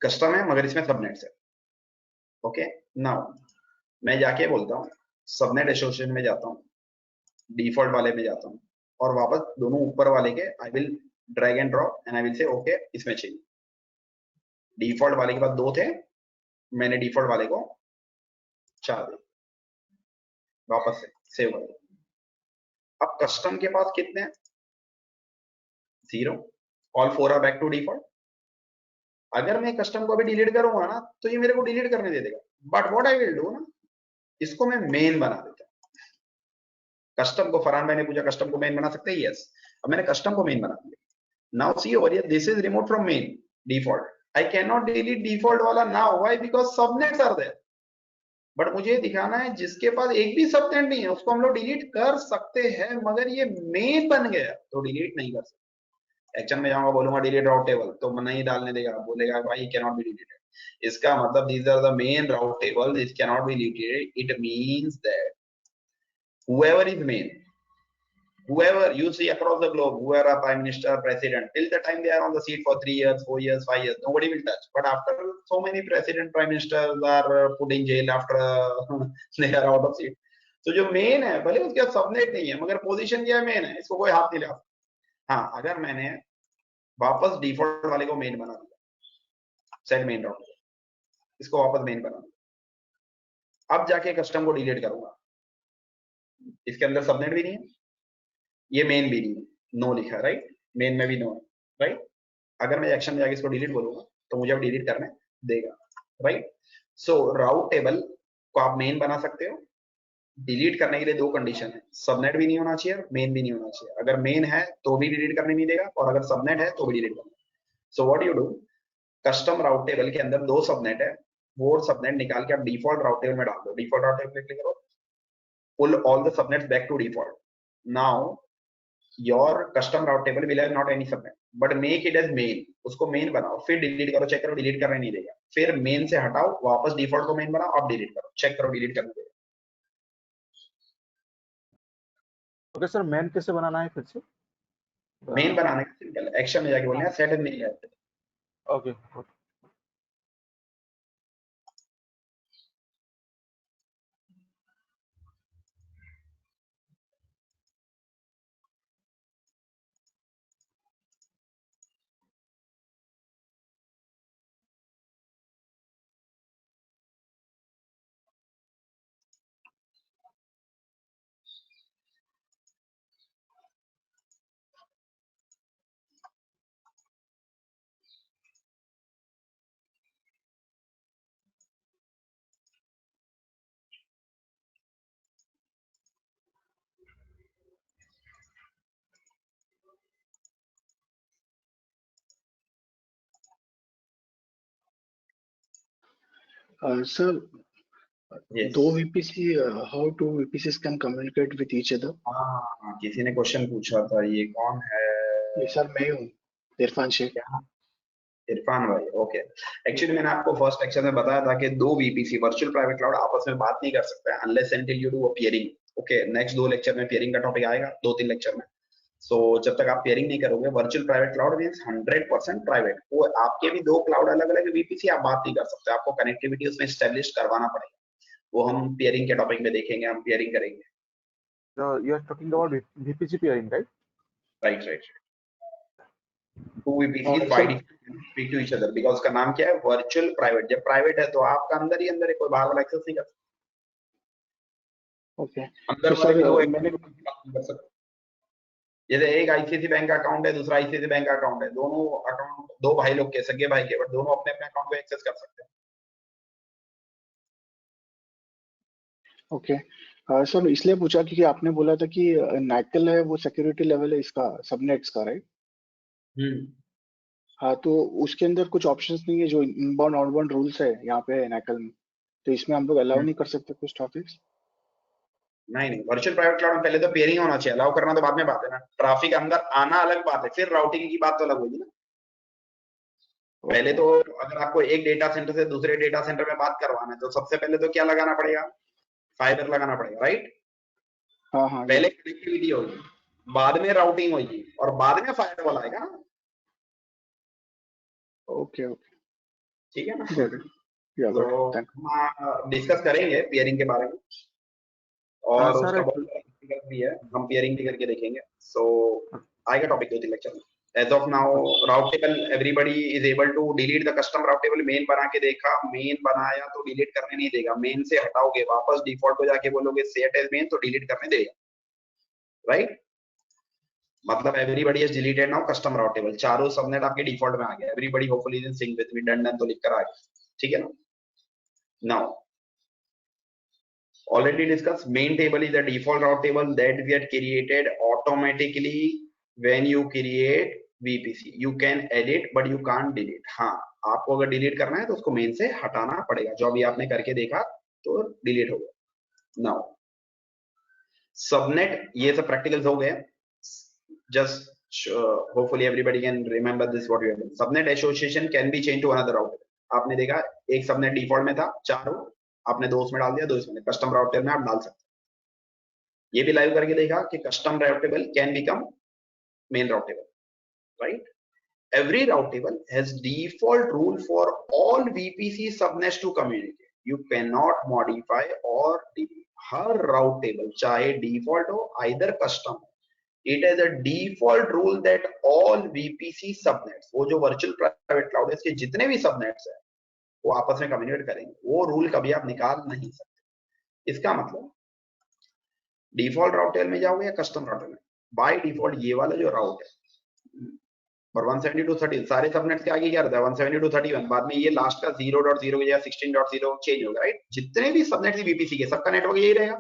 कस्टम है मगर इसमें सबनेट्स है। ओके, नाउ मैं जाके बोलता हूँ सबनेट एसोसिएशन में जाता हूँ, डिफॉल्ट वाले में जाता हूँ और वापस दोनों ऊपर वाले के I will drag and drop and I will से ओके इसमें चाहिए। डिफॉल्ट वाले के पास 2 थे, मैंने डिफॉल्ट वाले को 4 दिए, वापस से सेव कर दिया। अब कस्टम के पास कितने हैं? 0, all 4 are back to default. अगर मैं कस्टम को अभी डिलीट करूंगा ना तो ये मेरे को डिलीट करने दे देगा, but what I will do ना, इसको मैं मेन बना देता हूं। कस्टम को फरहान भाई ने पूछा कस्टम को मेन बना सकते हैं, यस। अब मैंने कस्टम को मेन बना दिया। Now see over here this is remove from main default, I can not delete default वाला now, why? Because subnets are there. But मुझे दिखाना है जिसके पास एक भी सबनेट नहीं है उसको हम लोग डिलीट कर सकते हैं, मगर ये मेन बन गया तो डिलीट नहीं कर सकते। एक्शन में जाऊंगा बोलूंगा डिलीट राउट टेबल तो नहीं डालने देगा, बोलेगा भाई कैन नॉट बी डिलीटेड। इसका मतलब these are the main route table, this can not be deleted. It means that whoever is main, whoever you see across the globe, whoever are prime minister, president, till the time they are on the seat for 3 years, 4 years, 5 years, nobody will touch. But after so many president, prime ministers are put in jail after they are out of seat. तो जो main है भले उसके पास subnet नहीं है मगर position क्या है, मेन है, इसको कोई हाथ नहीं लगा। हाँ, अगर मैंने वापस डिफॉल्ट वाले को मेन बना दिया, सेट मेन राउट, इसको वापस मेन बना दिया, अब जाके कस्टम को डिलीट करूंगा, इसके अंदर सबनेट भी नहीं है, ये मेन भी नहीं है, नो लिखा है, राइट? मेन में भी नो है, राइट? अगर मैं एक्शन में जाके इसको डिलीट बोलूंगा तो मुझे अब डिलीट करने देगा, राइट? सो राउट टेबल को आप मेन बना सकते हो। डिलीट करने के लिए 2 कंडीशन है, सबनेट भी नहीं होना चाहिए, मेन भी नहीं होना चाहिए। अगर मेन है तो भी डिलीट करने नहीं देगा और अगर सबनेट है तो भी डिलीट करना। So what you do, custom route table के अंदर 2 सबनेट है, वो सबनेट निकाल के आप डिफॉल्ट राउट टेबल में डाल दो। डिफॉल्ट राउट टेबल पे क्लिक करो, pull all the subnets back to default. Now your custom route table will have not any subnet but make it as main, उसको मेन बनाओ, फिर डिलीट करो, check करो डिलीट करने नहीं देगा, फिर मेन से हटाओ, वापस डिफॉल्ट को मेन बनाओ, अब डिलीट करो, चेक करो डिलीट करने देगा। ओके सर, मैन कैसे बनाना है फिर से? मेन बनाने का सिंपल एक्शन में जाके बोलना है सेट मेन है। ओके। Sir, Yes. दो VPC, how two VPCs can communicate with each other? हाँ, किसी ने क्वेश्चन पूछा था, ये कौन है? ये सर मैं हूँ, इरफान शेख। क्या? इरफान भाई, ओके। एक्चुअली मैंने आपको फर्स्ट लेक्चर में बताया था कि दो वीपीसी वर्चुअल प्राइवेट क्लाउड आपस में बात नहीं कर सकते unless until you do a pairing. Okay, next 2 lecture में पेयरिंग का टॉपिक आएगा, 2-3 लेक्चर में। सो जब तक आप पेयरिंग नहीं करोगे, virtual private cloud means 100% private. वो आपके भी 2 क्लाउड अलग-अलग वीपीसी, आप बात नहीं कर सकते, आपको कनेक्टिविटी उसमें एस्टैब्लिश करवाना पड़ेगा। वो हम पेयरिंग के टॉपिक में देखेंगे, हम पेयरिंग करेंगे। So you are talking about VPC pairing, right? Right. Two VPC और by sir default speak to each other because उसका नाम क्या है? Virtual private. जब प्राइवेट है तो आपका अंदर ही अंदर है, कोई बाहर वाला एक्सेस नहीं कर सकता। ओके, अंदर तो वाले भी सर दो मैंने बात नहीं कर सकते। जैसे एक आईसीआईसी बैंक का अकाउंट है, दूसरा आईसीआईसी बैंक का अकाउंट है, दोनों अकाउंट दो भाई लोग के, सगे भाई के, बट दोनों अपने अपने अकाउंट को एक्सेस कर सकते हैं। ओके सर इसलिए पूछा क्योंकि आपने बोला था कि नैकल है वो सिक्योरिटी लेवल है इसका सबनेट्स का, राइट? हाँ, तो उसके अंदर कुछ ऑप्शंस नहीं है जो इनबाउंड आउटबाउंड रूल्स है यहाँ पे नैकल में, तो इसमें हम लोग अलाउ नहीं कर सकते कुछ टॉपिक्स? नहीं, वर्चुअल प्राइवेट क्लाउड में पहले तो पेयरिंग होना चाहिए, अलाउ करना तो बाद में बात है ना। ट्रैफिक अंदर आना अलग बात है, फिर राउटिंग की बात तो अलग होगी ना। पहले तो अगर आपको एक डेटा सेंटर से दूसरे डेटा सेंटर में बात करवाना है तो सबसे पहले तो क्या लगाना पड़ेगा? फाइबर लगाना पड़ेगा, राइट? हाँ पहले कनेक्टिविटी होगी, बाद में राउटिंग होगी और बाद में फायरवॉल आएगा ना। ओके ठीक है ना? गॉट इट, या तो गॉट इट, हम डिस्कस करेंगे पेयरिंग के बारे में, और सर उसका बहुत सारा difficult भी है, हम पेयरिंग भी करके देखेंगे। सो आएगा टॉपिक 2-3 लेक्चर में। As of now route table everybody is able to delete the custom route table. Main बना के देखा, मेन बनाया तो डिलीट करने नहीं देगा, मेन से हटाओगे वापस डिफॉल्ट को जाके बोलोगे सेट एज मेन तो डिलीट करने देगा, राइट? मतलब everybody is deleted now custom route table, चारों सबनेट आपके डिफॉल्ट में आ गया, everybody hopefully is in sync with redundant तो लिखकर आ गया, ठीक है ना? Now already discussed, main table is a default route table that get created automatically when you create VPC. You can edit but you can't delete. हाँ, आपको अगर delete करना है तो उसको मेन से हटाना पड़ेगा, जो अभी आपने करके देखा तो डिलीट हो गया। नाउ सबनेट, ये सब प्रैक्टिकल्स हो गए। Just hopefully everybody can remember this what you have done. Subnet association can be change to another route. आपने देखा एक सबनेट डिफॉल्ट में था, चारों आपने दो उसमें डाल दिया, दो इसमें, कस्टम राउट टेबल में आप डाल सकते हैं। ये भी लाइव करके देखा कि custom route table can become main route table, right? Every route table has default rule for all VPC subnets to communicate. You cannot modify or delete. Her route table चाहे default हो either custom हो, it has a default rule that all VPC subnets, वो जो virtual private cloud है इसके जितने भी subnets है वो आपस में कम्युनिकेट करेंगे, वो रूल कभी आप निकाल नहीं सकते। इसका मतलब डिफॉल्ट राउट टेबल में जाओगे या कस्टम राउट टेबल में, बाय डिफॉल्ट ये वाला जो राउट है और 172.30 सारे सबनेट्स के आगे क्या रहता है? 172.31, बाद में ये लास्ट का 0.0 की जगह 16.0 चेंज होगा, राइट? जितने भी सबनेट्स वीपीसी के सबका नेटवर्क यही रहेगा।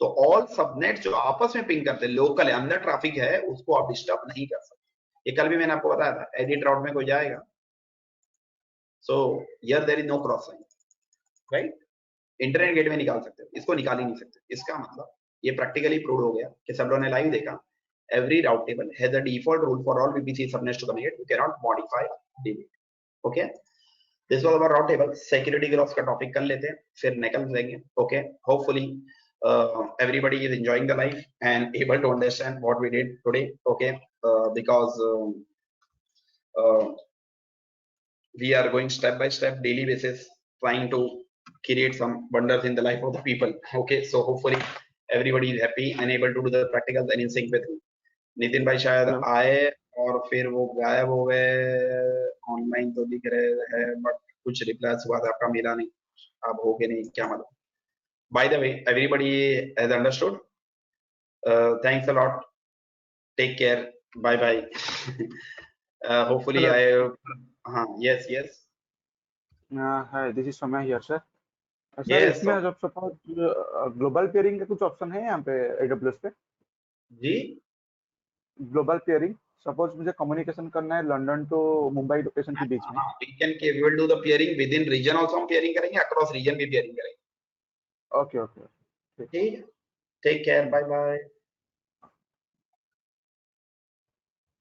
तो ऑल सबनेट्स जो आपस में पिंग करते हैं, लोकल है, अंदर ट्रैफिक है, उसको आप डिस्टर्ब नहीं कर सकते। ये कल भी मैंने आपको बताया था, एडिट राउट में कोई जाएगा so here there is no cross line, right? Internet gateway निकाल सकते हो, इसको निकाल ही नहीं सकते। इसका मतलब ये प्रैक्टिकली प्रूव हो गया कि सब लोगों ने लाइव देखा, every route table has a default rule for all VPC subnets to communicate. You cannot modify, delete. Okay, this was about route table. Security groups का टॉपिक कर लेते हैं, फिर निकल जाएंगे। Okay, hopefully everybody is enjoying the life and able to understand what we did today. Okay, because we are going step by step, daily basis, trying to create some wonders in the life of the people. Okay, so hopefully everybody is happy and able to do the practicals and in sync with me. Nitin भाई शायद आए और फिर वो गायब हो गए, online तो दिख रहे हैं बट कुछ रिप्लाई हुआ था आपका मिला नहीं, अब हो के नहीं क्या मालूम। By the way everybody has understood, thanks a lot, take care, bye bye. Hopefully I, हाँ yes yes, hi this is Samay here sir. Sir Yes, इसमें जब सपोज ग्लोबल पेयरिंग का कुछ ऑप्शन है यहाँ पे AWS पे? जी ग्लोबल पेयरिंग सपोज मुझे कम्युनिकेशन करना है लंदन टू मुंबई लोकेशन के बीच में. we will do the peering within region also हम peering करेंगे, across region भी peering करेंगे. Okay okay. ठीक है, take care, bye bye.